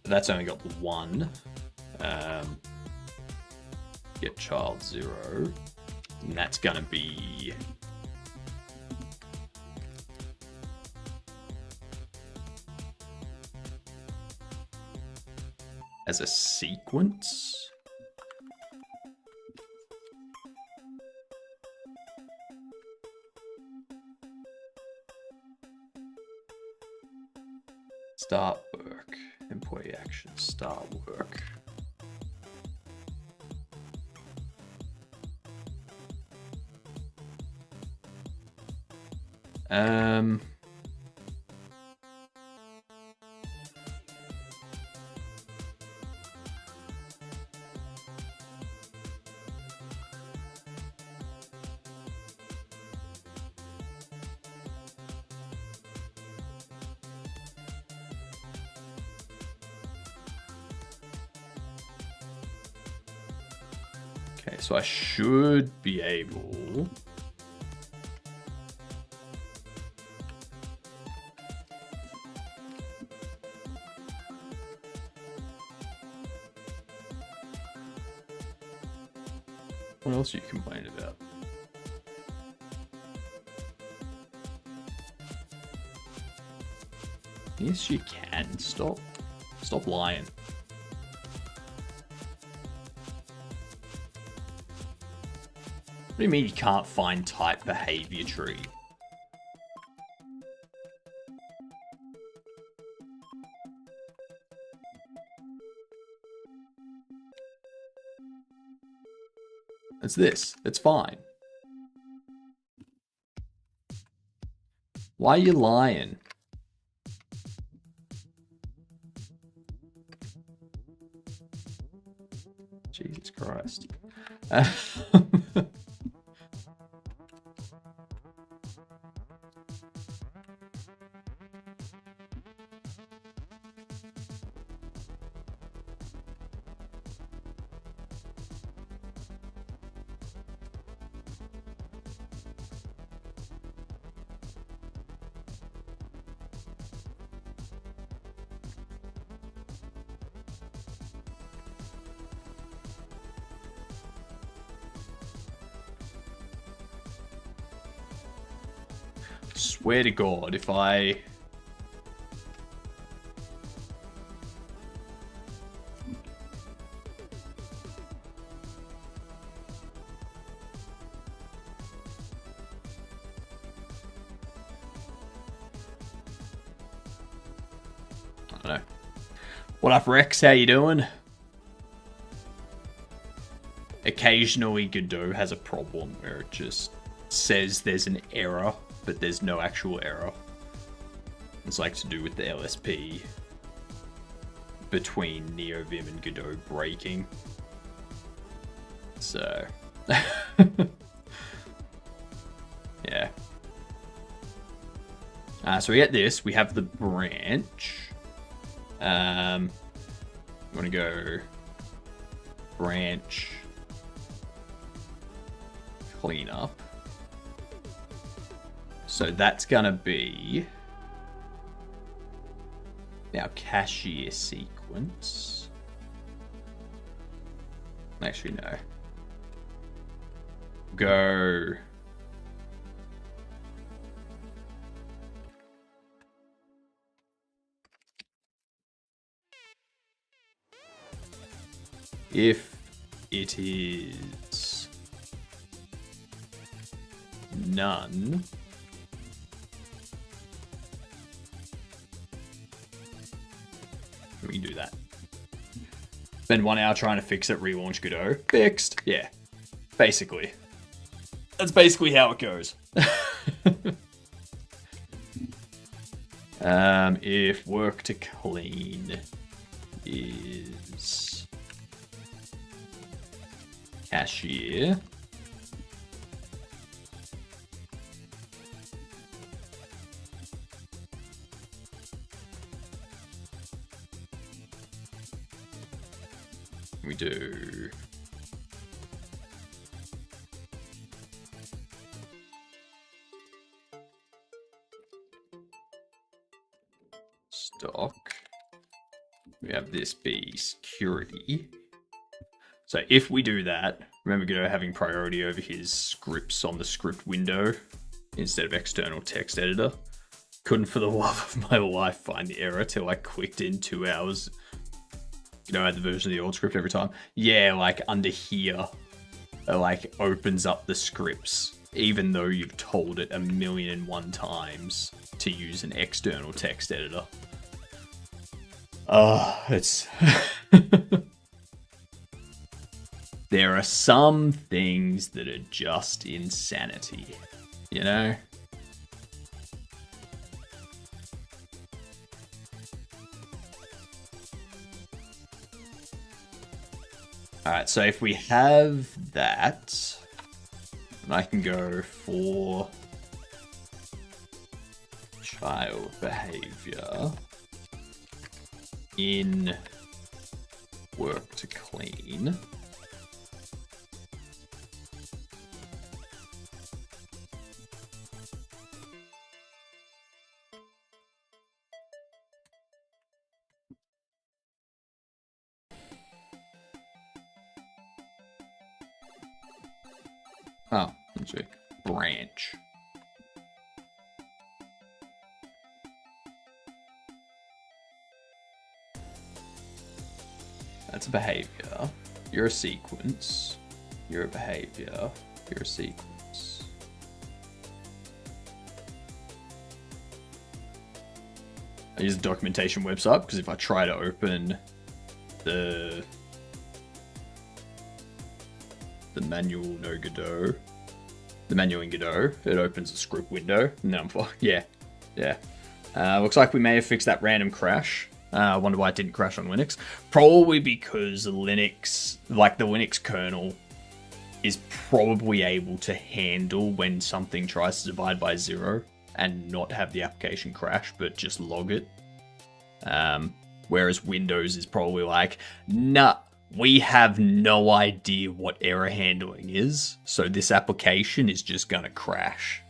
That's only got the one. Get child 0. And that's going to be as a sequence. Start work. Employee action. Start work. Okay, so I should be able what else are you complaining about? Yes, you can. Stop lying. What do you mean you can't find type behavior tree? It's this. It's fine. Why are you lying? Jesus Christ. Swear to God, if I... I don't know. What up, Rex? How you doing? Occasionally, Godot has a problem where it just says there's an error, but there's no actual error. It's like to do with the LSP between NeoVim and Godot breaking. So, yeah. So we get this. We have the branch. I'm gonna go branch cleanup. So that's gonna be our cashier sequence. Actually, no. Go. If it is none, we can do that. Spend 1 hour trying to fix it, relaunch Godot. Fixed. Yeah. Basically. That's basically how it goes. If work to clean is cashier, we do stock. We have this be security. So if we do that, remember Godot having priority over his scripts on the script window instead of external text editor. Couldn't for the love of my life find the error till I clicked in 2 hours. You know, I had the version of the old script every time. Yeah, like under here, it like opens up the scripts, even though you've told it 1,000,001 times to use an external text editor. It's... There are some things that are just insanity, you know? Alright, so if we have that, I can go for child behavior in work to clean. Oh, let's see. Branch. That's a behavior. You're a sequence. You're a behavior. You're a sequence. I use the documentation website because if I try to open the manual no Godot, the manual in Godot, it opens a script window. And then I'm fine. Yeah. Looks like we may have fixed that random crash. I wonder why it didn't crash on Linux. Probably because Linux, like the Linux kernel, is probably able to handle when something tries to divide by 0 and not have the application crash, but just log it. Whereas Windows is probably like, nah, we have no idea what error handling is, so this application is just gonna crash.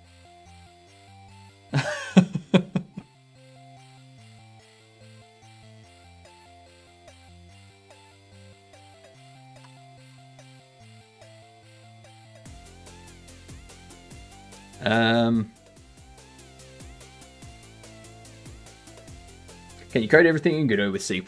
Can you code everything in Godot with C++?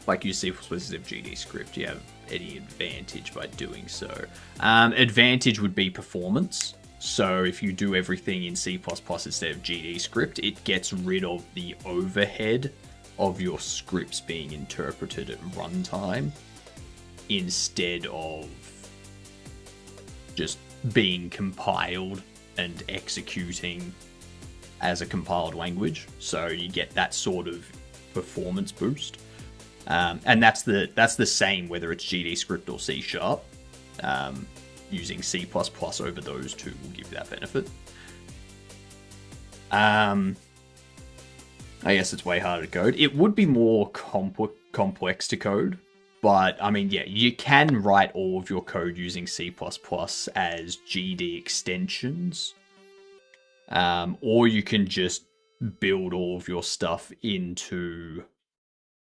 Like use C++ instead of GDScript. Do you have any advantage by doing so? Advantage would be performance. So if you do everything in C++ instead of GDScript, it gets rid of the overhead of your scripts being interpreted at runtime instead of just being compiled and executing as a compiled language. So you get that sort of performance boost. And that's the same whether it's GDScript or C#. Using C++ over those two will give you that benefit. I guess it's way harder to code. It would be more complex to code, but I mean, yeah, you can write all of your code using C++ as GD extensions, or you can just build all of your stuff into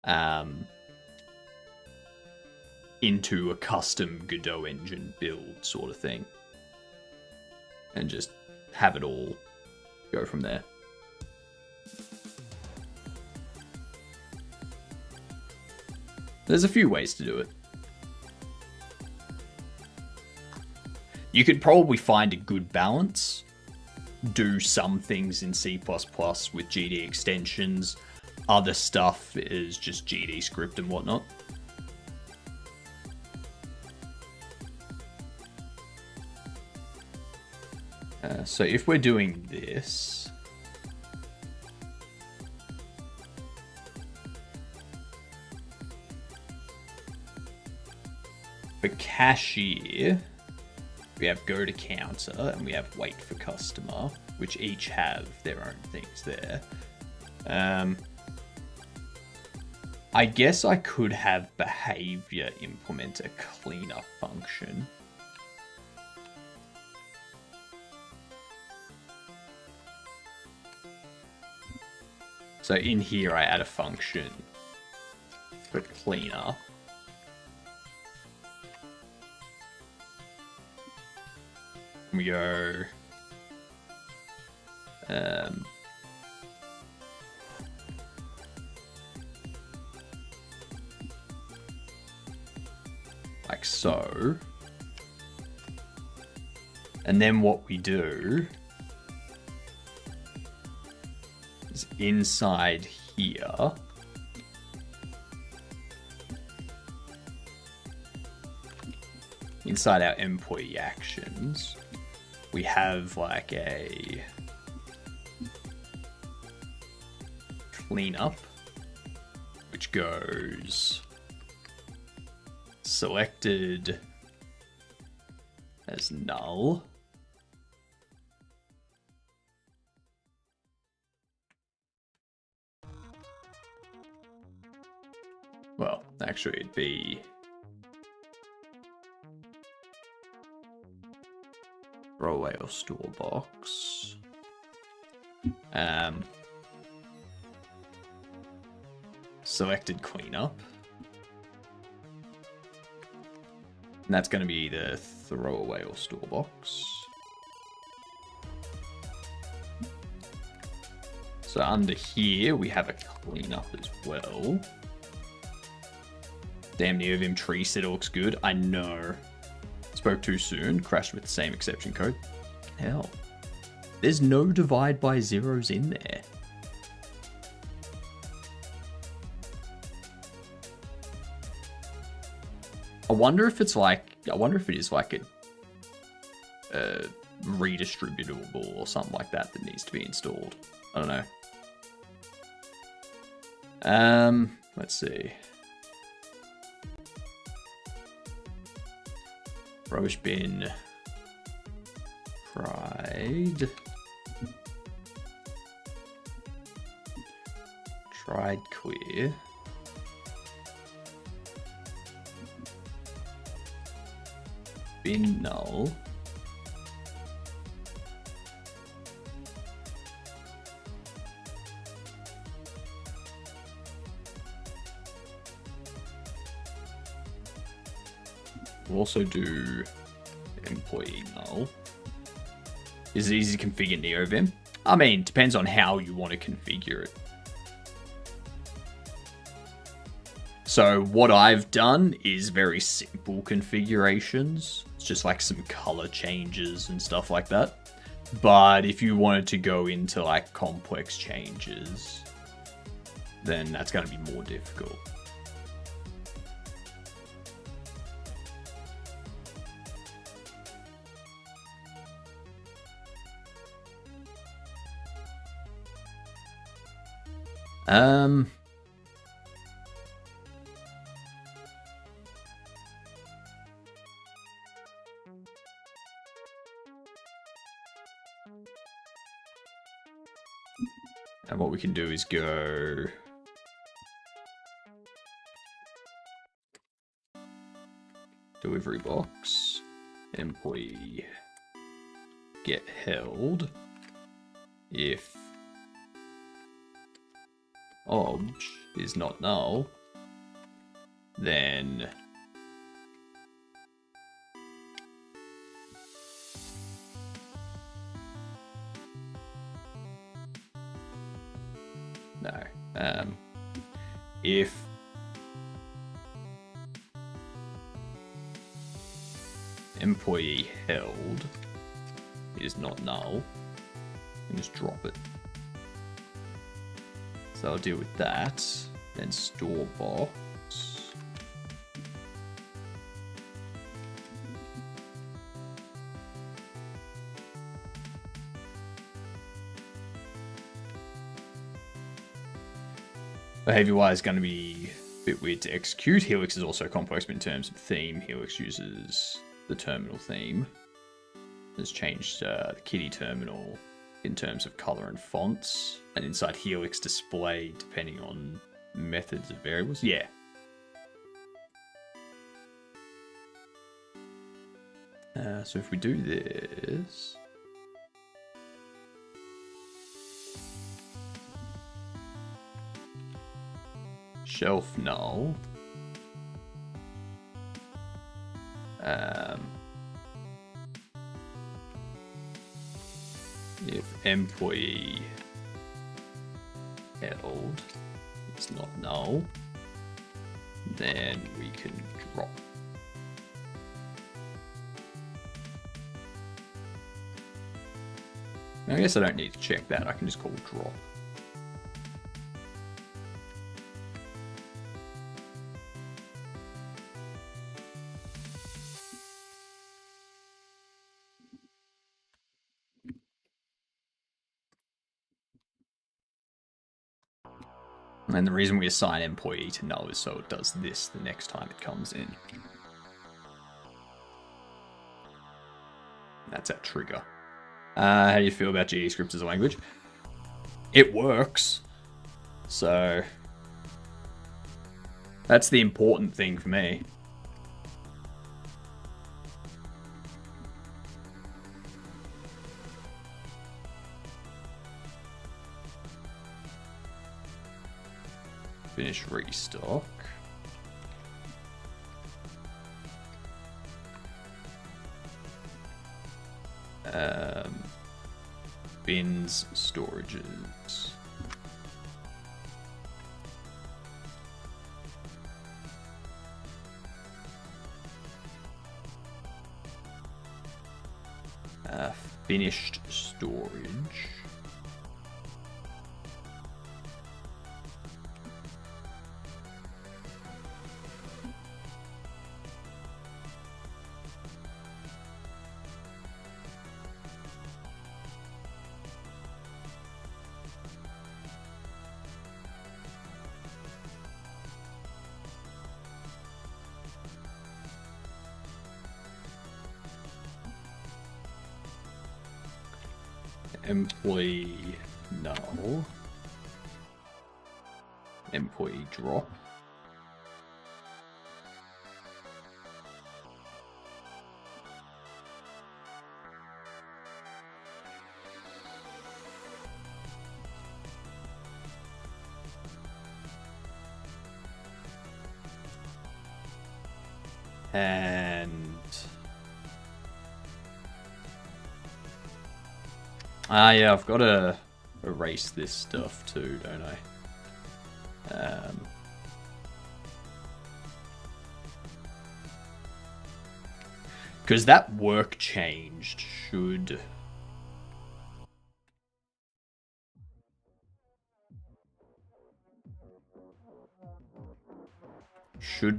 a custom Godot engine build sort of thing, and just have it all go from there. There's a few ways to do it. You could probably find a good balance. Do some things in C++ with GD extensions. Other stuff is just GDScript and whatnot. So if we're doing this, for cashier, we have go to counter and we have wait for customer, which each have their own things there. I guess I could have behavior implement a cleanup function. So in here I add a function for cleanup. We go like so. And then what we do is inside here, inside our employee actions, we have like a cleanup, which goes selected as null. Well, actually it'd be throwaway or store box. Selected cleanup. And that's going to be the throwaway or store box. So under here we have a cleanup as well. Damn Neovim tree said it looks good. I know. Spoke too soon. Crashed with the same exception code. Hell. There's no divide by zeros in there. I wonder if it's like... I wonder if it is like a redistributable or something like that that needs to be installed. I don't know. Let's see. Rubbish bin. Pride. Tried clear. Bin null. We'll also do employee null. Is it easy to configure NeoVim? I mean, depends on how you want to configure it. So what I've done is very simple configurations. It's just like some color changes and stuff like that. But if you wanted to go into like complex changes, then that's going to be more difficult. And what we can do is go delivery box, employee get held if obj is not null, then no. If employee held is not null, then just drop it. So I'll deal with that. Then store box. Behavior-wise is going to be a bit weird to execute. Helix is also complex in terms of theme. Helix uses the terminal theme. Has changed the Kitty terminal in terms of color and fonts, and inside Helix display depending on methods of variables. Yeah. So if we do this, shelf null, if employee held is not null, then we can drop. I guess I don't need to check that, I can just call drop. And the reason we assign employee to null is so it does this the next time it comes in. That's our trigger. How do you feel about GDScript as a language? It works. So that's the important thing for me. Finish restock. Bins, storages. Finished storage. Employee null. Employee drop. And yeah, I've got to erase this stuff too, don't I? Because that work changed should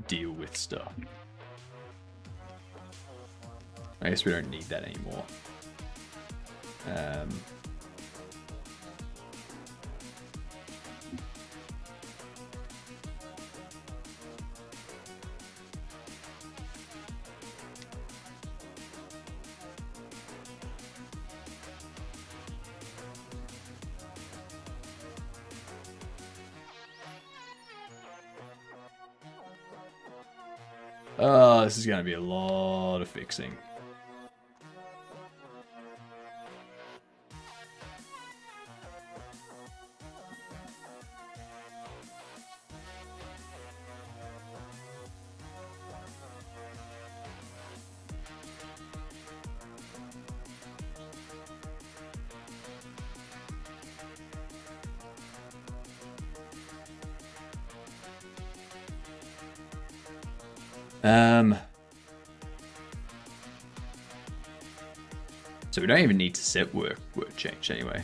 deal with stuff. I guess we don't need that anymore. Oh, this is going to be a lot of fixing. So we don't even need to set work change anyway.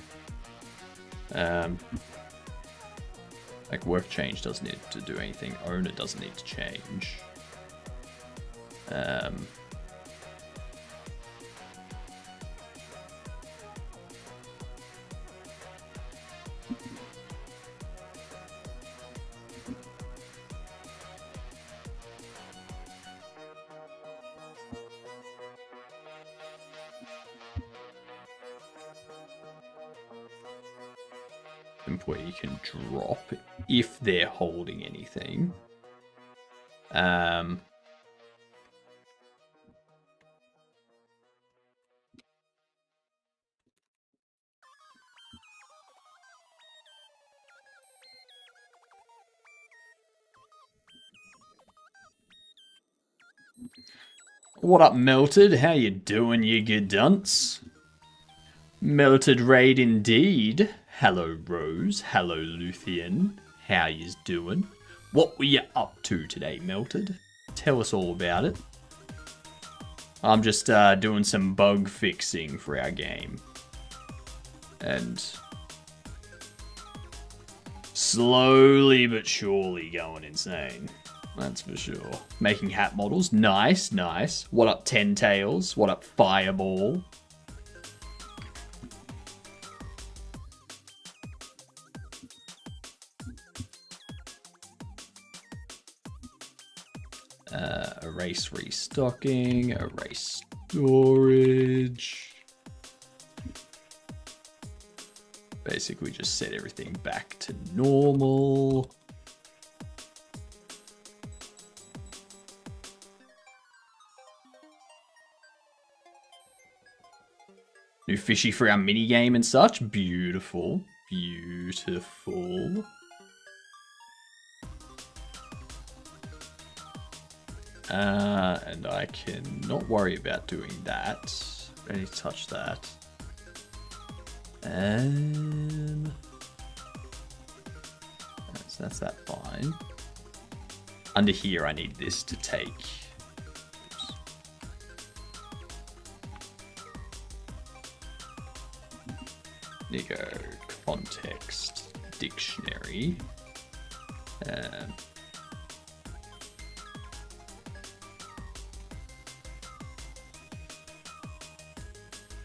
Like work change doesn't need to do anything. Owner doesn't need to change. Employee can drop if they're holding anything. What up, Melted? How you doing, you good dunce? Melted raid indeed. Hello, Rose. Hello, Luthien. How yous doing? What were you up to today, Melted? Tell us all about it. I'm just doing some bug fixing for our game. And slowly but surely going insane. That's for sure. Making hat models. Nice, nice. What up, Ten Tails? What up, Fireball? Erase restocking, erase storage. Basically just set everything back to normal. New fishy for our mini game and such. Beautiful. Beautiful. And I can not worry about doing that. I need to touch that. And that's that fine. Under here, I need this to take. Oops. There you go. Context dictionary.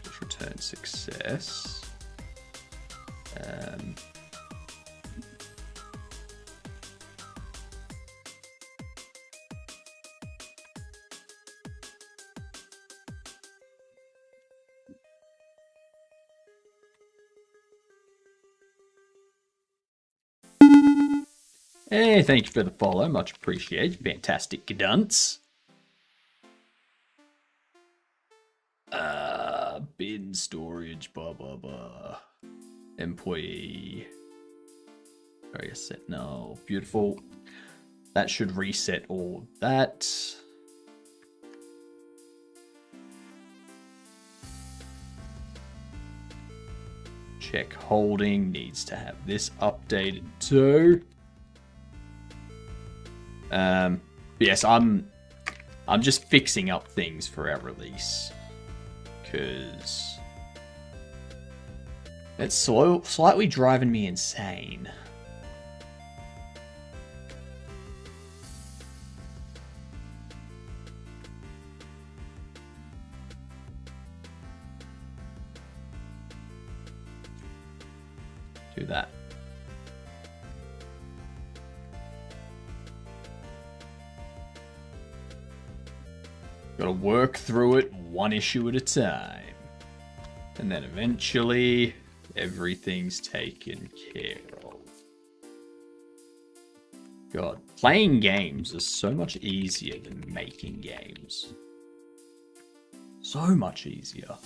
Just return success. Hey, thank you for the follow. Much appreciated. Fantastic dunce. Bin storage, blah, blah, blah. Employee. Area set. No. Beautiful. That should reset all of that. Check holding. Needs to have this updated too. Yes, I'm just fixing up things for our release because it's slightly driving me insane. Do that. Gotta work through it one issue at a time. And then eventually, everything's taken care of. God, playing games is so much easier than making games. So much easier.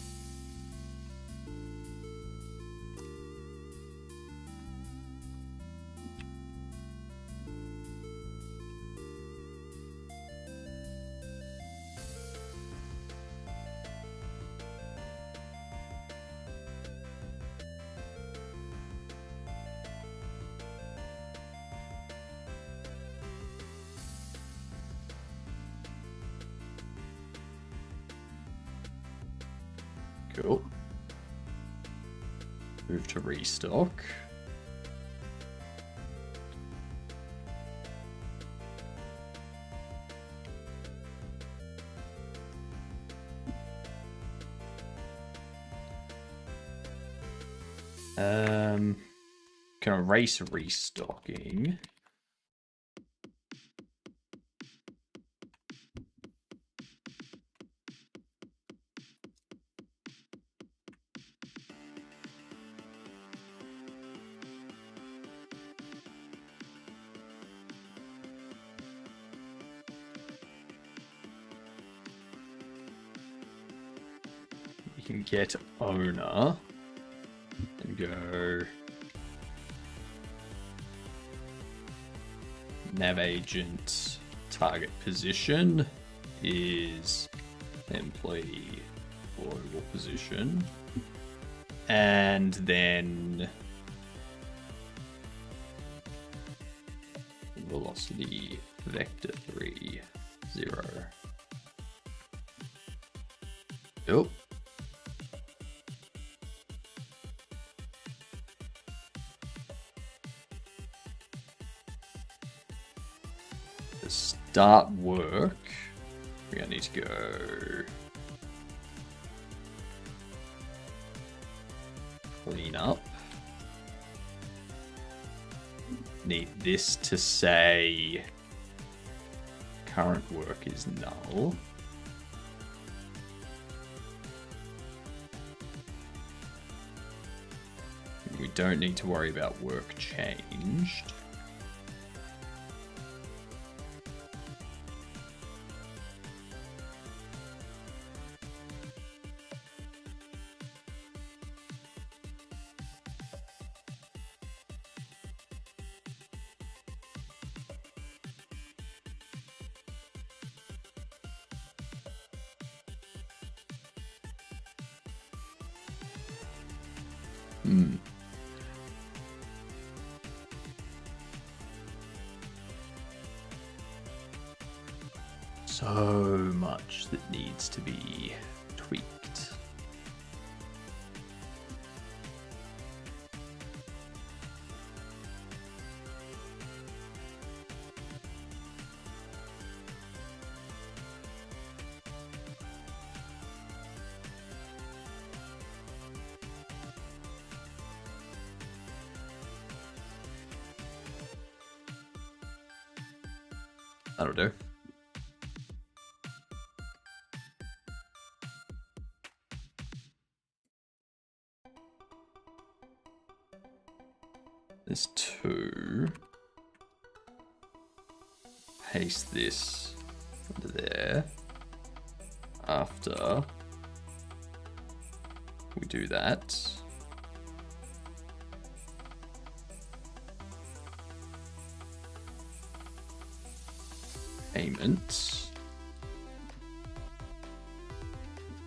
Cool. Move to restock. Can erase restocking. You can get owner and go nav agent target position is employee global position, and then velocity vector 3 0. Oh. To start work, we're gonna need to go clean up. Need this to say current work is null. We don't need to worry about work changed. So much that needs to be tweaked. That'll do. There's 2. Paste this under there. After we do that, payment,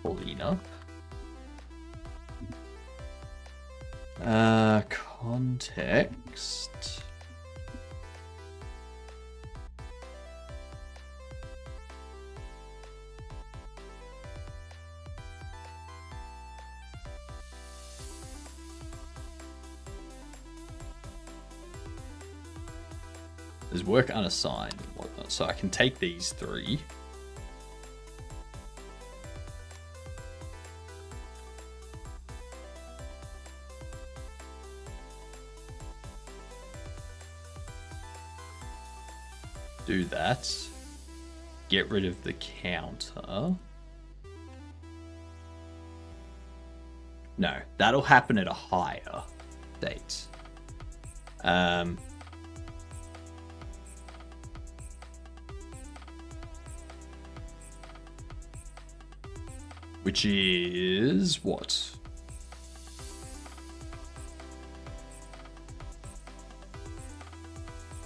Paulina, context, there's work unassigned and whatnot, so I can take these 3. Do that. Get rid of the counter. No, that'll happen at a higher date. Which is what?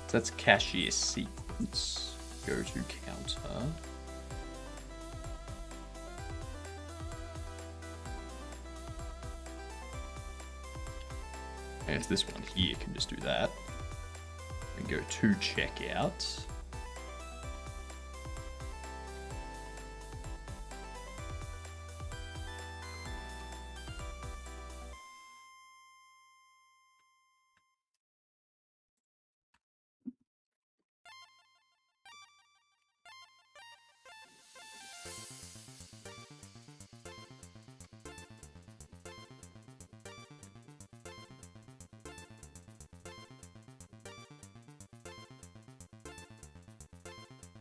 That's cashier sequence. Go to counter. I guess this one here can just do that. And go to checkout.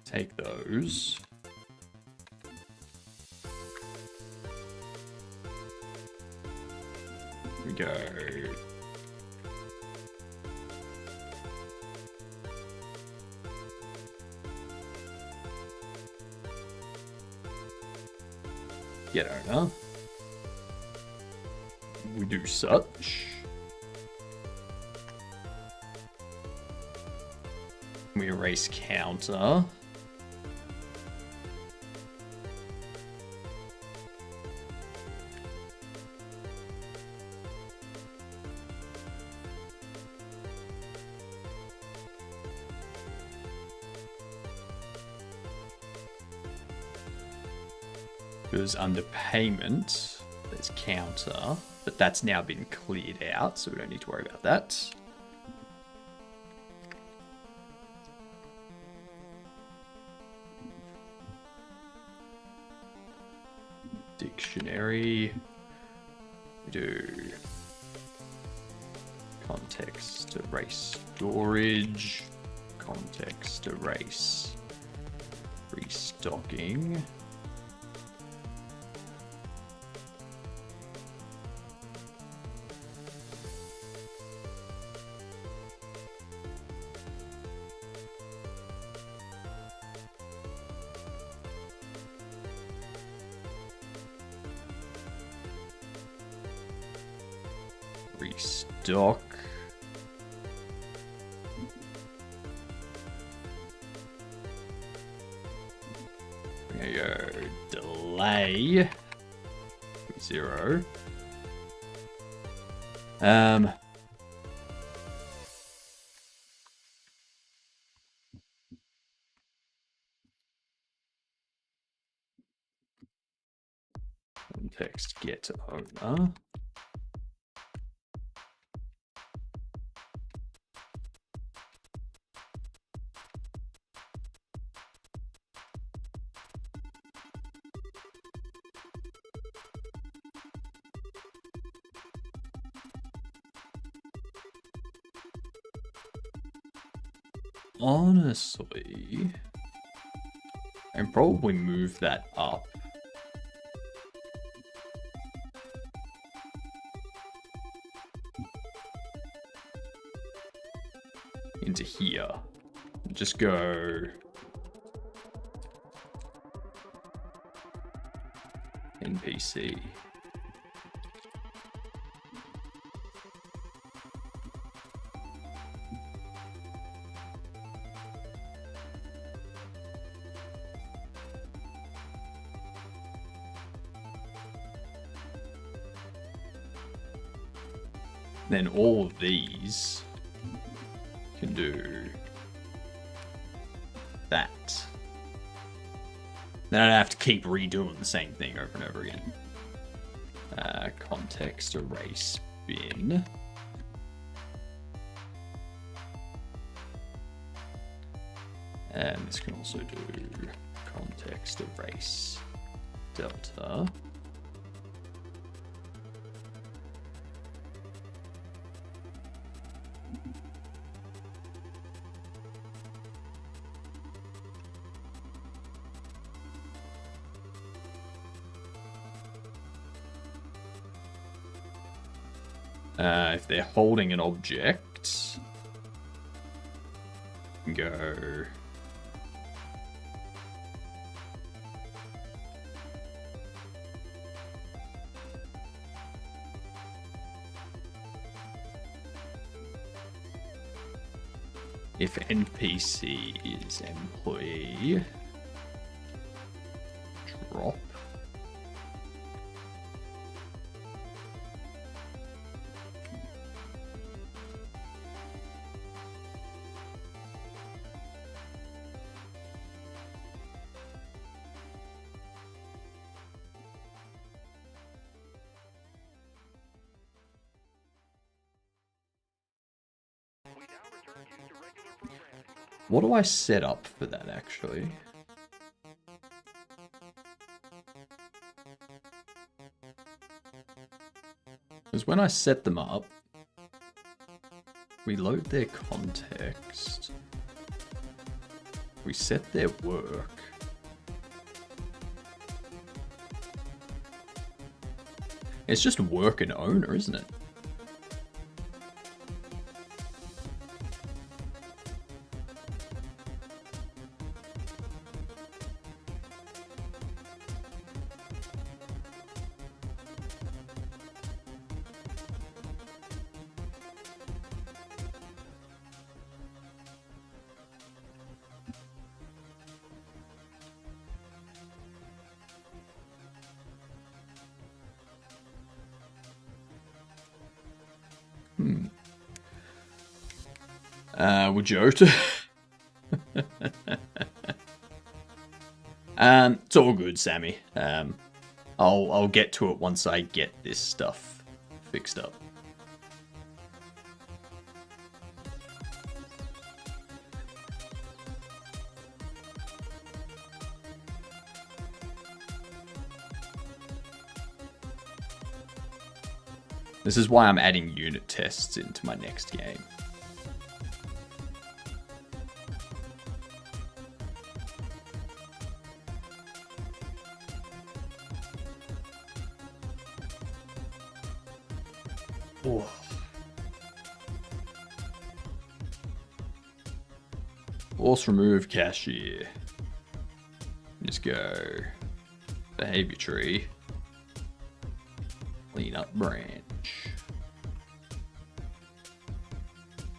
Take those. We go. Get owner. We do such. We erase counter. Because under payment, there's counter, but that's now been cleared out, so we don't need to worry about that. Dictionary. We do context erase storage, context erase restocking. Restock. We're gonna go delay 0. Context get owner. Honestly, can probably move that up. Into here. Just go... NPC. Then all of these can do that. Then I don't have to keep redoing the same thing over and over again. Context erase bin. And this can also do context erase delta. If they're holding an object, go if NPC is employee, drop. What do I set up for that, actually? Because when I set them up, we load their context, we set their work, it's just work and owner, isn't it? Would you to? It's all good, Sammy. I'll get to it once I get this stuff fixed up. This is why I'm adding unit tests into my next game. Oh. Force remove cashier. Just go behavior tree. Clean up branch.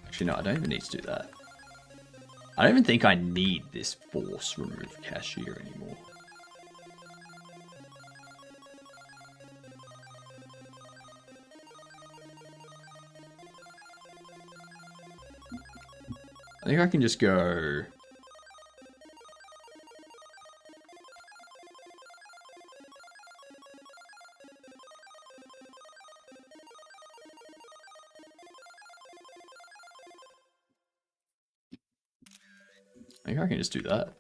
Actually, no, I don't even need to do that. I don't even think I need this force remove cashier anymore. I think I can just go... I think I can just do that.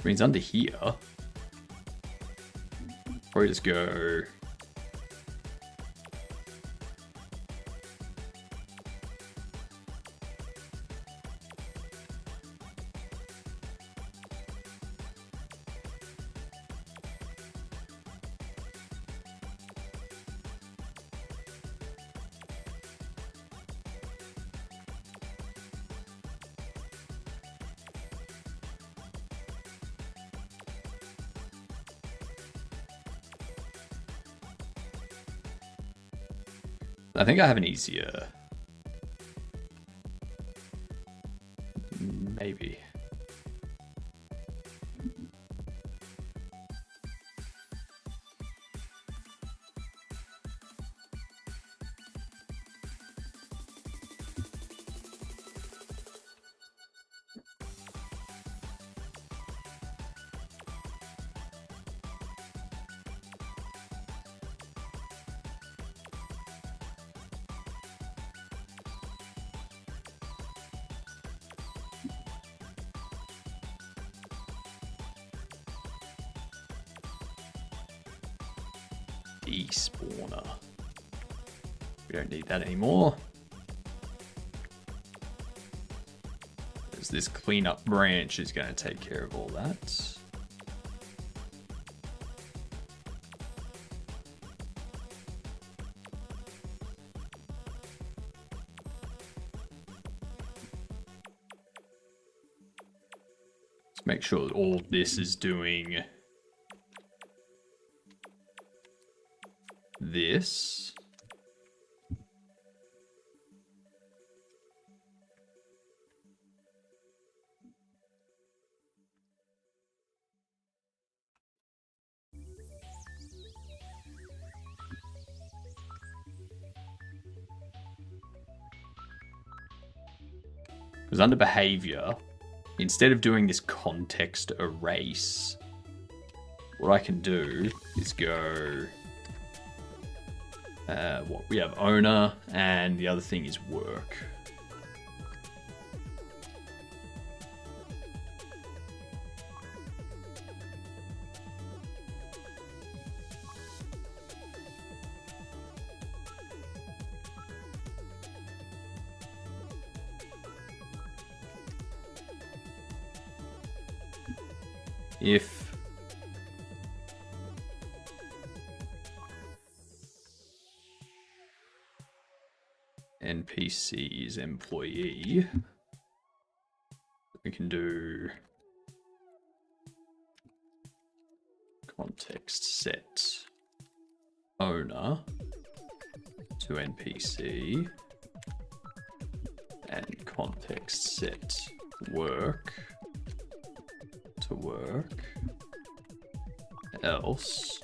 means under here. Probably just go. I think I have an easier. Maybe. Despawner. We don't need that anymore. As this cleanup branch is going to take care of all that. Let's make sure that all this is doing this. Because under behavior, instead of doing this context erase, what I can do is go, what we have owner, and the other thing is work. If NPC is employee, we can do context set owner to NPC and context set work to work, else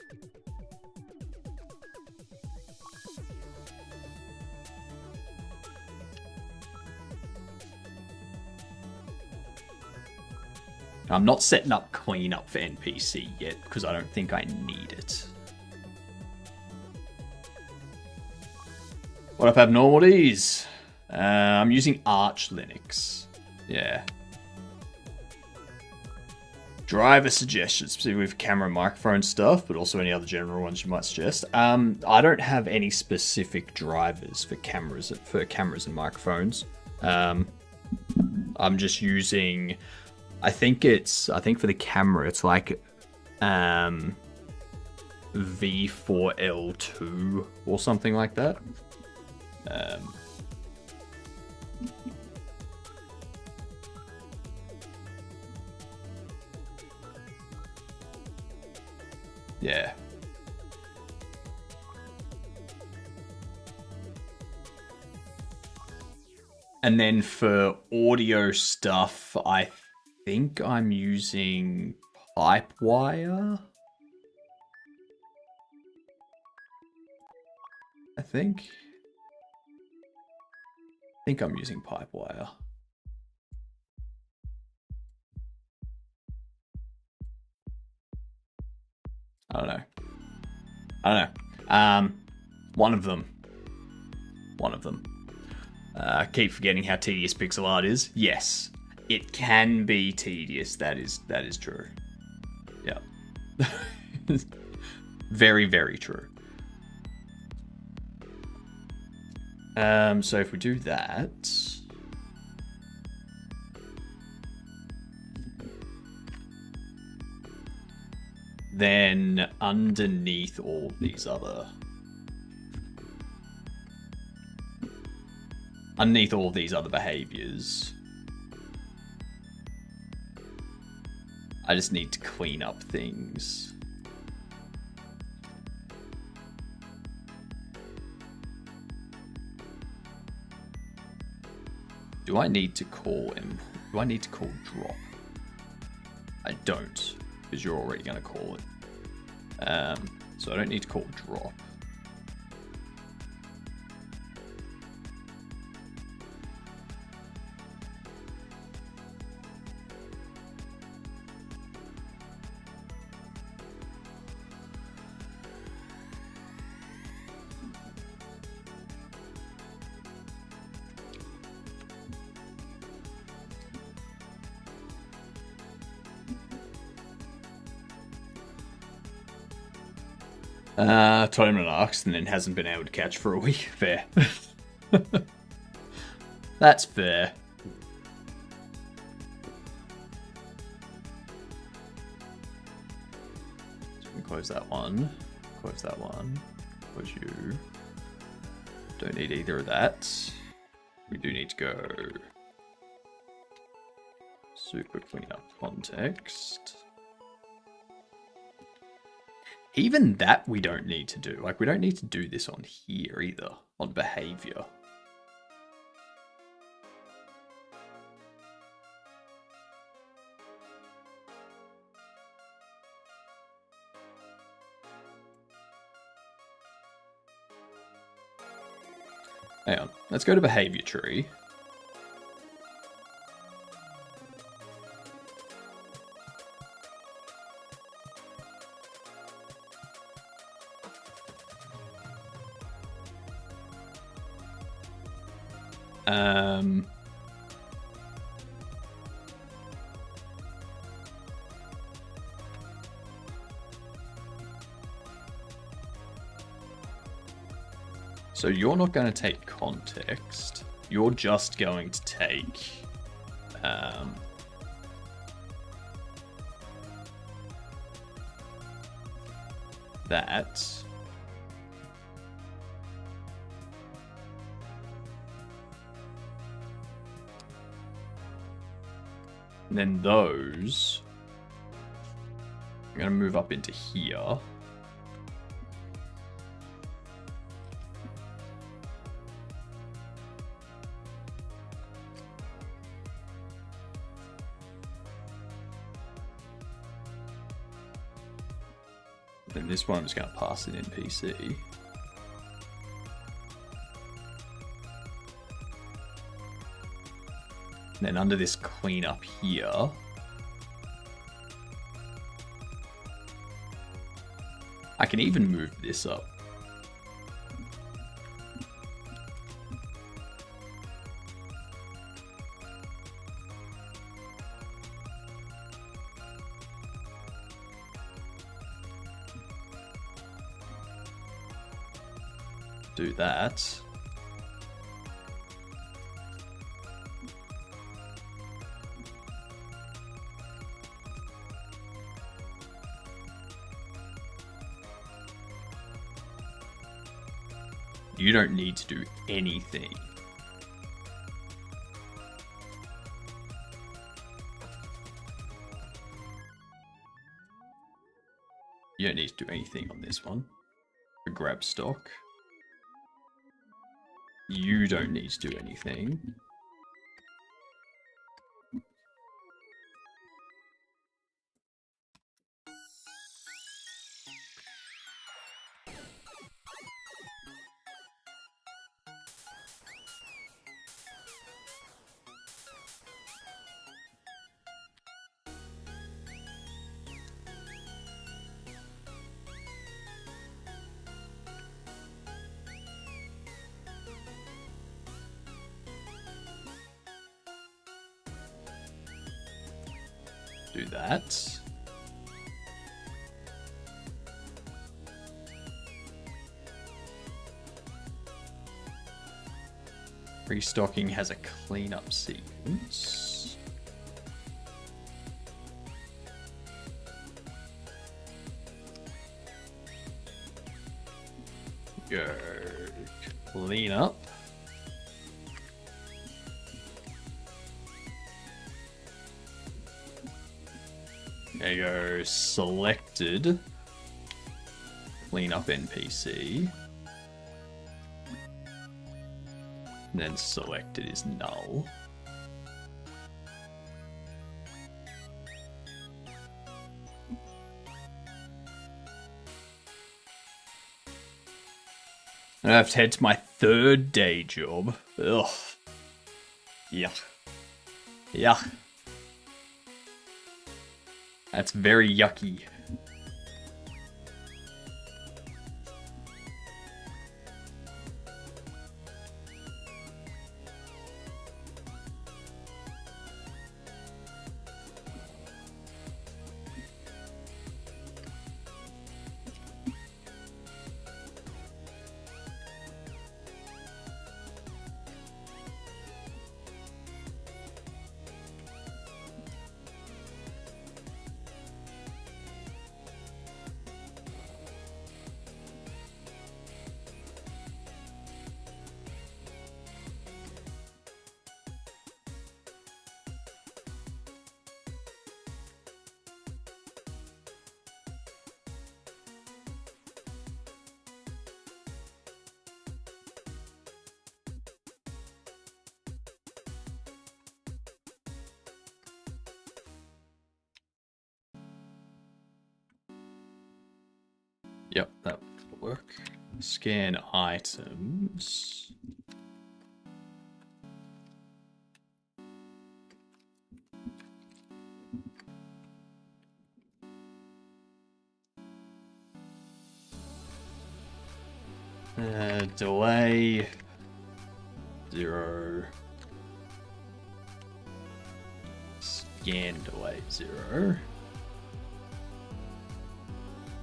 I'm not setting up cleanup for NPC yet because I don't think I need it. What up, abnormalities? I'm using Arch Linux. Yeah. Driver suggestions, specifically with camera and microphone stuff, but also any other general ones you might suggest. I don't have any specific drivers for cameras and microphones. I'm just using, I think for the camera it's like V4L2 or something like that. Yeah. And then for audio stuff, I think I'm using Pipewire. I think I'm using Pipewire. I don't know. One of them. I keep forgetting how tedious pixel art is. Yes, it can be tedious. That is true. Very, very true. So if we do that, then underneath all these other behaviors, I just need to clean up things. Do I need to call him? Do I need to call drop? I don't, because you're already going to call it. So I don't need to call drop. Tournament arcs and then hasn't been able to catch for a week. Fair. That's fair. So we can close that one. Close that one. Close you. Don't need either of that. We do need to go super clean up context. Even that we don't need to do. Like, we don't need to do this on here either, on behavior. Hang on, let's go to behavior tree. So you're not going to take context. You're just going to take that. And then those, I'm going to move up into here. Then this one I'm just going to pass it in PC. And then under this cleanup here, I can even move this up. Do that. You don't need to do anything. You don't need to do anything on this one. Grab stock. You don't need to do anything. Do that. Restocking has a cleanup sequence. Go clean up. There you go, selected. Clean up NPC. And then selected is null. I have to head to my third day job. Ugh. Yuck. Yuck. That's very yucky. Yep, that will work. Scan items. Delay 0. Scan delay 0.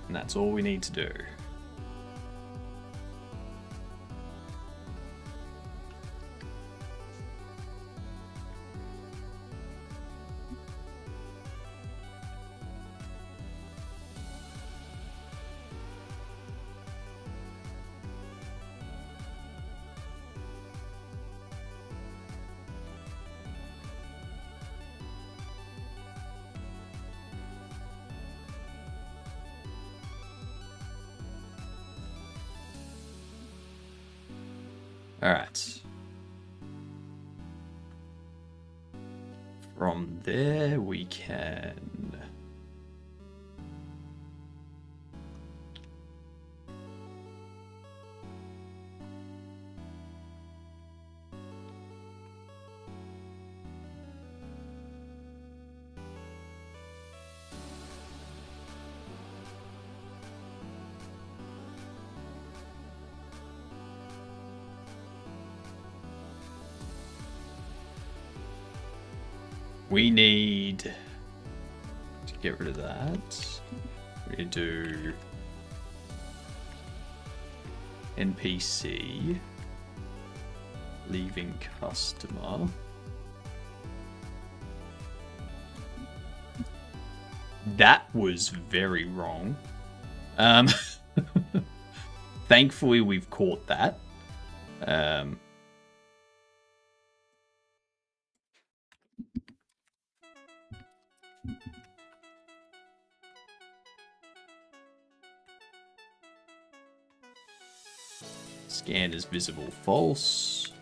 And that's all we need to do. Alright. From there we can... We need to get rid of that. We do NPC, leaving customer. That was very wrong. Thankfully, we've caught that. Scan is visible false.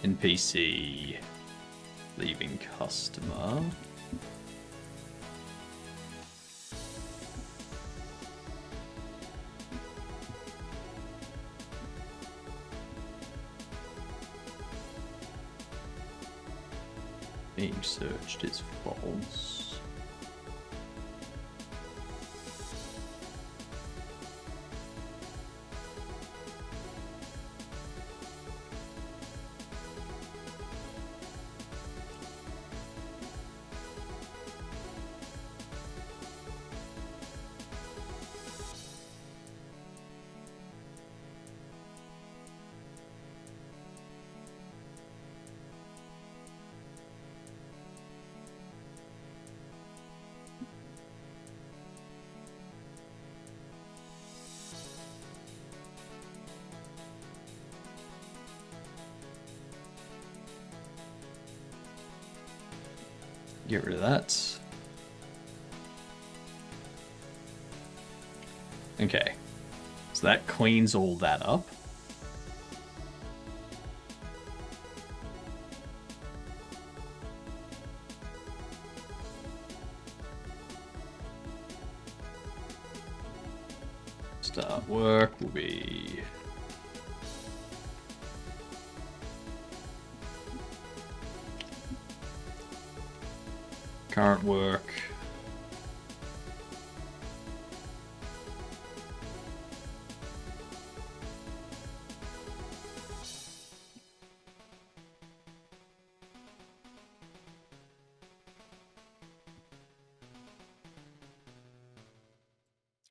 NPC leaving customer. Being searched is false. Get rid of that. Okay. So that cleans all that up. Start work will be... current work.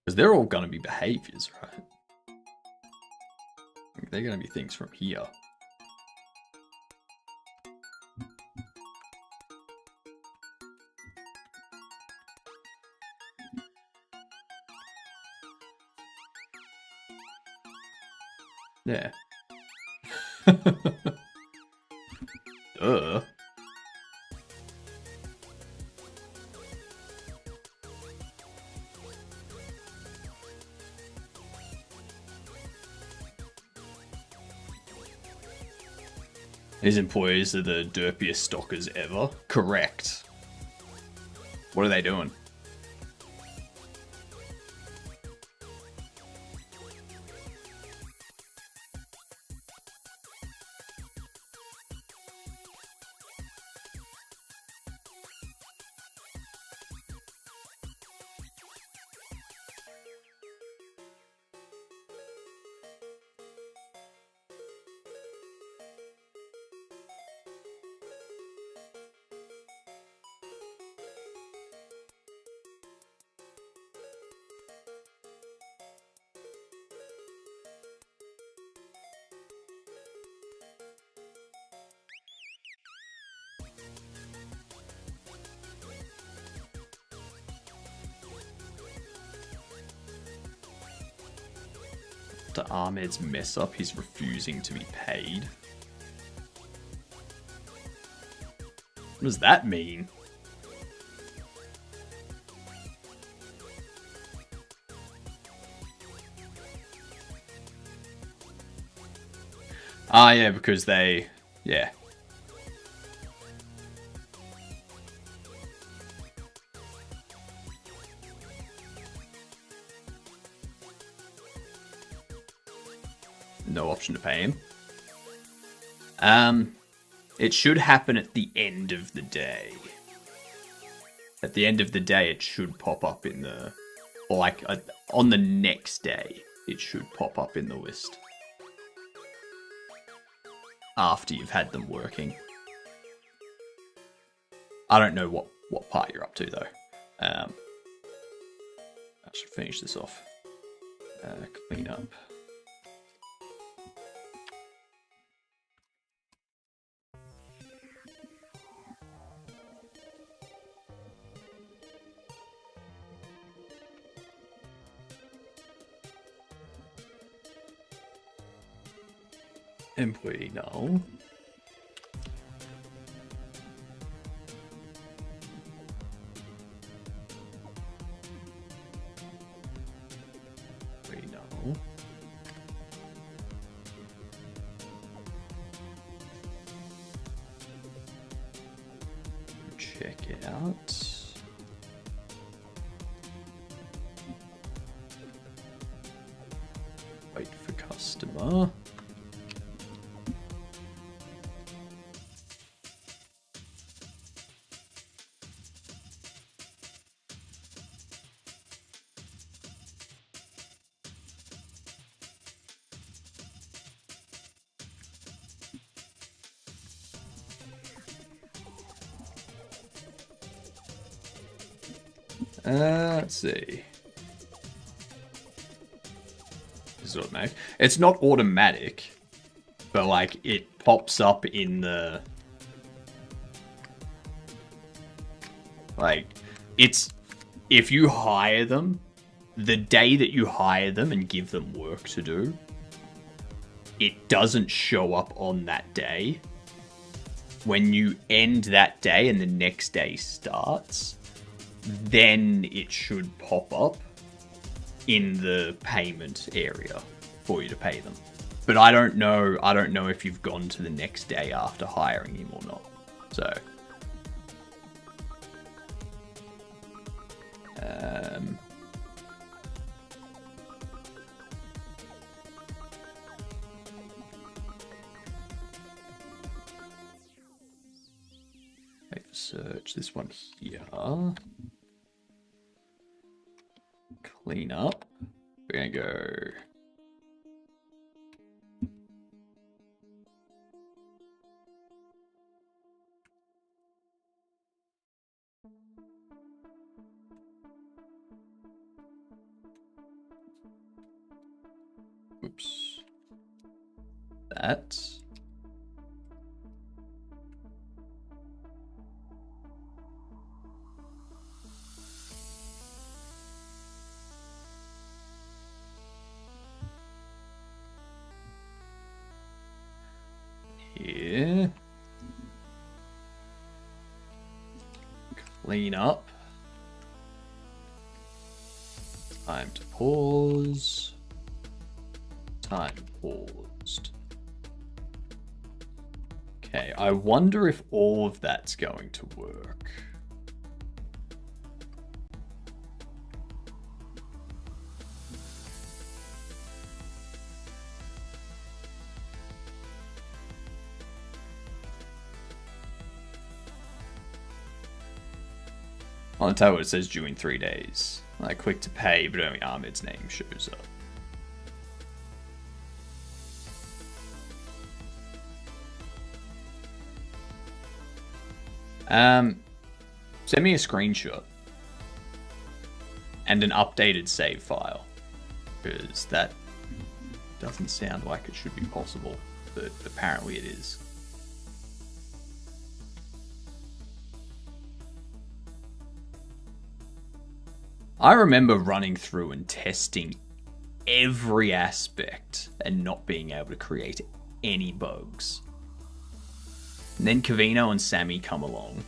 Because they're all going to be behaviors, right? They're going to be things from here. Yeah. Duh. His employees are the derpiest stalkers ever. Correct. What are they doing? After Ahmed's mess up, he's refusing to be paid. What does that mean? Ah, yeah, because they... yeah. No option to pay him. It should happen at the end of the day. At the end of the day, it should pop up in the... or like, on the next day, it should pop up in the list. After you've had them working. I don't know what part you're up to, though. I should finish this off. Clean up. Employee null. Employee null. Check it out. Wait for customer. Let's see. This is automatic. It's not automatic, but like it pops up in the... like, it's... if you hire them, the day that you hire them and give them work to do, it doesn't show up on that day. when you end that day and the next day starts, then it should pop up in the payment area for you to pay them. But I don't know if you've gone to the next day after hiring him or not. So wait for search. This one here. Clean up. We're gonna go. Oops. That. Here. Clean up. Time to pause. Time paused. Okay, I wonder if all of that's going to work. On the table it says due in 3 days. I click to pay, but only Ahmed's name shows up. Send me a screenshot and an updated save file, because that doesn't sound like it should be possible, but apparently it is. I remember running through and testing every aspect and not being able to create any bugs. And then Cavino and Sammy come along.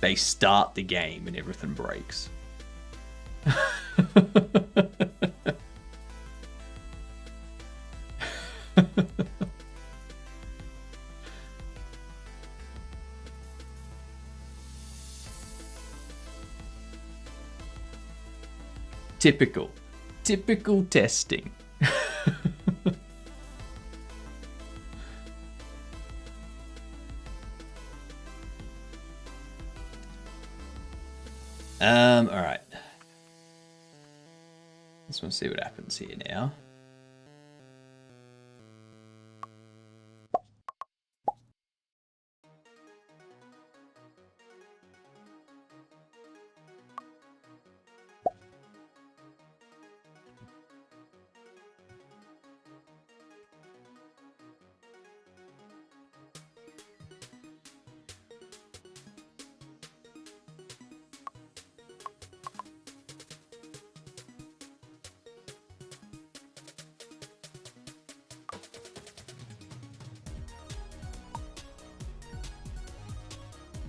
They start the game and everything breaks. Typical testing. All right. Just want to see what happens here now.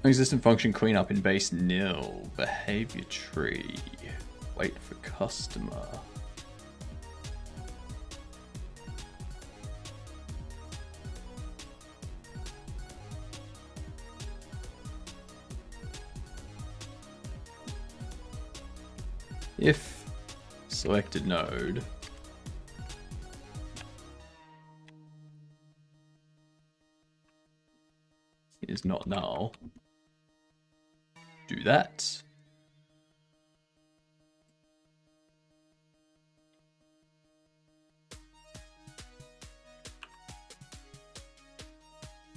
Existing function cleanup in base nil. Behavior tree. Wait for customer. If selected node is not null, do that.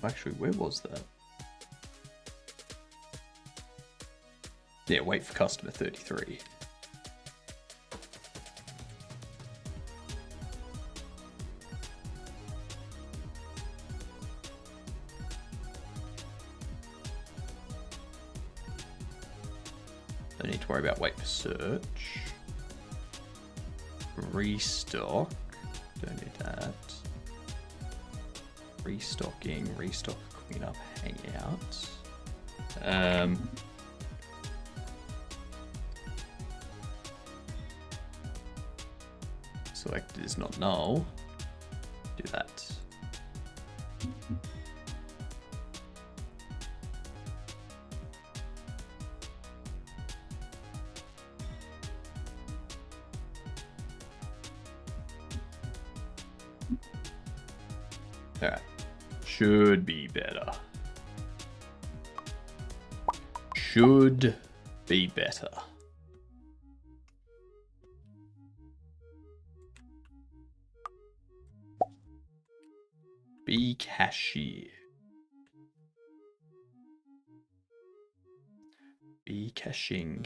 Actually, where was that? Yeah, wait for customer 33. Don't need to worry about wait for search. Restock. Don't need that. Restocking, restock, clean up, hang out. Selected is not null. Do that. Alright. Should be better. Should be better. Be cashier. Be caching.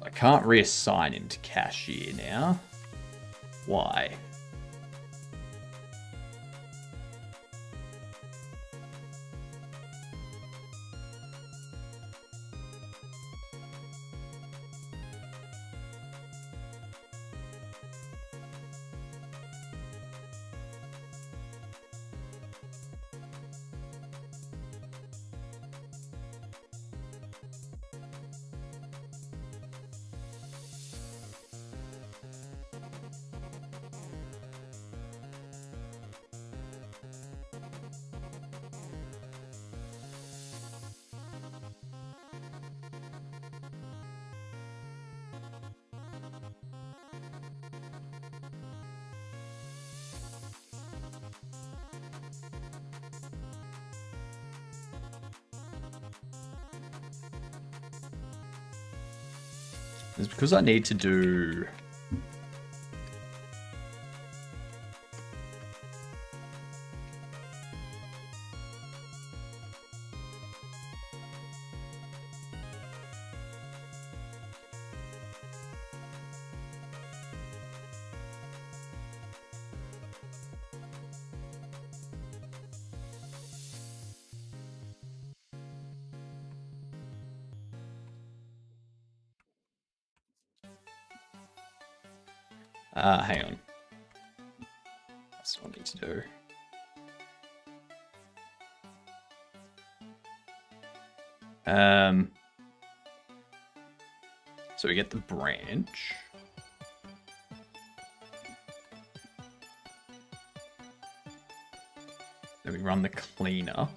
I can't reassign him to cashier now. Why? It's because I need to do... hang on. That's what I need to do. So we get the branch. Then we run the cleanup.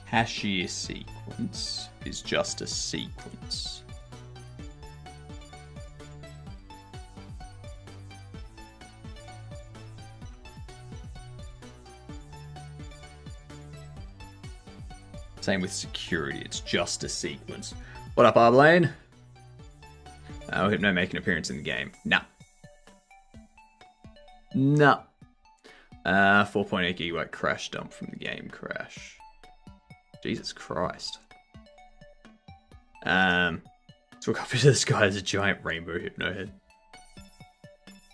Cashier sequence is just a sequence. Same with security, it's just a sequence. What up, Arblane? Oh, Hypno make an appearance in the game. Nah. Nah. 4.8 gigabyte crash dump from the game crash. Jesus Christ. So we'll copy to this guy as a giant rainbow Hypno head.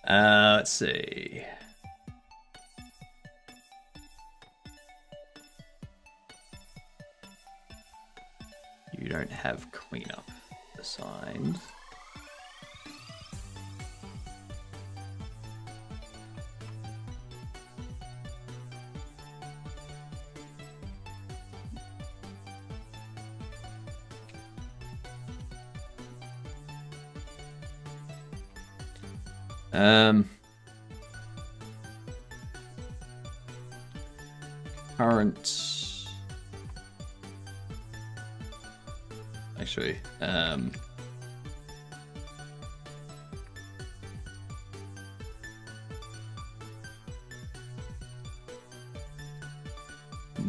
Let's see. You don't have cleanup assigned. Current. Actually,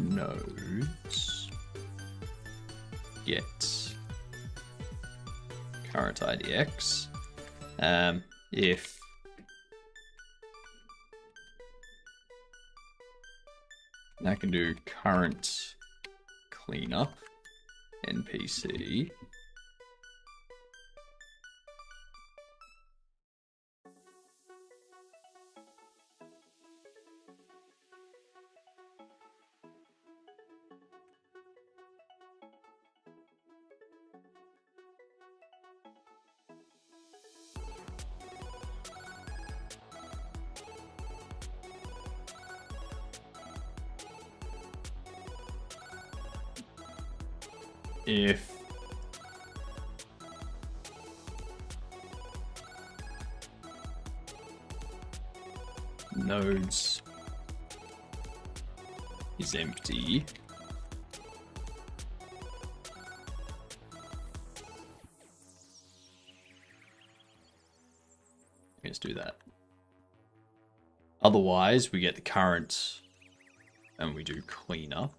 nodes get current IDX. If I can do current cleanup NPC. If nodes is empty, let's do that. Otherwise, we get the current and we do cleanup.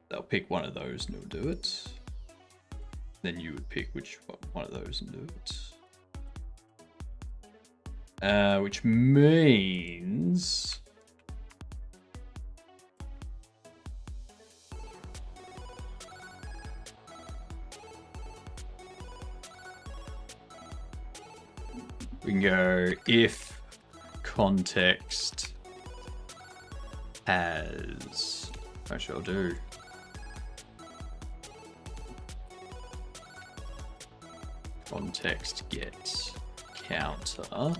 They'll pick one of those and they'll do it. Then you would pick which one of those and do it. Which means we can go if context has, I shall do. Context get counter.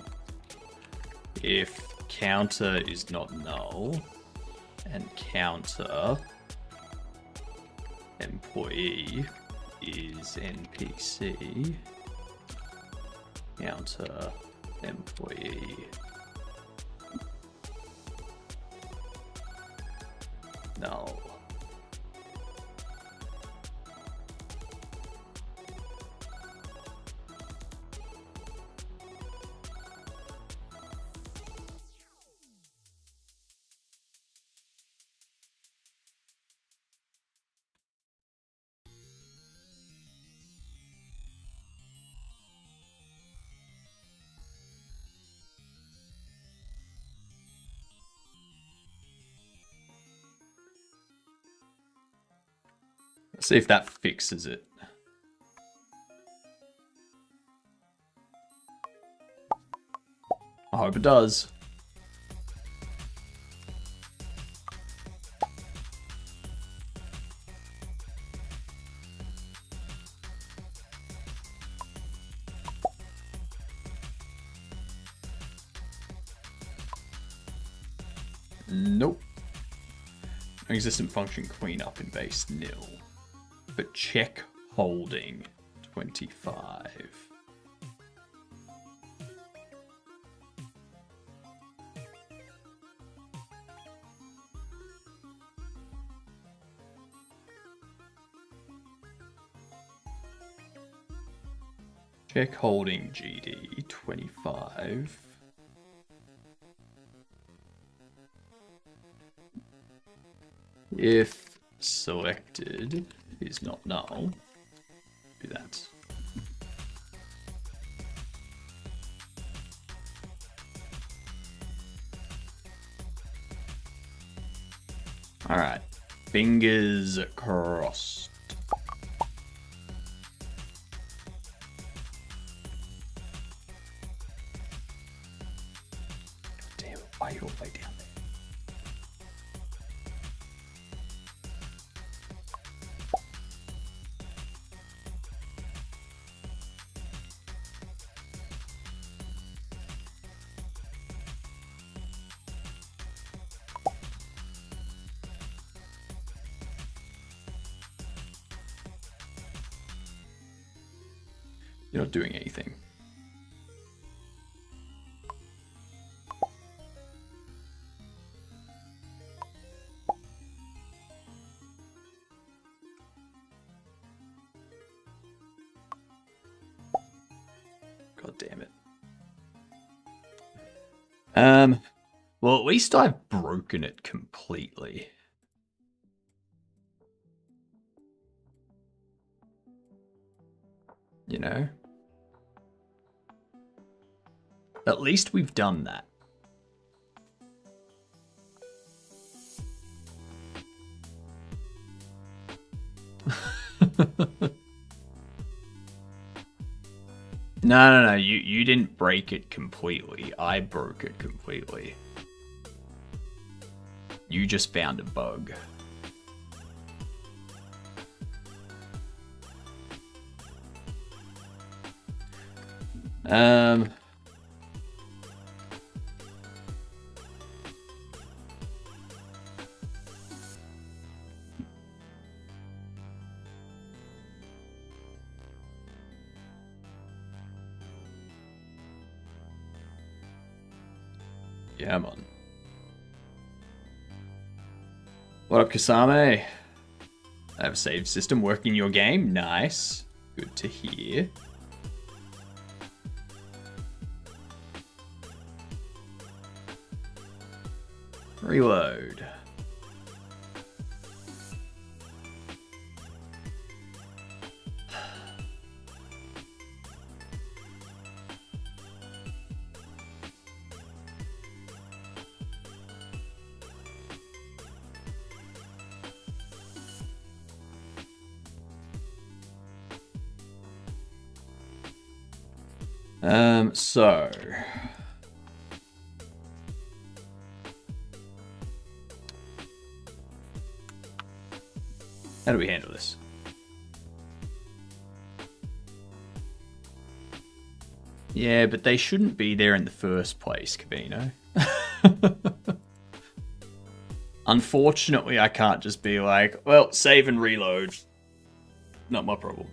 If counter is not null and counter employee is NPC, counter employee null. Let's see if that fixes it. I hope it does. Nope. Existent function cleanup in base nil. But check holding 25. Check holding GD 25. If selected is not null, do that. All right, fingers crossed. Damn it, why are you all the way down there? You're not doing anything. God damn it. Well, at least I've broken it completely. You know? At least we've done that. No. You didn't break it completely. I broke it completely. You just found a bug. Yeah, man. What up, Kasame? I have a save system working in your game. Nice. Good to hear. Reload. So how do we handle this? Yeah, but they shouldn't be there in the first place, Kavino. Unfortunately, I can't just be like, well, save and reload. Not my problem.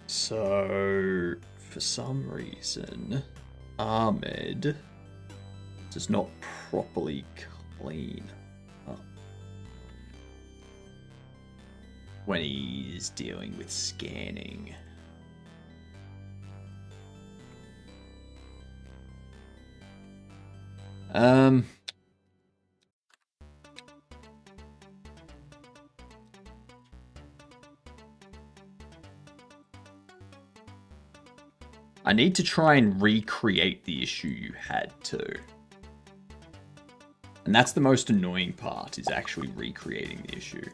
So, for some reason, Ahmed does not properly clean up when he's dealing with scanning. I need to try and recreate the issue you had too. And that's the most annoying part, is actually recreating the issue.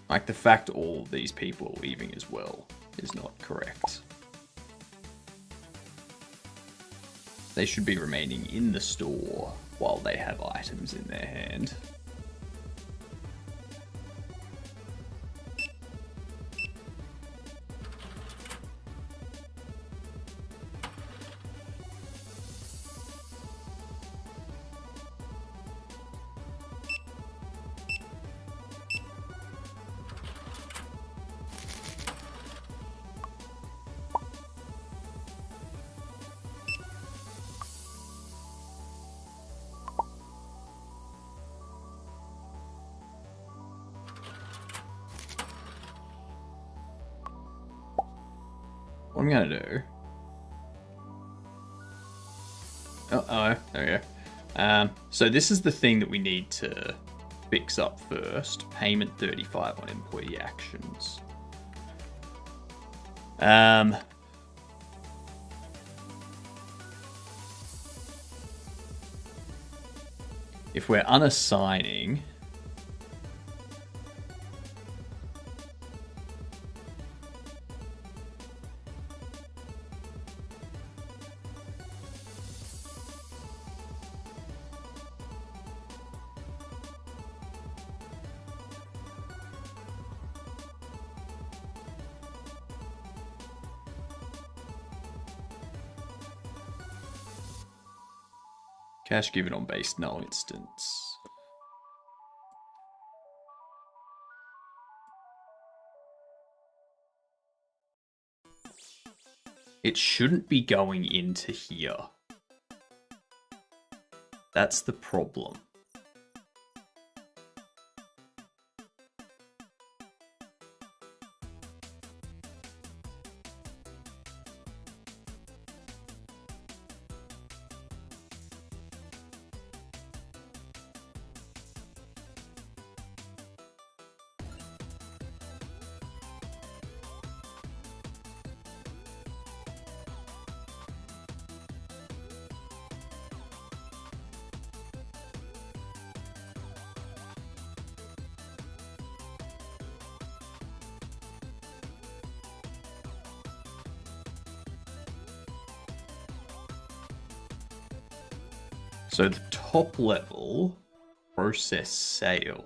Like, the fact all of these people are leaving as well is not correct. They should be remaining in the store while they have items in their hand. What I'm gonna do... Oh, there we go. So this is the thing that we need to fix up first. Payment 35 on employee actions. If we're unassigning... Cash given on base null instance. It shouldn't be going into here. That's the problem. So the top level, process sale.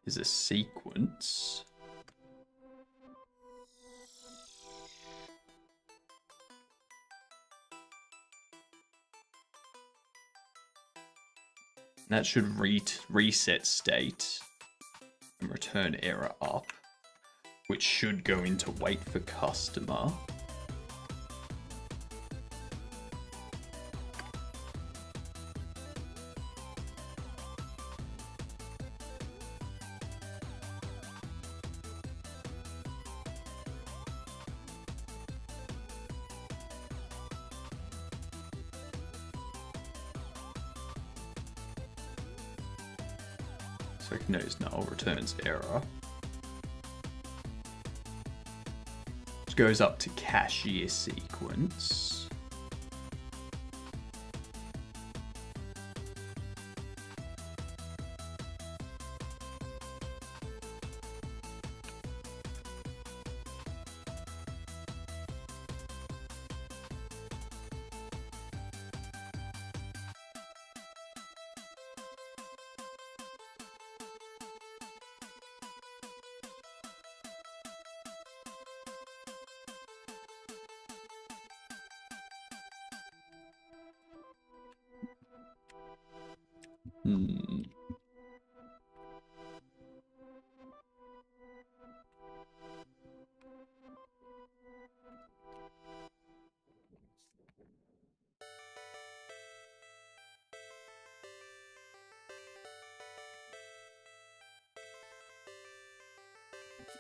Is a sequence. That should reset state and return error up, which should go into wait for customer. So knows null, returns error. Which goes up to cashier sequence.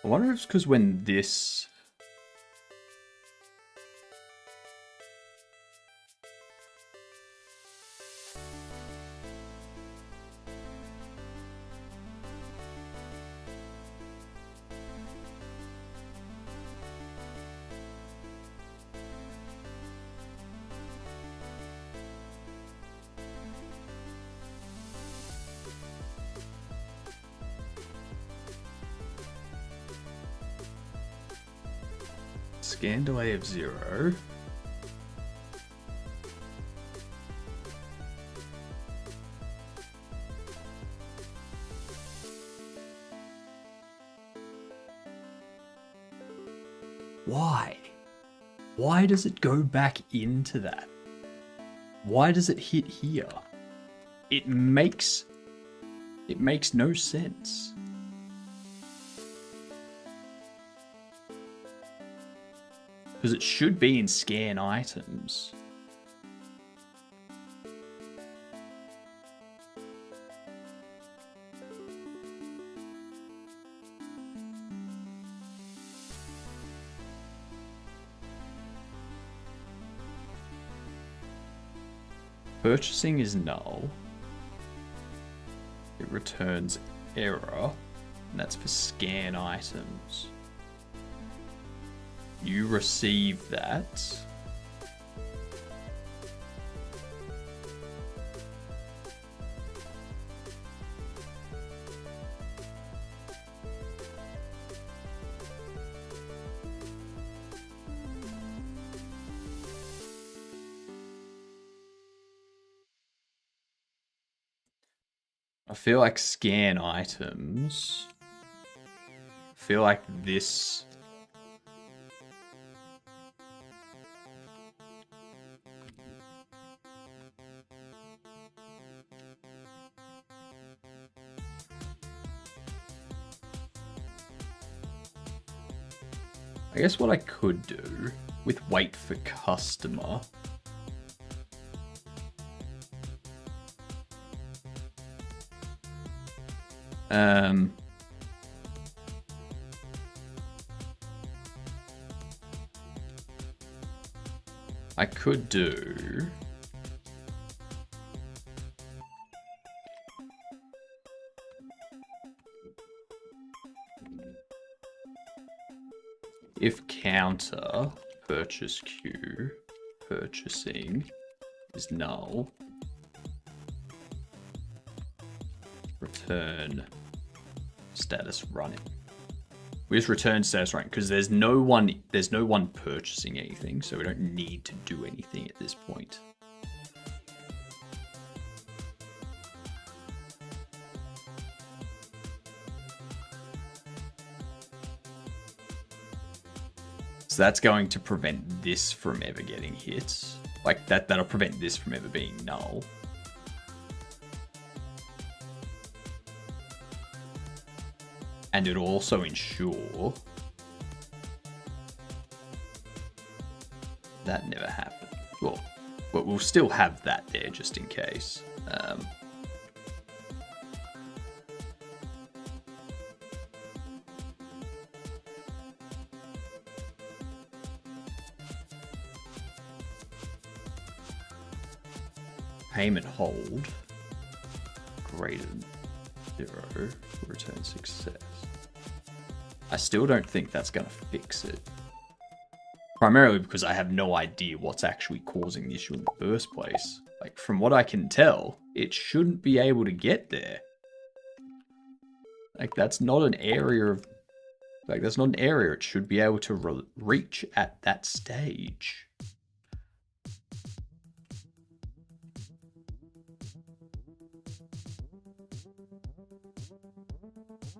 I wonder if it's because when this... Scan delay of 0. Why? Why does it go back into that? Why does it hit here? It makes no sense. Because it should be in scan items. Purchasing is null. It returns error, and that's for scan items. You receive that. I feel like scan items. I feel like this. I guess what I could do with wait for customer. I could do if counter purchase queue purchasing is null, return status running. We just return status rank because there's no one purchasing anything, so we don't need to do anything at this point. So that's going to prevent this from ever getting hit. Like that'll prevent this from ever being null. And it'll also ensure that never happened. Well, but we'll still have that there just in case. Payment hold greater than 0, return success. I still don't think that's going to fix it. Primarily because I have no idea what's actually causing the issue in the first place. Like, from what I can tell, it shouldn't be able to get there. Like, that's not an area of... Like, that's not an area it should be able to reach at that stage.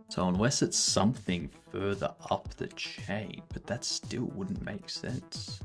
So unless it's something further up the chain, but that still wouldn't make sense.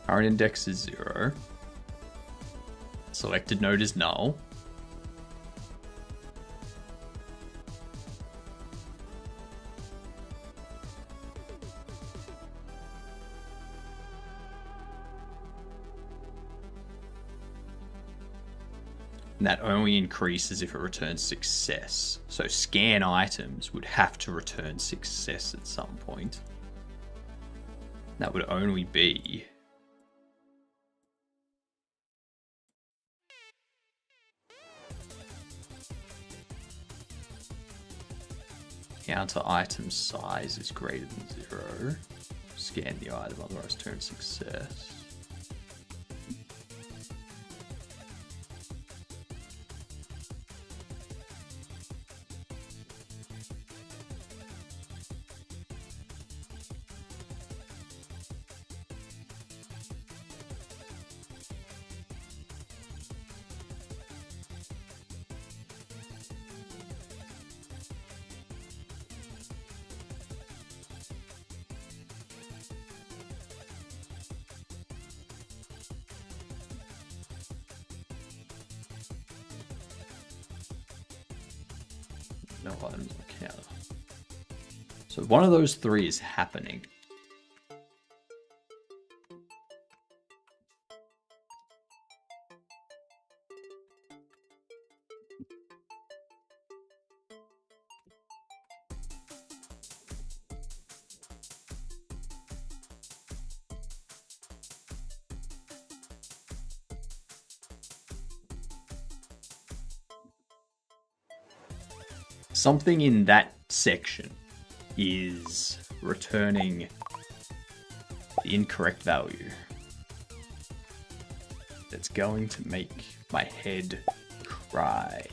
Current index is 0. Selected node is null. And that only increases if it returns success. So scan items would have to return success at some point. That would only be... Counter item size is greater than 0. Scan the item, otherwise turn success. No items on counter. So one of those three is happening. Something in that section is returning the incorrect value. That's going to make my head cry.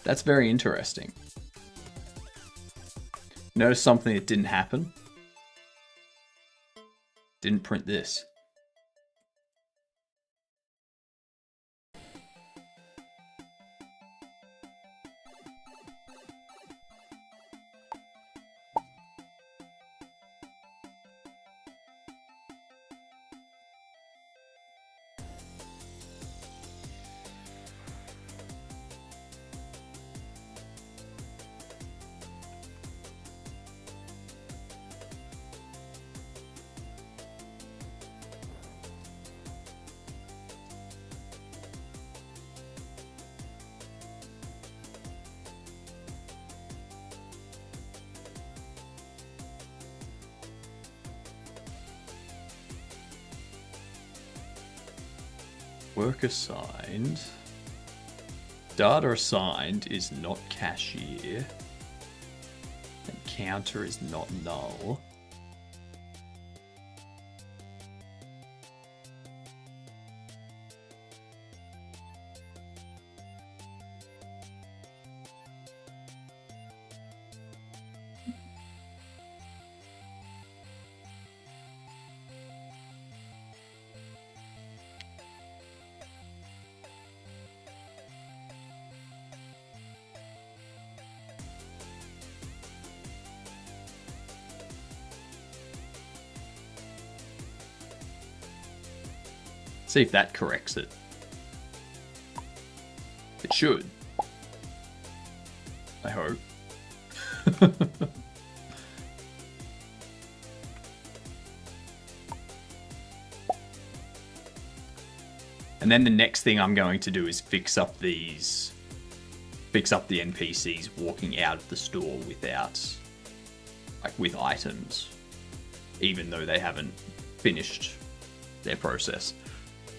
That's very interesting. Notice something that didn't happen? Didn't print this. Work assigned. Data assigned is not cashier. And counter is not null. See if that corrects it. It should. I hope. And then the next thing I'm going to do is fix up the NPCs walking out of the store without, like, with items, even though they haven't finished their process.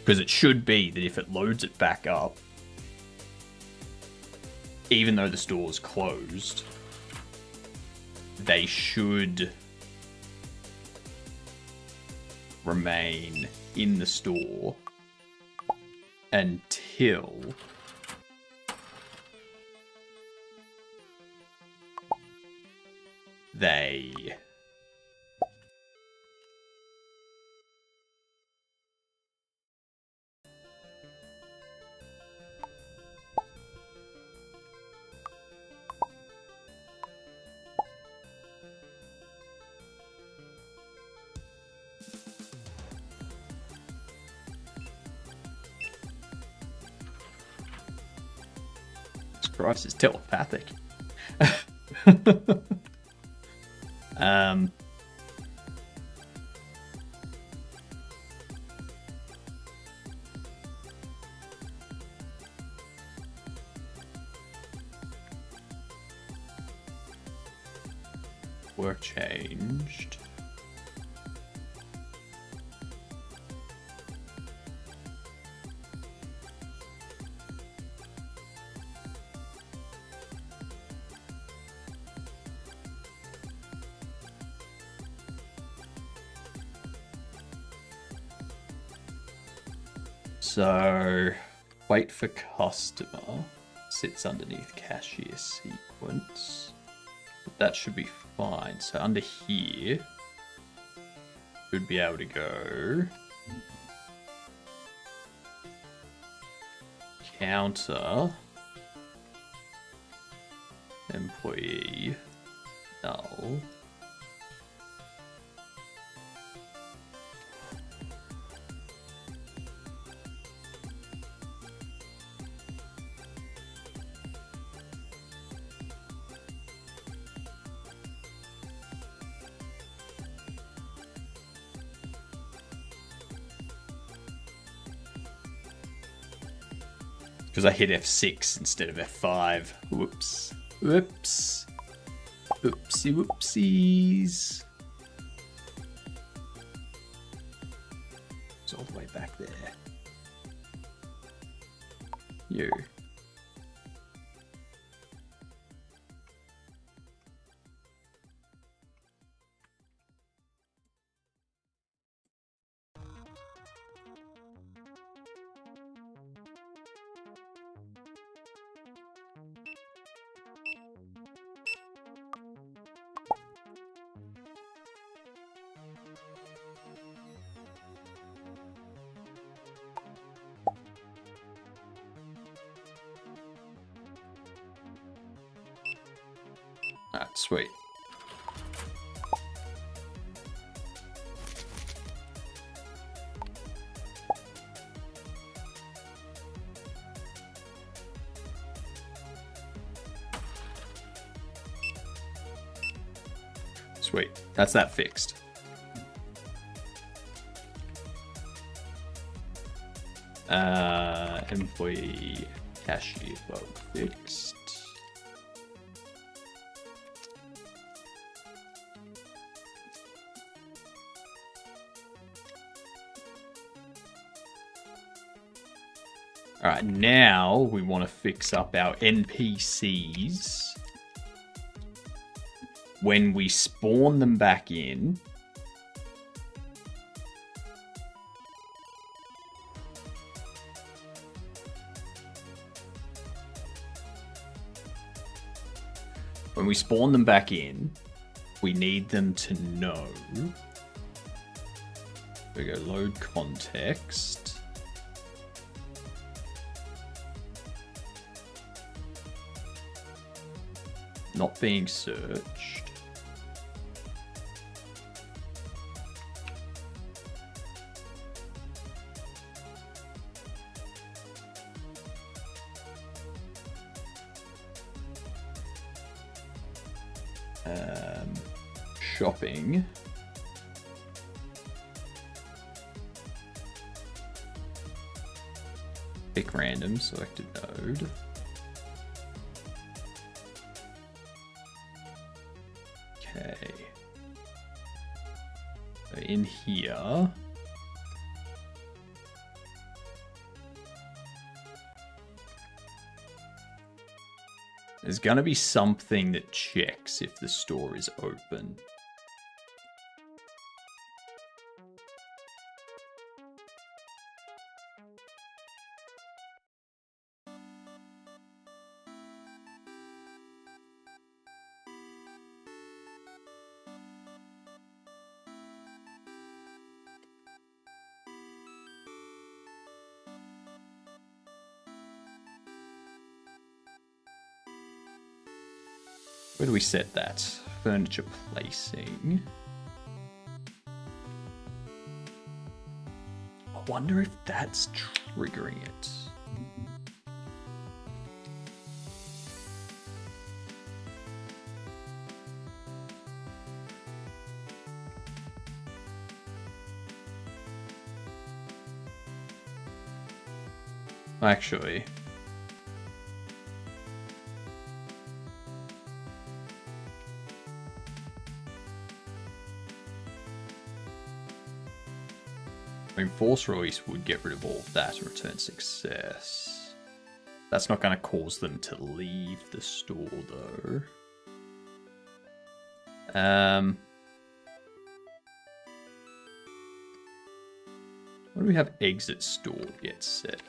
Because it should be that if it loads it back up, even though the store's closed, they should remain in the store until they Christ, it's telepathic. Work changed. So, wait for customer sits underneath cashier sequence. But that should be fine. So under here, should be able to go counter employee null. Because I hit F6 instead of F5. Whoops. Whoops. Oopsie whoopsies. It's all the way back there. You. Alright, sweet. Sweet. That's that fixed. Employee cashier bug fixed. Alright, now we want to fix up our NPCs. When we spawn them back in, we need them to know. We go load context. Not being searched. Shopping. Pick random, selected node. Okay. So in here. There's gonna be something that checks if the store is open. Where do we set that? Furniture placing. I wonder if that's triggering it. Actually. I mean, force release would get rid of all of that and return success. That's not going to cause them to leave the store, though. What do we have exit store get set?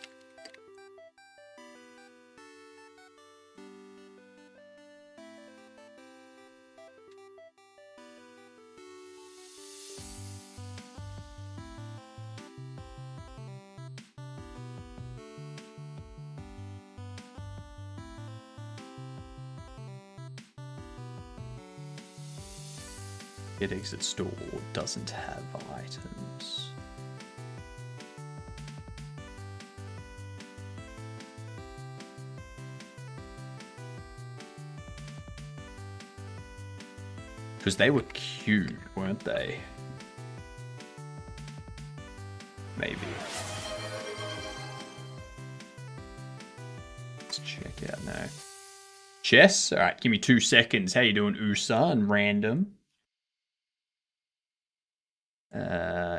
Get exit store doesn't have items. Because they were queued, weren't they? Maybe. Let's check out now. Chess? Alright, give me 2 seconds. How you doing, USA and random?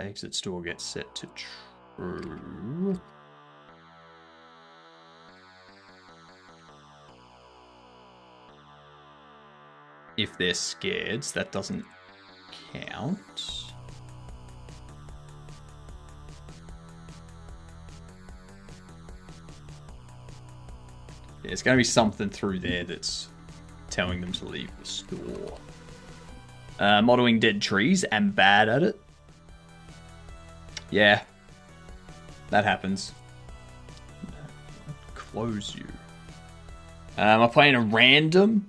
Exit store gets set to true. If they're scared, so that doesn't count. Yeah, it's going to be something through there that's telling them to leave the store. Modeling dead trees. I'm bad at it. Yeah. That happens. Close you. Am I playing a random?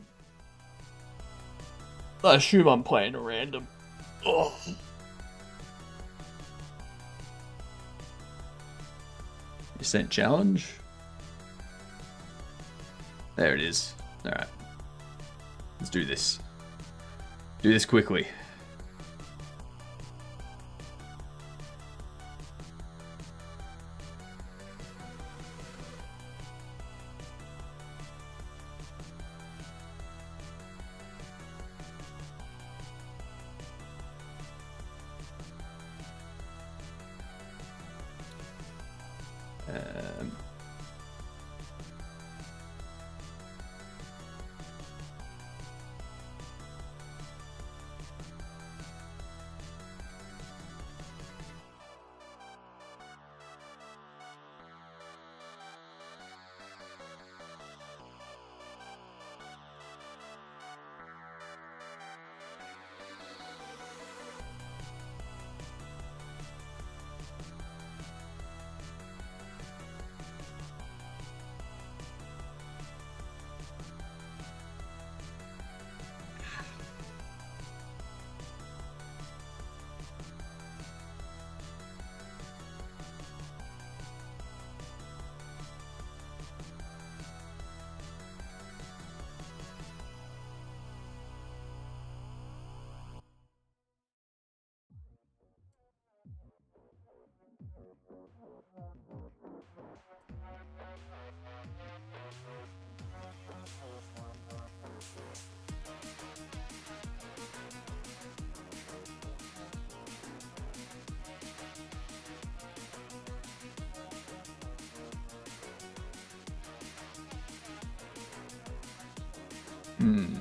I assume I'm playing a random. Oh. Descent challenge. There it is. Alright. Let's do this. Do this quickly. Um, hmm.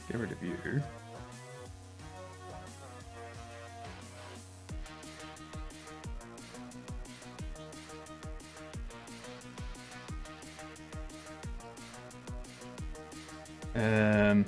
Get rid of you. Um.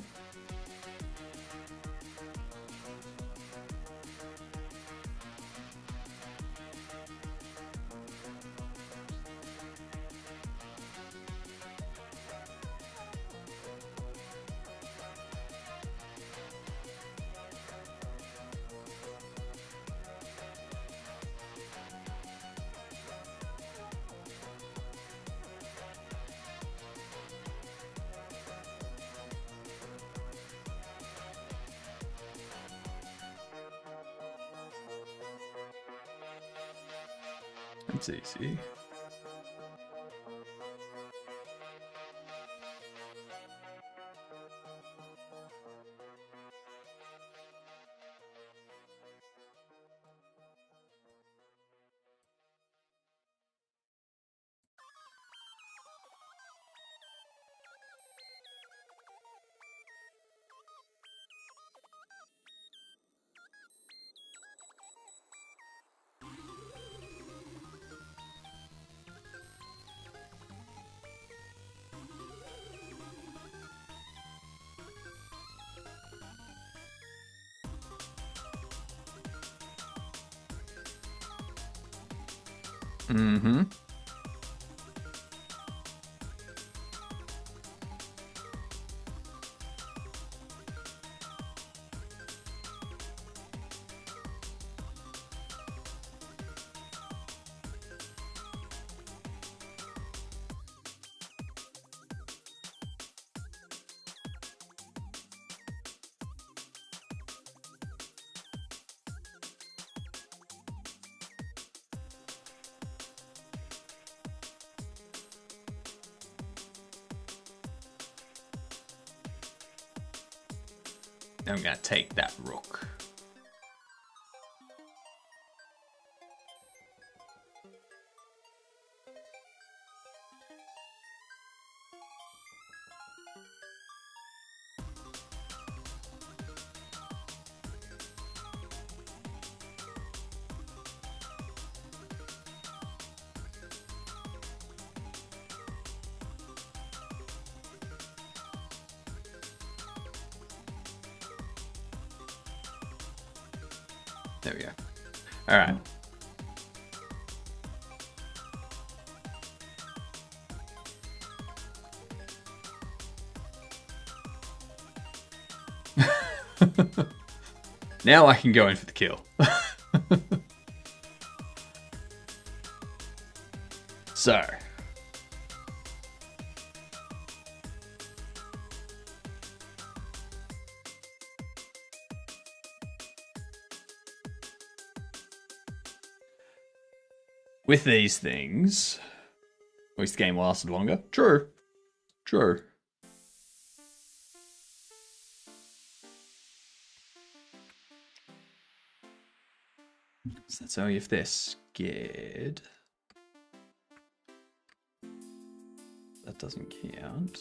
That's easy. Mm-hmm. I'm gonna take that rook. There we go. All right. Now I can go in for the kill. So. With these things, at least the game lasted longer. True. True. So that's only if they're scared. That doesn't count.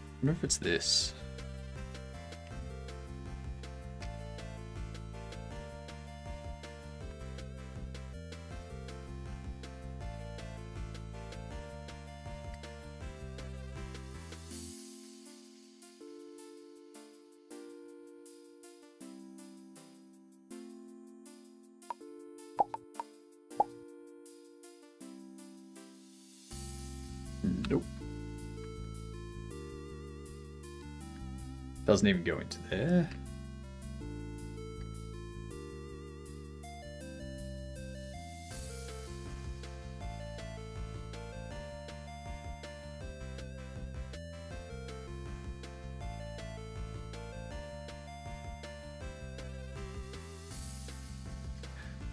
I wonder if it's this. Nope. Doesn't even go into there.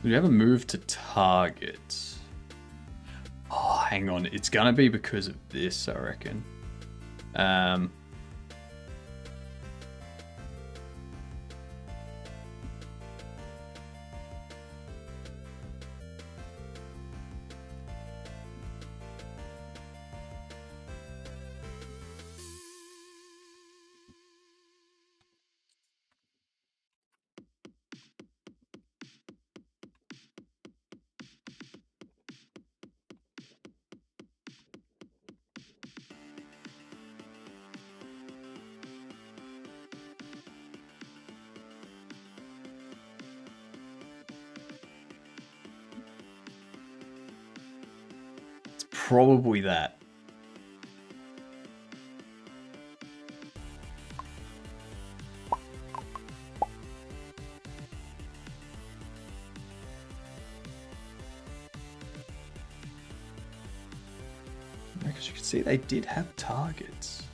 Do we have a move to target? Oh, hang on. It's gonna be because of this, I reckon. Probably that. Because you can see they did have targets.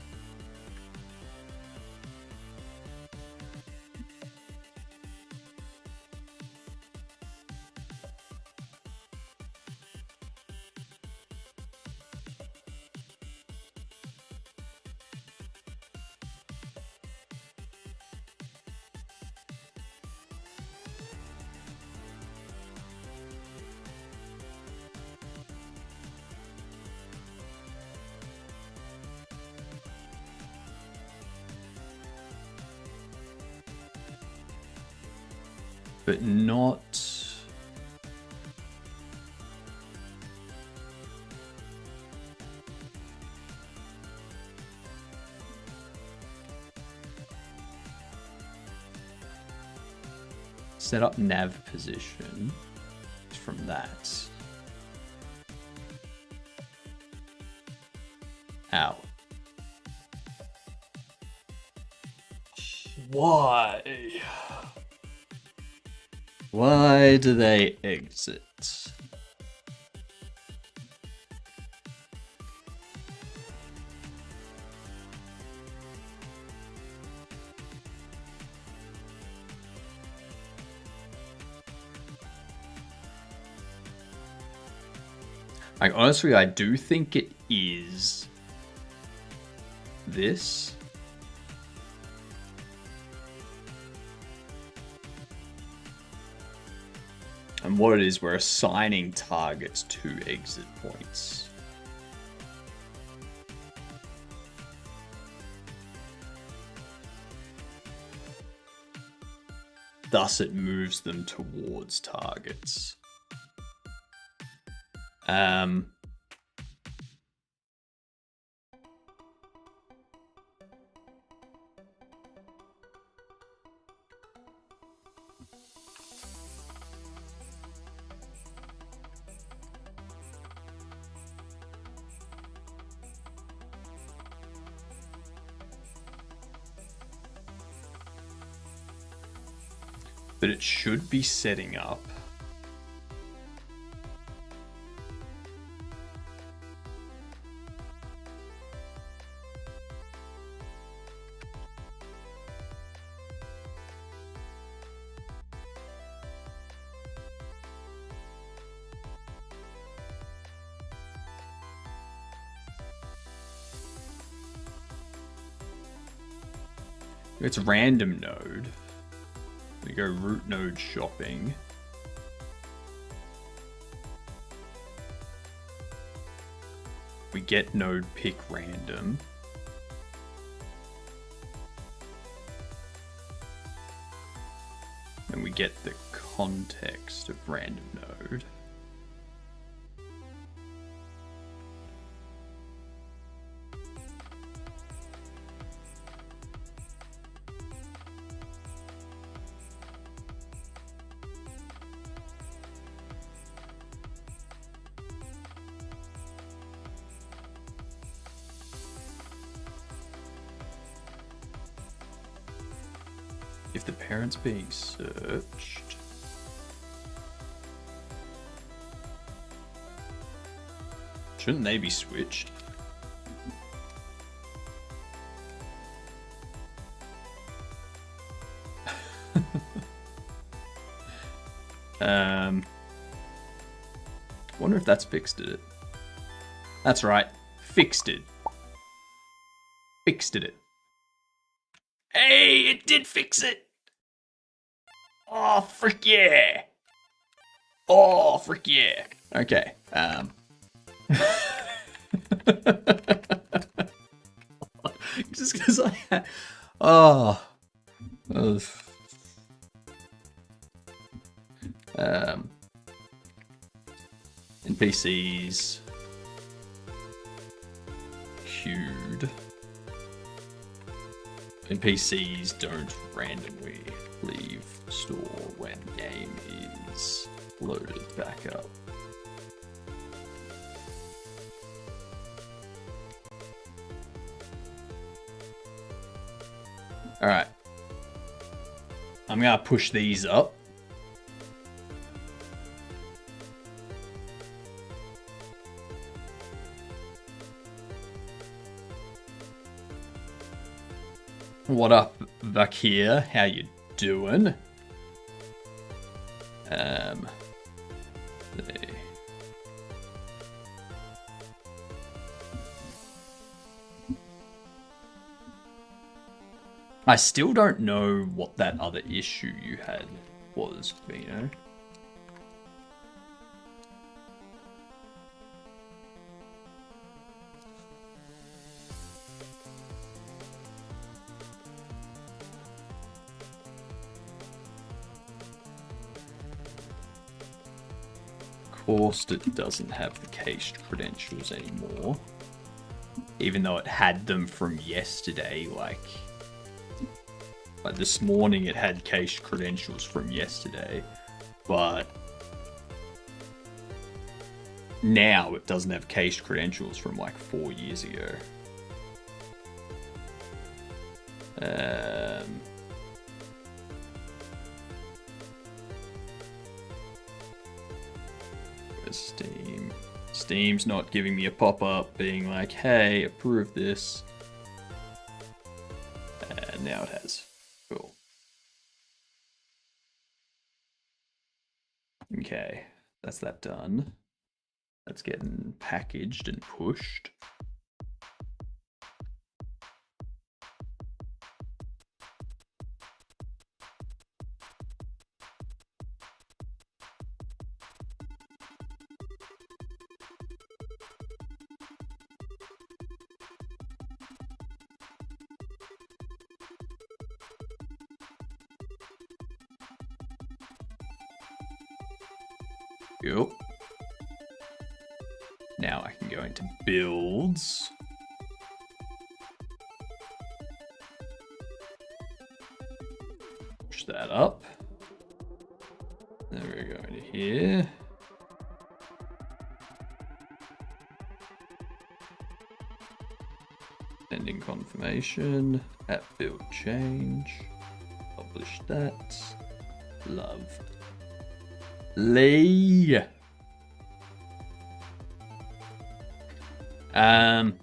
But not... Set up nav position from that. Ow. Why? Why do they exit? Like, honestly, I do think it is this. And what it is, we're assigning targets to exit points. Thus, it moves them towards targets. But it should be setting up. It's random node. We go root node shopping. We get node pick random. And we get the context of random node. If the parent's being searched, shouldn't they be switched? Wonder if that's fixed it. That's right, fixed it. Fixed it. Hey, it did fix it. Oh, frick yeah. Oh, frick yeah. Okay. Just because I had... Oh. NPCs. Queued. NPCs don't randomly leave store when game is loaded back up. Alright. I'm gonna push these up. What up, Vakir? How you doing? I still don't know what that other issue you had was, Vino. Of course, it doesn't have the cached credentials anymore. Even though it had them from yesterday, like this morning it had cached credentials from yesterday, but now it doesn't have cached credentials from like 4 years ago. Steam. Steam's not giving me a pop-up being like, hey, approve this. And now it has. Cool. Okay, that's that done. That's getting packaged and pushed. Yep. Now I can go into builds. Push that up. There we go into here. Sending confirmation at build change. Publish that. Love. Lee. Um.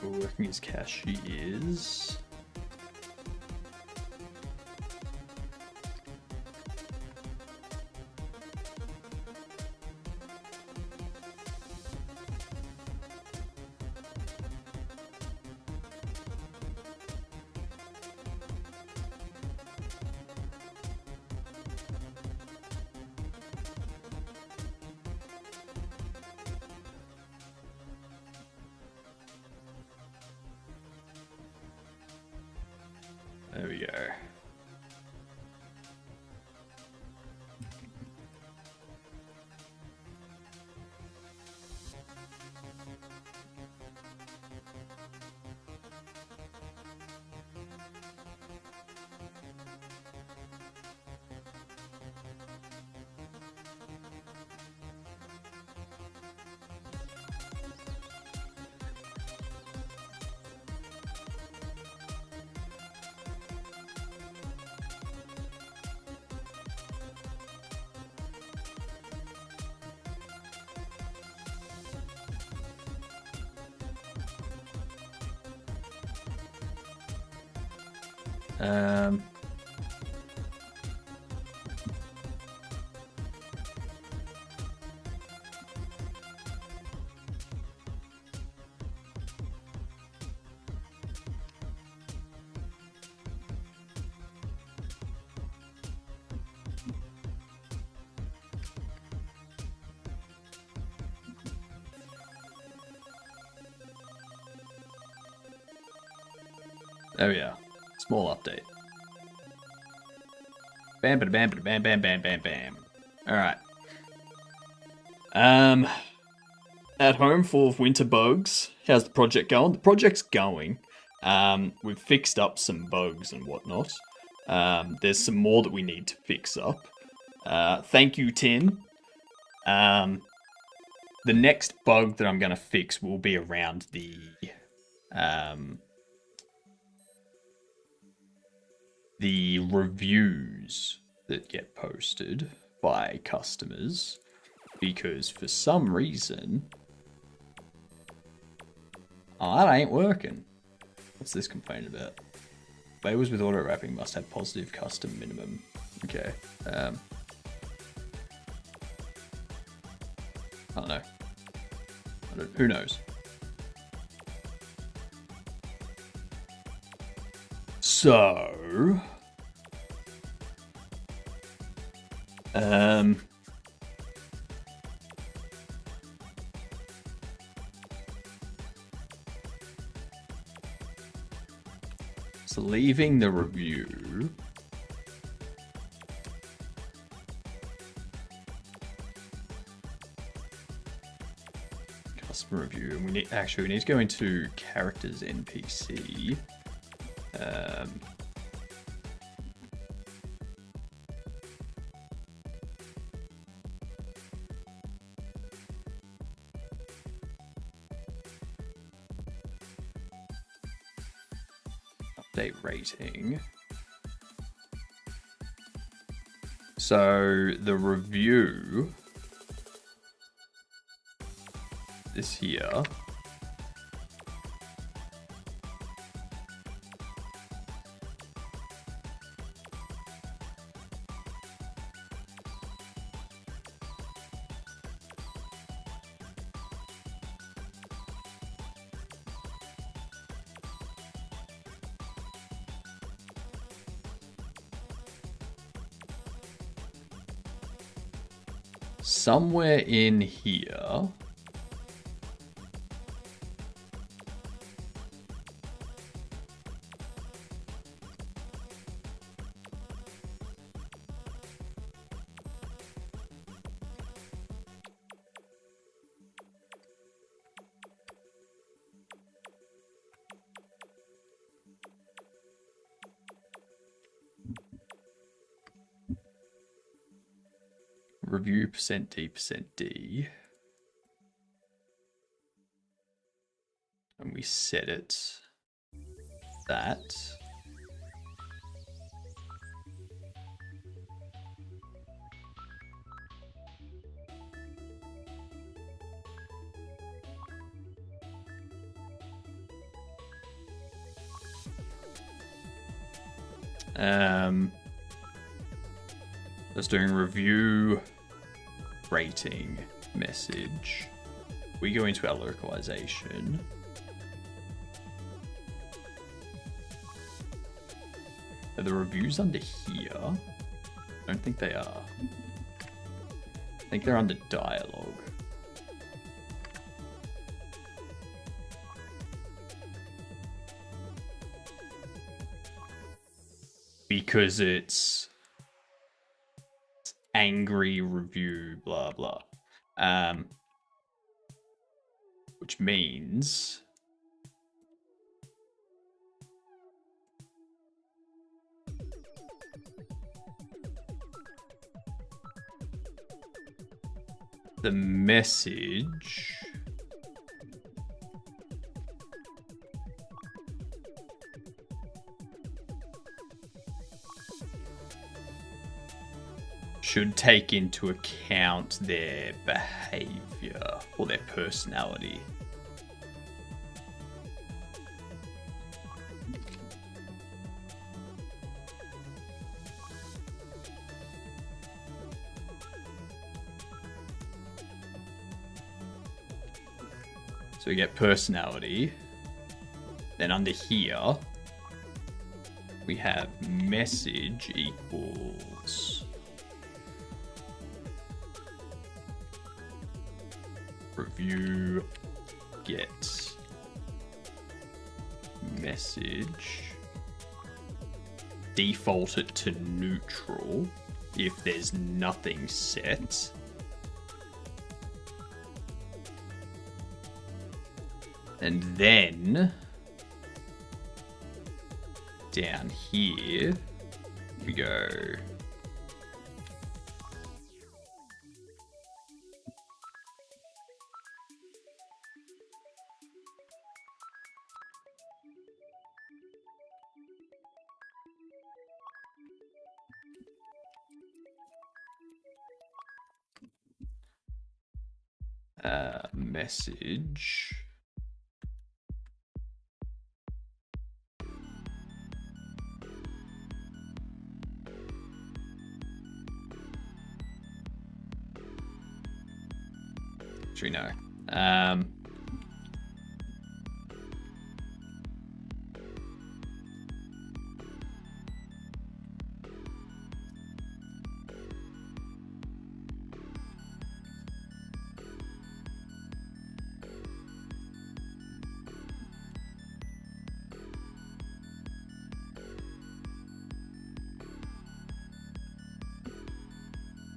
Working as cashiers. There we go. There we are. Small update. Bam, bam, bam, bam, bam, bam, bam, bam. All right. At home full of winter bugs. How's the project going? The project's going. We've fixed up some bugs and whatnot. There's some more that we need to fix up. Thank you, Tin. The next bug that I'm going to fix will be around the reviews that get posted by customers, because for some reason, that ain't working. What's this complaint about? Labels with auto wrapping must have positive custom minimum. Okay. I don't know. Who knows? So, so leaving the review. Customer review, and we need to go into characters NPC. Update rating. So the review is here. Somewhere in here, review %D, and we set it that. Just doing review rating message. We go into our localization. Are the reviews under here? I don't think they are. I think they're under dialogue. Because it's angry review, blah blah. Which means the message should take into account their behavior or their personality. So we get personality. Then under here, we have message equals review get message. Default it to neutral if there's nothing set. And then down here, we go. Message. Actually, no.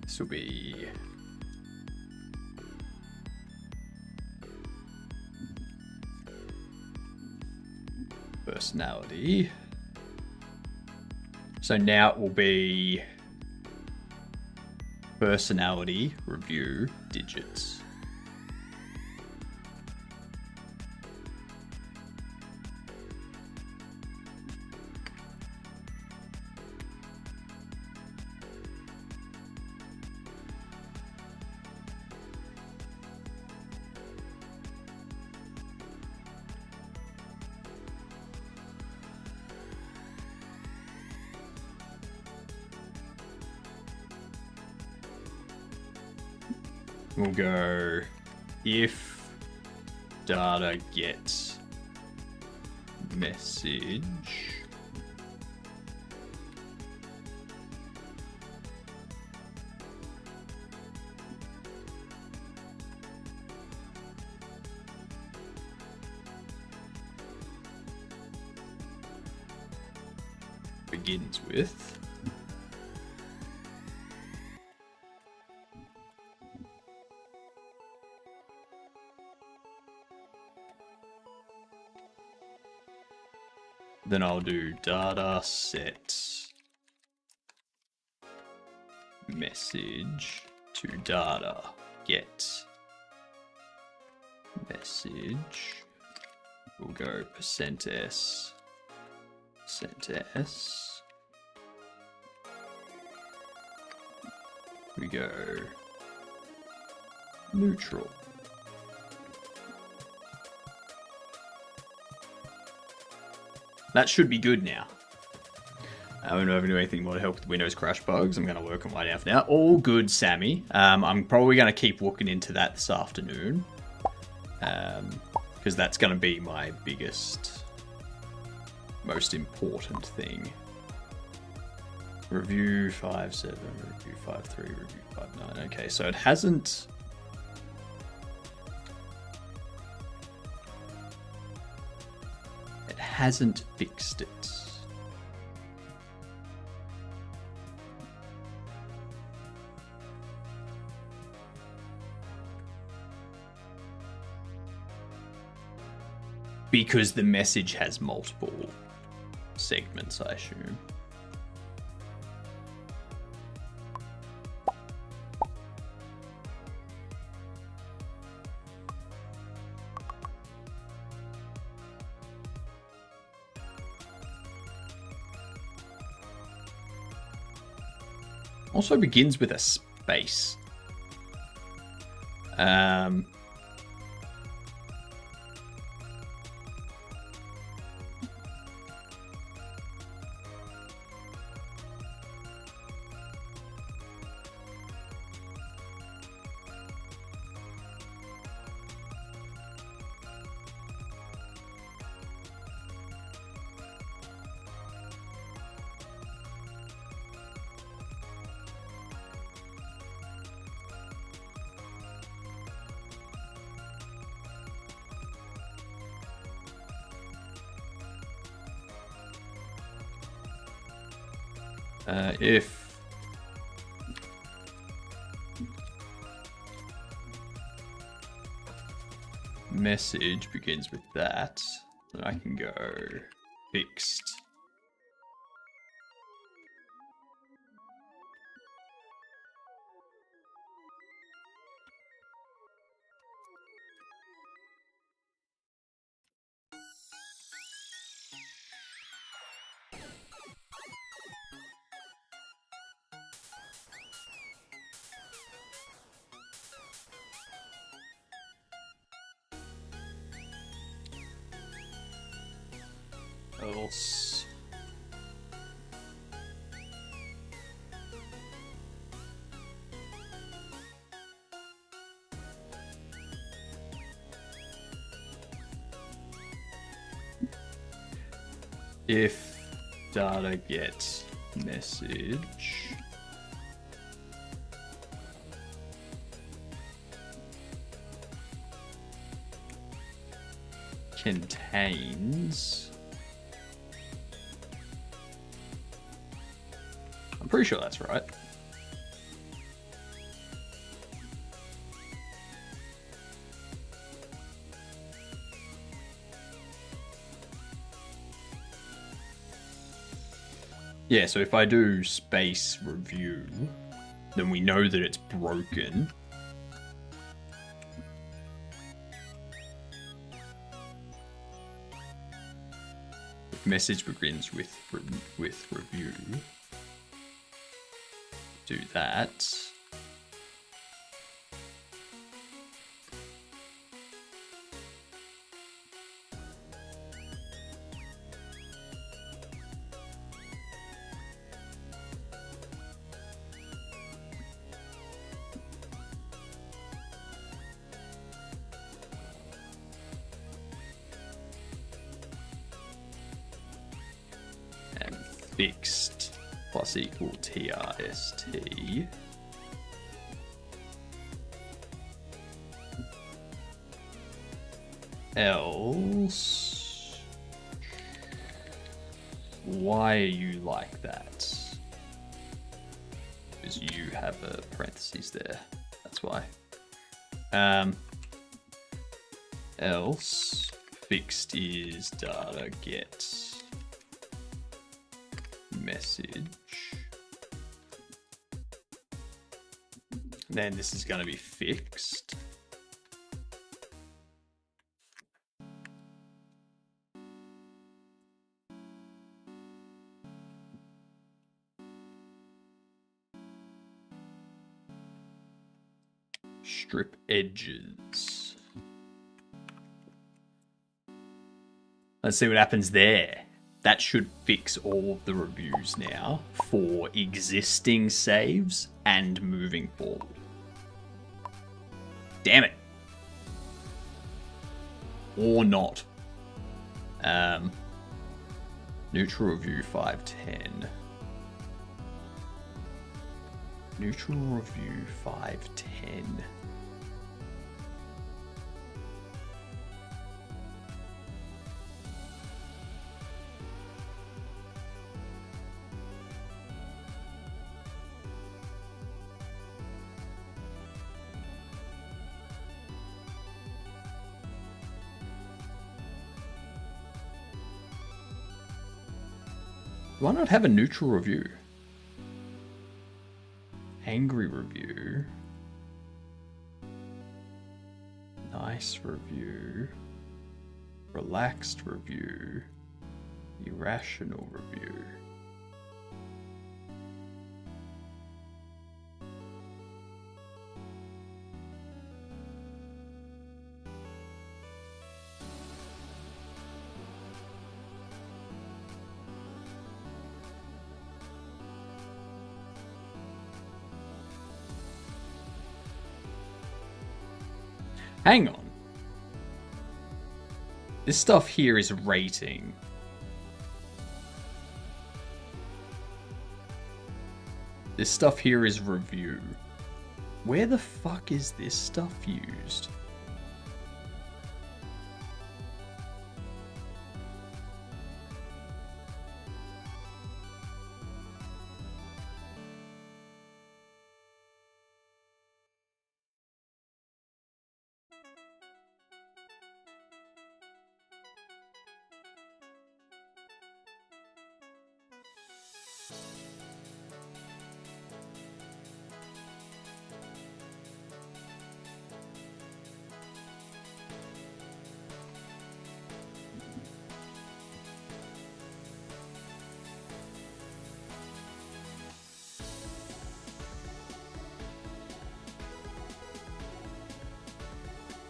This will be personality. So now it will be personality review digits. We'll go if data gets message begins with then I'll do data set message to data get message. We'll go %s %s. We go neutral. That should be good now. I don't have to do anything more to help with Windows crash bugs. I'm going to work on my way down for now. All good, Sammy. I'm probably going to keep looking into that this afternoon. Because that's going to be my biggest, most important thing. Review 5.7, review 5.3, review 5.9. Okay, so it hasn't... hasn't fixed it. Because the message has multiple segments, I assume. Also begins with a space. If message begins with that, then I can go fixed else? If data gets message, contains, I'm pretty sure that's right. Yeah, so if I do space review, then we know that it's broken. If message begins with review, do that. Fixed plus equal TRST. Else, why are you like that? Because you have a parentheses there. That's why. Else, fixed is data get message. Then this is going to be fixed. Strip edges. Let's see what happens there. That should fix all of the reviews now for existing saves and moving forward. Damn it. Or not. Neutral review 510. Neutral review 510. Why not have a neutral review? Angry review. Nice review. Relaxed review. Irrational review. Hang on. This stuff here is rating. This stuff here is review. Where the fuck is this stuff used?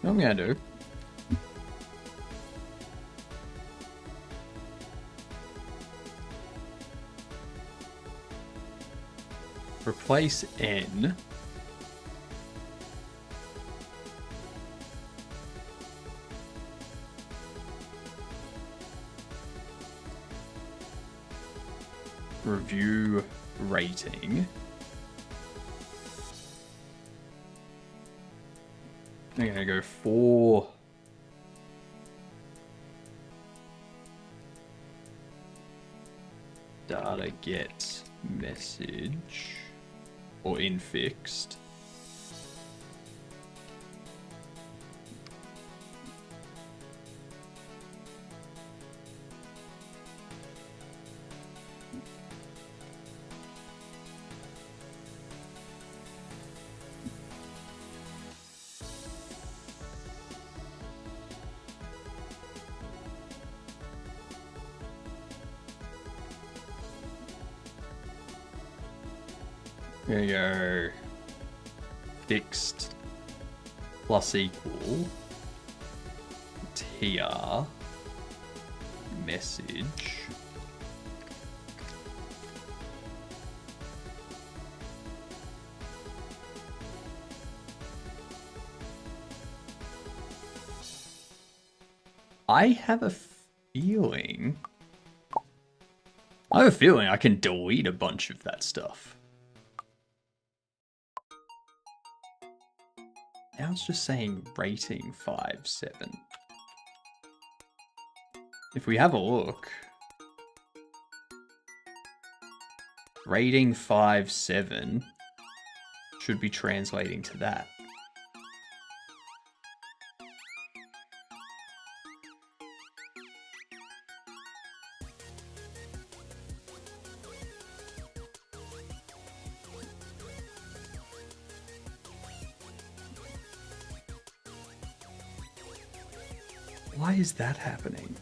What I'm gonna do Replace N. Review rating. I'm gonna go 4. Data get message or infixed. There you go. Fixed plus equal tr message I have a feeling I can delete a bunch of that stuff. Now it's just saying rating 5.7. If we have a look, rating 5.7 should be translating to that. Why is that happening?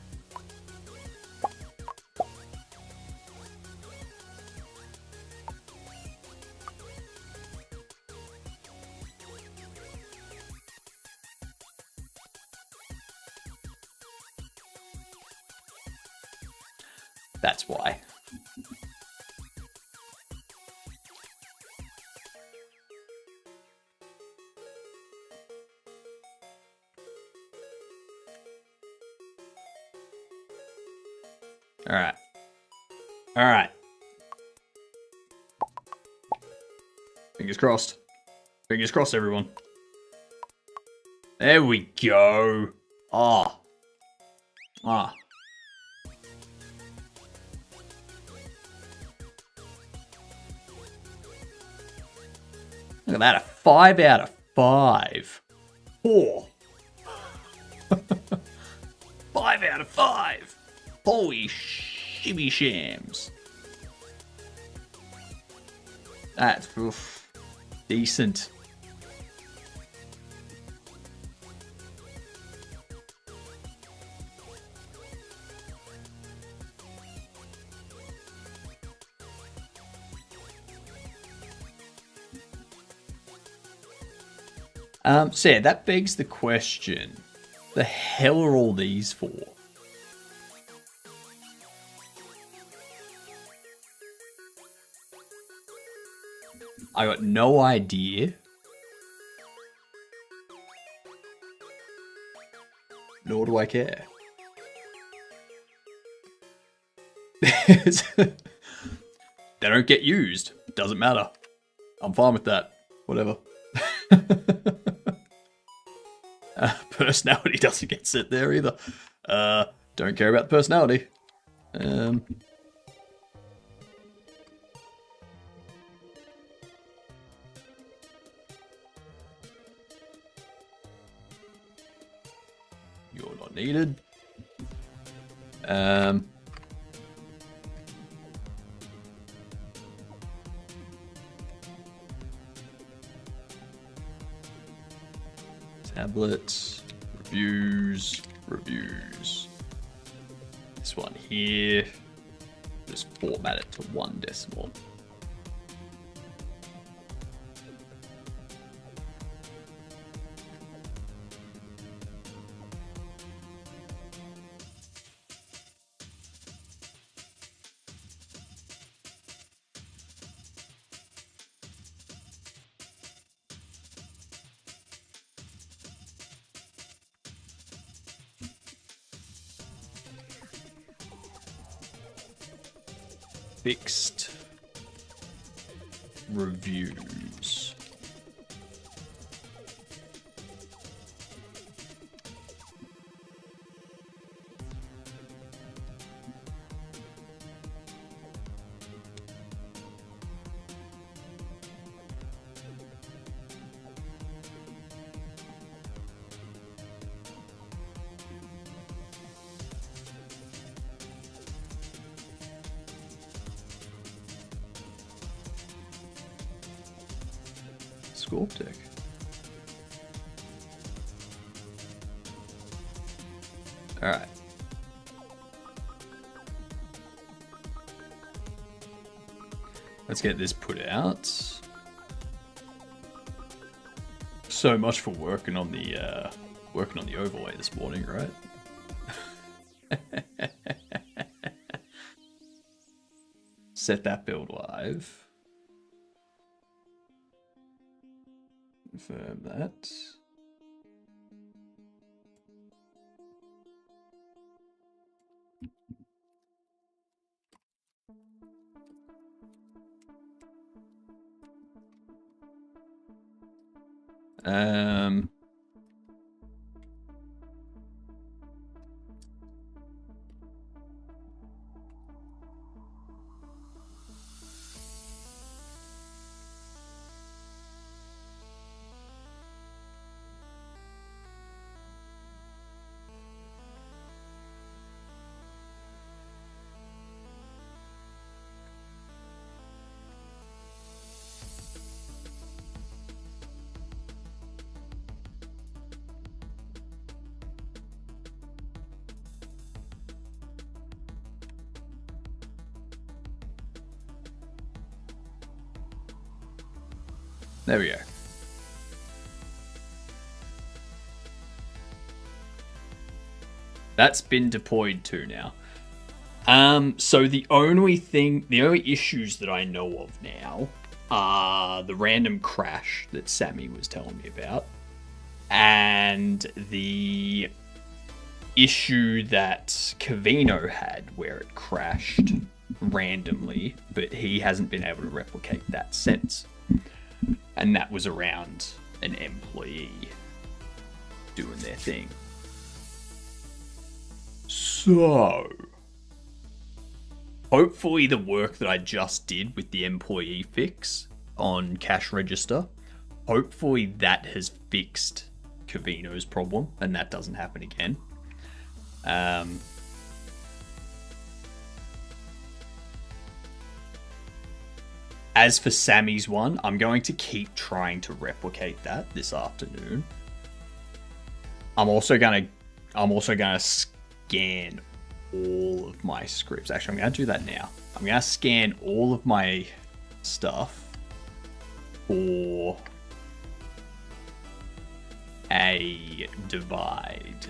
That's why. Alright. Alright. Fingers crossed. Fingers crossed, everyone. There we go. Ah. Ah. Look at that, a 5 out of 5. 4. 5 out of 5. Holy shibby shams. That's decent. So yeah, that begs the question. The hell are all these for? I got no idea. Nor do I care. They don't get used. Doesn't matter. I'm fine with that. Whatever. Personality doesn't get set there either. Don't care about the personality. You're not needed. Tablets, reviews. This one here, just format it to 1 decimal. fixed reviews. Sculptic. All right. Let's get this put out. So much for working on the overlay this morning, right? Set that build live. Confirm that. Um, There we go. That's been deployed to now. So the only issues that I know of now are the random crash that Sammy was telling me about, and the issue that Cavino had where it crashed randomly, but he hasn't been able to replicate that since. And that was around an employee doing their thing. So, hopefully the work that I just did with the employee fix on cash register, hopefully that has fixed Cavino's problem and that doesn't happen again. As for Sammy's one, I'm going to keep trying to replicate that this afternoon. I'm also gonna scan all of my scripts. Actually, I'm gonna do that now. I'm gonna scan all of my stuff for a divide.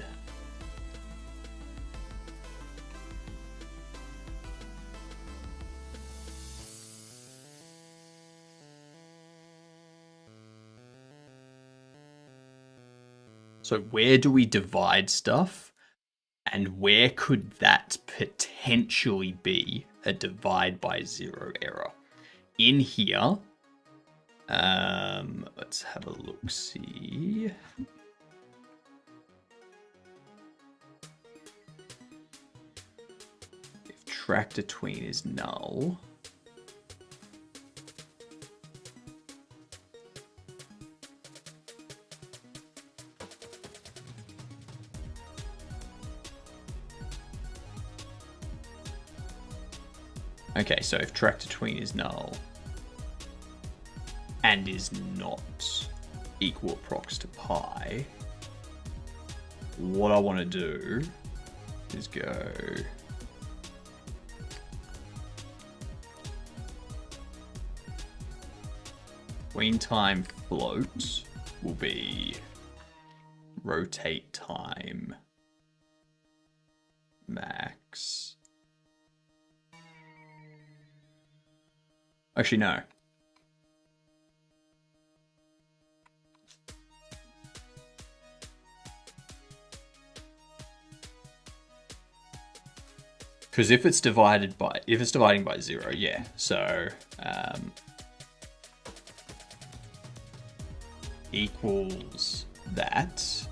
So where do we divide stuff? And where could that potentially be a divide by zero error? In here, let's have a look, see. If tractor tween is null, okay, so if tractor tween is null and is not equal approx to pi, what I want to do is go tween time float will be rotate time max. Actually, no. Because if it's dividing by 0, yeah. So equals that.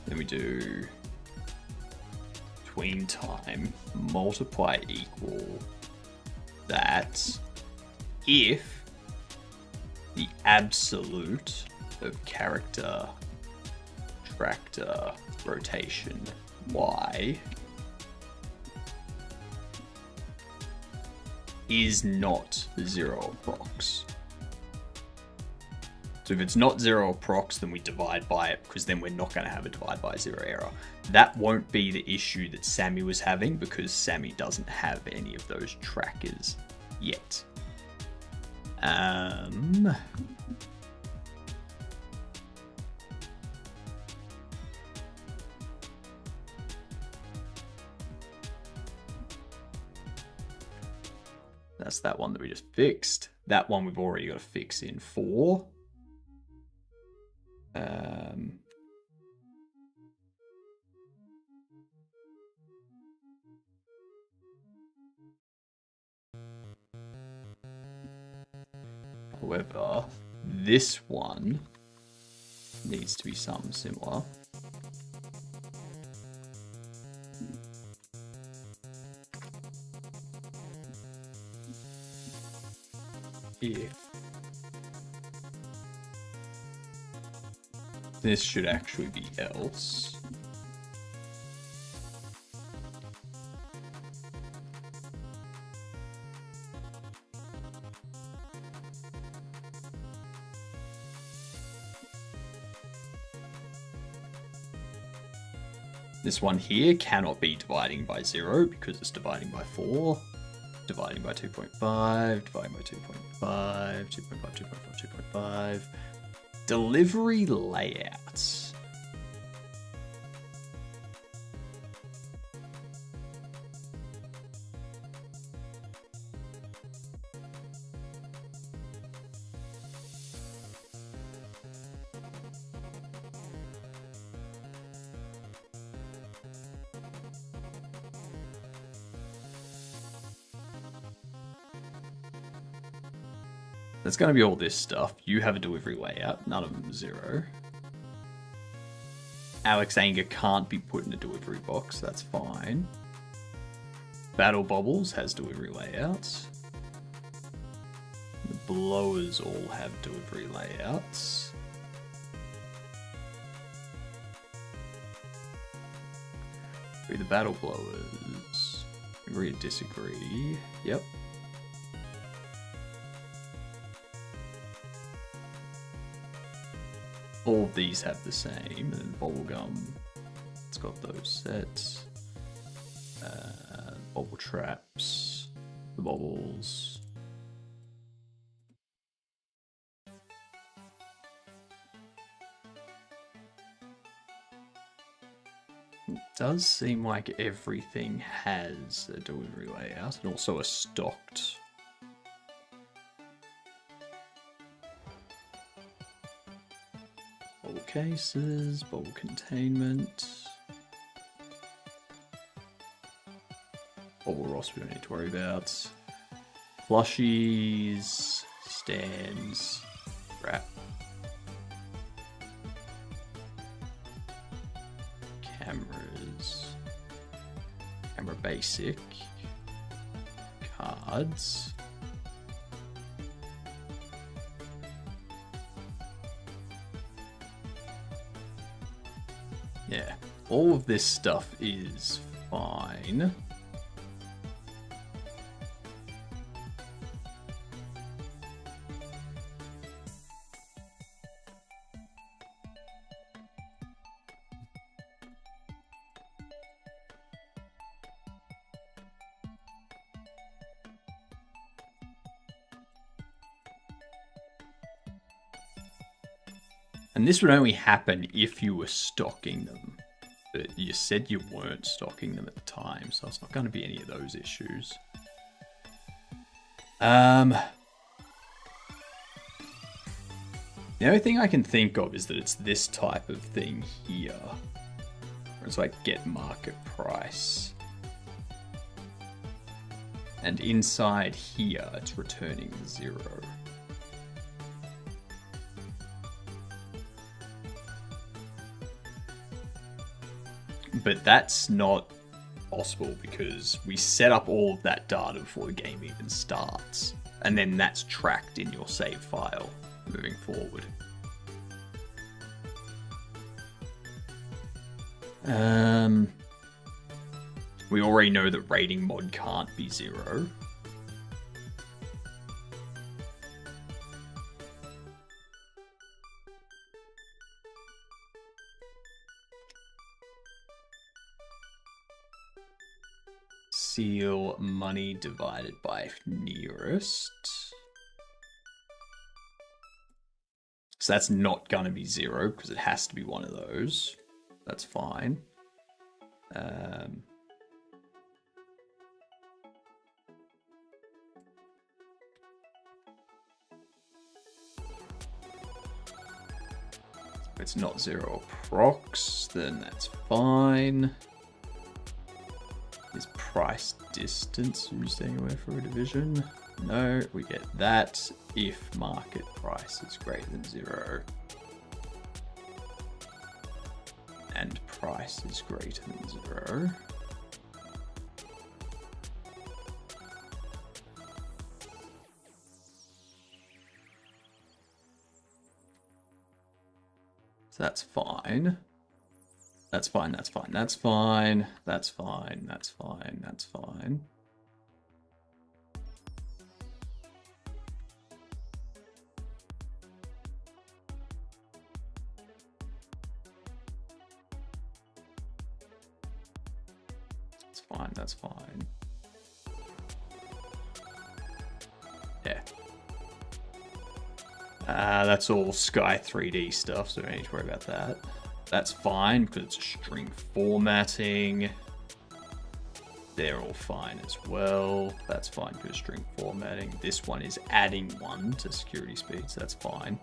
Then we do tween time multiply equal that if the absolute of character tractor rotation y is not 0 procs. So if it's not 0 procs, then we divide by it, because then we're not going to have a divide by 0 error. That won't be the issue that Sammy was having, because Sammy doesn't have any of those trackers yet. That's that one that we just fixed. That one we've already got to fix in 4. However, this one needs to be something similar. If this should actually be else. This one here cannot be dividing by 0 because it's dividing by 4. Dividing by 2.5, dividing by 2.5, 2.5, 2.5, 2.5. Delivery layouts. That's going to be all this stuff. You have a delivery layout. None of them 0. Alex Anger can't be put in a delivery box. That's fine. Battle Bobbles has delivery layouts. The blowers all have delivery layouts. Agree the battle blowers. Agree or disagree. Yep. All of these have the same, and then Bubblegum, it's got those sets. Bubble traps, the bubbles. It does seem like everything has a delivery layout, and also a stocked. Bubble cases, bubble containment. Bubble Ross we don't need to worry about. Plushies, stands, wrap. Cameras. Camera basic. Cards. Yeah, all of this stuff is fine. And this would only happen if you were stocking them. But you said you weren't stocking them at the time, so it's not going to be any of those issues. The only thing I can think of is that it's this type of thing here. Where it's like get market price. And inside here, it's returning 0. But that's not possible because we set up all of that data before the game even starts. And then that's tracked in your save file moving forward. We already know that rating mod can't be 0. Seal money divided by nearest. So that's not going to be 0 because it has to be one of those. That's fine. If it's not 0 procs, then that's fine. Is price distance staying away from a division? No, we get that if market price is greater than 0. And price is greater than 0. So that's fine. That's fine, that's fine, that's fine, that's fine, that's fine, that's fine. That's fine, that's fine. Yeah. That's all Sky 3D stuff, so don't need to worry about that. That's fine because it's string formatting. They're all fine as well. That's fine because string formatting. This one is adding 1 to security speed, so that's fine.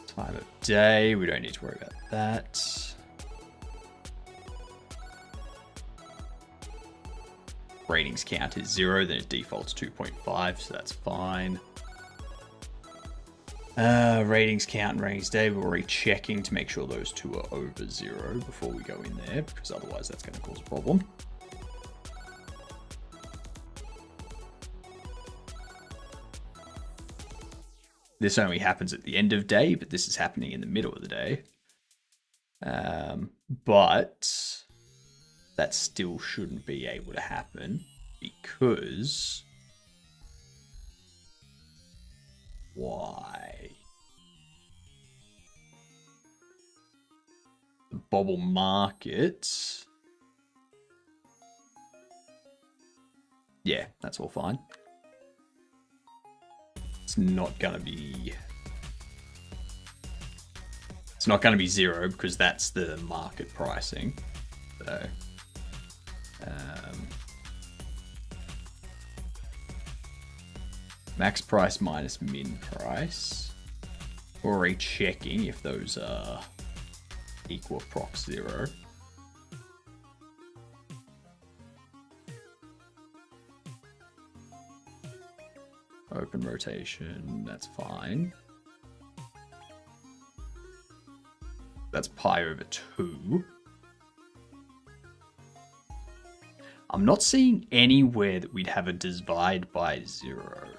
Time of day, we don't need to worry about that. Ratings count is 0, then it defaults 2.5, so that's fine. Ratings count and ratings day, we're already checking to make sure those two are over 0 before we go in there, because otherwise that's going to cause a problem. This only happens at the end of day, but this is happening in the middle of the day. But that still shouldn't be able to happen because why? The bobble market. Yeah, that's all fine. It's not gonna be 0 because that's the market pricing. So max price minus min price. Already checking if those are equal proc 0. Open rotation, that's fine. That's pi over 2. I'm not seeing anywhere that we'd have a divide by 0.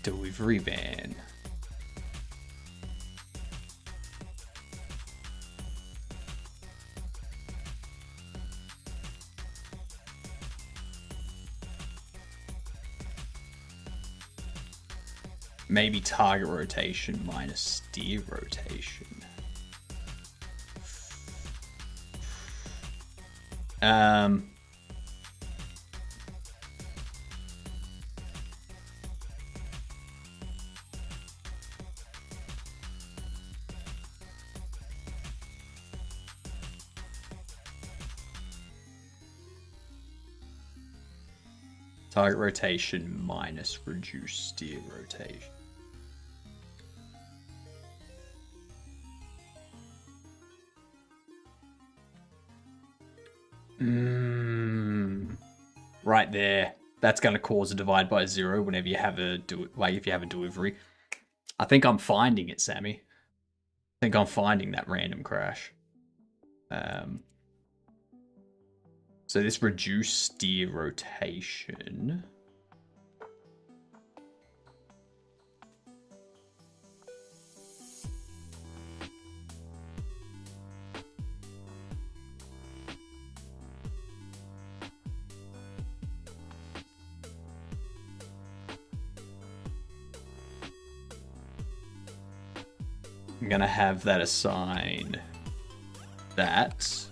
Delivery van. Maybe target rotation minus steer rotation. Target rotation minus reduced steer rotation. Right there. That's going to cause a divide by 0 whenever you have if you have a delivery. I think I'm finding it, Sammy. I think I'm finding that random crash. So this reduced steer rotation. I'm going to have that assign that.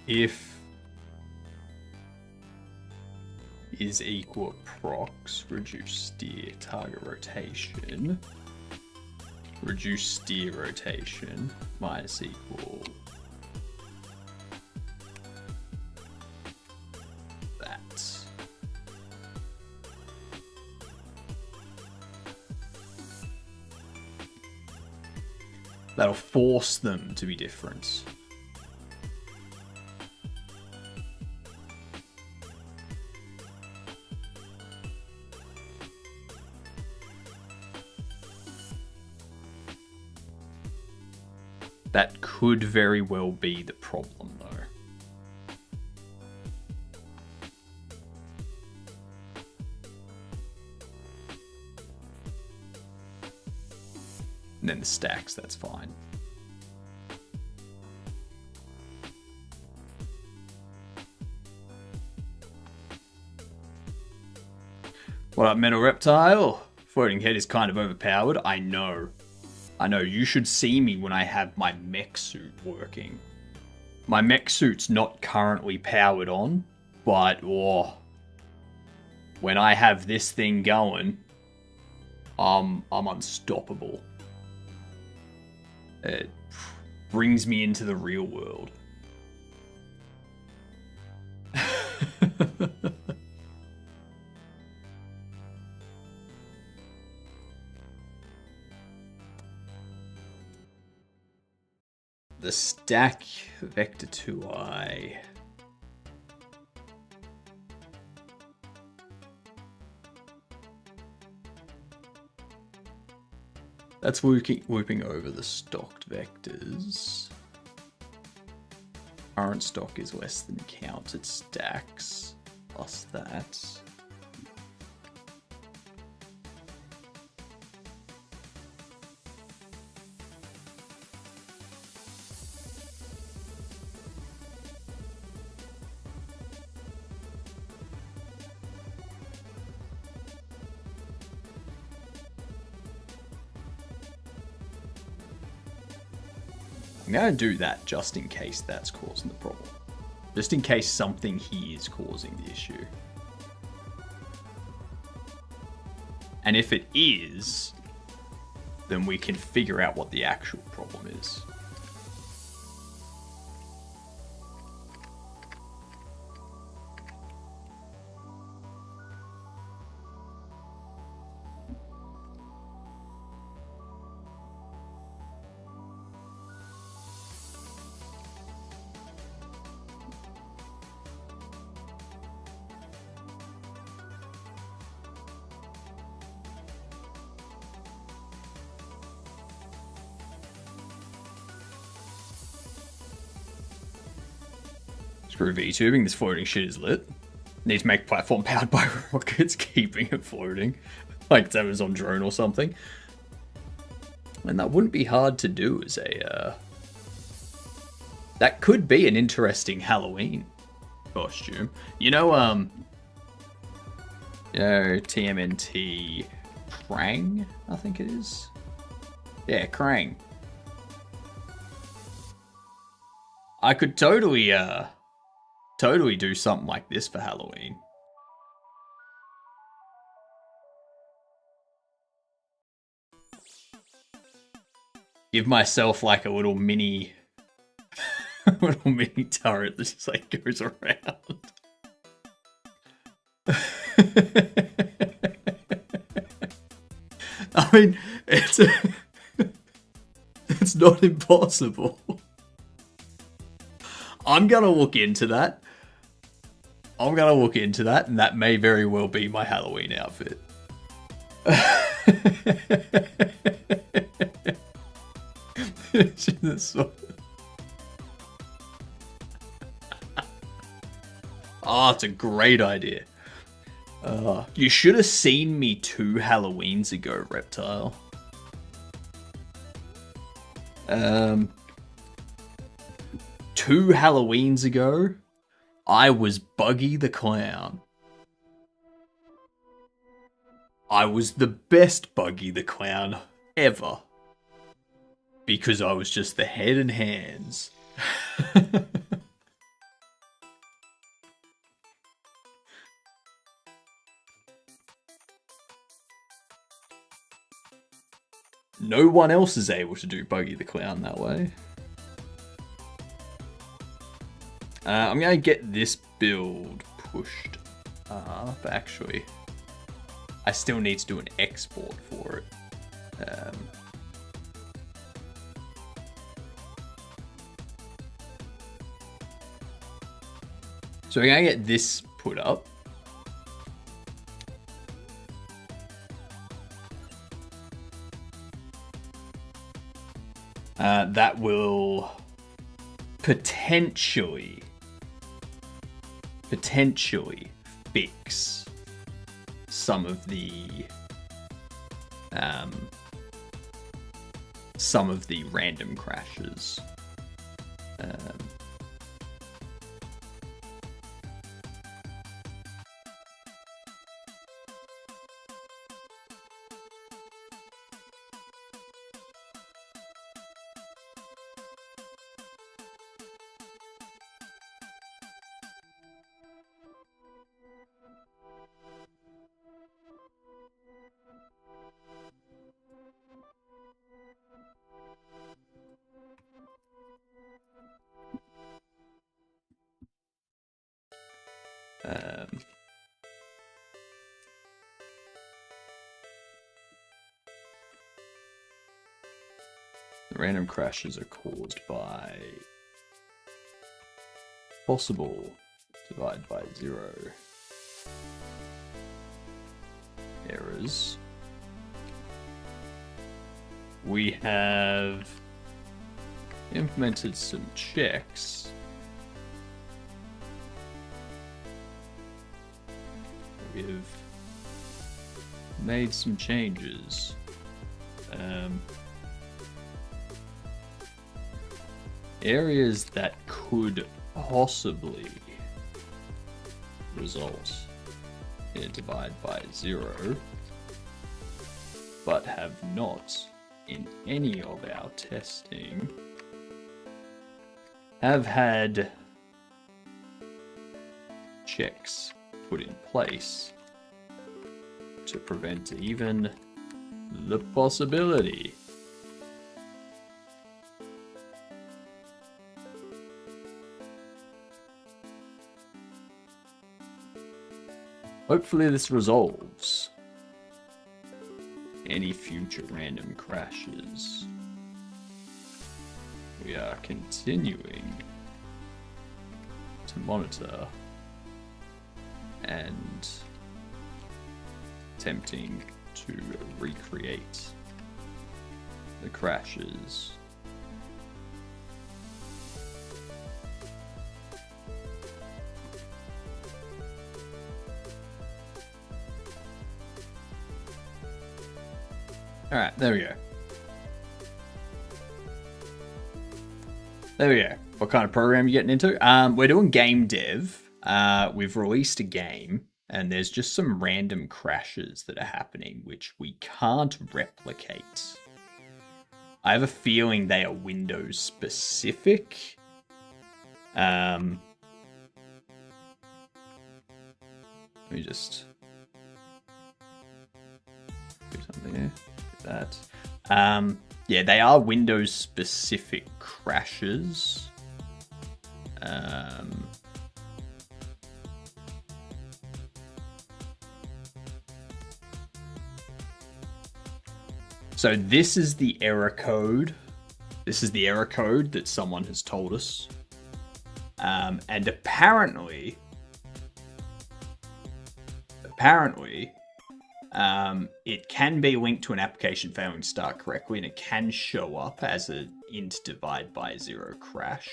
If is equal prox reduce steer target rotation, reduce steer rotation minus equal that. That'll force them to be different. That could very well be the problem, though. And then the stacks, that's fine. What up, Metal Reptile? Floating head is kind of overpowered. I know, you should see me when I have my mech suit working. My mech suit's not currently powered on, but when I have this thing going, I'm unstoppable. It brings me into the real world. The stack vector 2i. That's whooping over the stocked vectors. Current stock is less than counted stacks plus that. I'm going to do that just in case that's causing the problem. Just in case something here is causing the issue. And if it is, then we can figure out what the actual problem is. Screw VTubing, this floating shit is lit. Need to make platform powered by rockets, keeping it floating. Like it's Amazon drone or something. And that wouldn't be hard to do as a... That could be an interesting Halloween costume. You know TMNT Krang, I think it is. Yeah, Krang. I could totally totally do something like this for Halloween. Give myself like a little mini turret that just like goes around. I mean, it's not impossible. I'm gonna look into that. And that may very well be my Halloween outfit. Oh, it's a great idea. You should have seen me 2 Halloweens ago, Reptile. 2 Halloweens ago, I was Buggy the Clown. I was the best Buggy the Clown ever. Because I was just the head and hands. No one else is able to do Buggy the Clown that way. I'm going to get this build pushed up, actually. I still need to do an export for it. So we're going to get this put up. That will potentially fix some of the random crashes. The random crashes are caused by possible divide by 0 errors. We have implemented some checks. We've made some changes. Areas that could possibly result in a divide by 0, but have not in any of our testing, have had checks put in place to prevent even the possibility. Hopefully this resolves any future random crashes. We are continuing to monitor and attempting to recreate the crashes. Alright, there we go. There we go. What kind of program are you getting into? We're doing game dev. We've released a game, and there's just some random crashes that are happening, which we can't replicate. I have a feeling they are Windows specific. Let me just do something there. Do that. Yeah, they are Windows specific crashes. So this is the error code. This is the error code that someone has told us. And apparently, it can be linked to an application failing to start correctly, and it can show up as an int divide by 0 crash.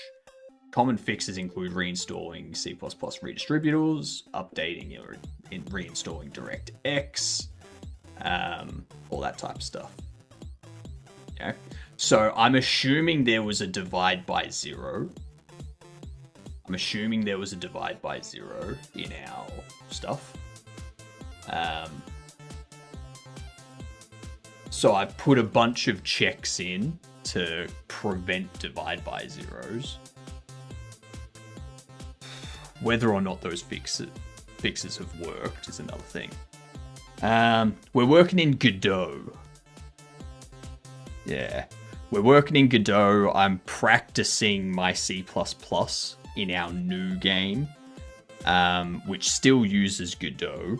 Common fixes include reinstalling C++ redistributables, updating or reinstalling DirectX, all that type of stuff. Okay. So I'm assuming there was a divide by 0. I'm assuming there was a divide by 0 in our stuff. So I've put a bunch of checks in to prevent divide by zeros. Whether or not those fixes have worked is another thing. We're working in Godot. Yeah, we're working in Godot. I'm practicing my C++ in our new game, which still uses Godot.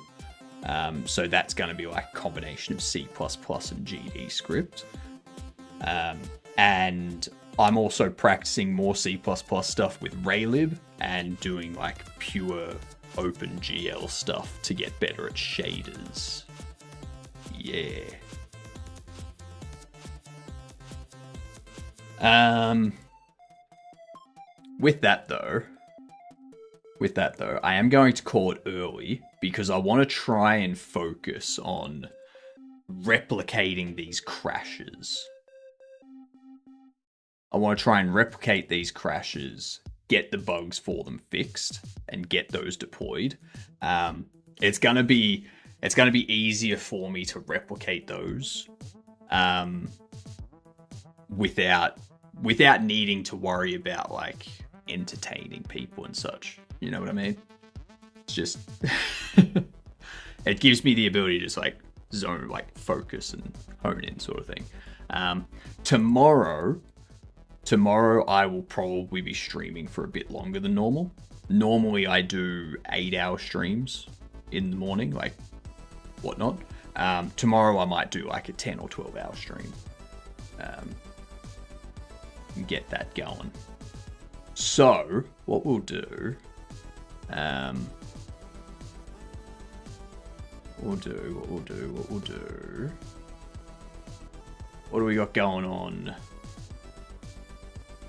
So that's going to be like a combination of C++ and GD script. And I'm also practicing more C++ stuff with Raylib and doing like pure OpenGL stuff to get better at shaders. Yeah. With that though, I am going to call it early because I want to try and focus on replicating these crashes. I want to try and replicate these crashes, get the bugs for them fixed, and get those deployed. It's gonna be easier for me to replicate those without needing to worry about like entertaining people and such. You know what I mean? It's just it gives me the ability to just like zone, like focus and hone in sort of thing. Tomorrow I will probably be streaming for a bit longer than normal. Normally I do 8-hour streams in the morning, like whatnot. Tomorrow I might do like a 10 or 12 hour stream. And get that going. So what we'll do, what do we got going on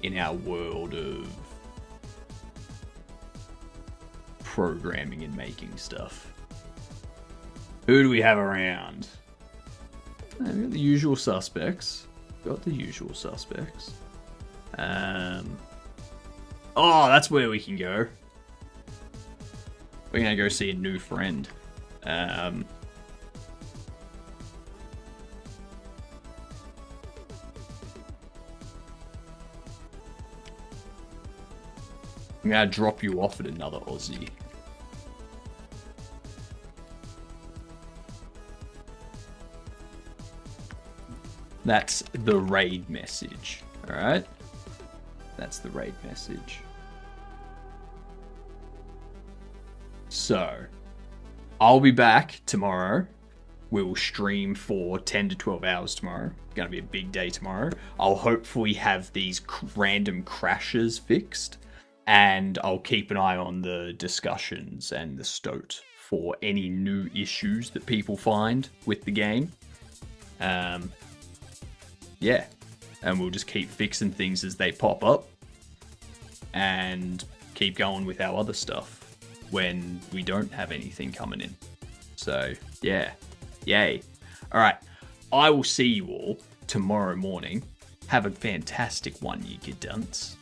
in our world of programming and making stuff? Who do we have around? We've got the usual suspects. Oh, that's where we can go. We're gonna go see a new friend. I'm gonna drop you off at another Aussie. That's the raid message, alright? That's the raid message. So, I'll be back tomorrow. We will stream for 10 to 12 hours tomorrow. It's going to be a big day tomorrow. I'll hopefully have these random crashes fixed. And I'll keep an eye on the discussions and the stoat for any new issues that people find with the game. Yeah. And we'll just keep fixing things as they pop up. And keep going with our other stuff when we don't have anything coming in. So, yeah. Yay. Alright. I will see you all tomorrow morning. Have a fantastic one, you good dunce.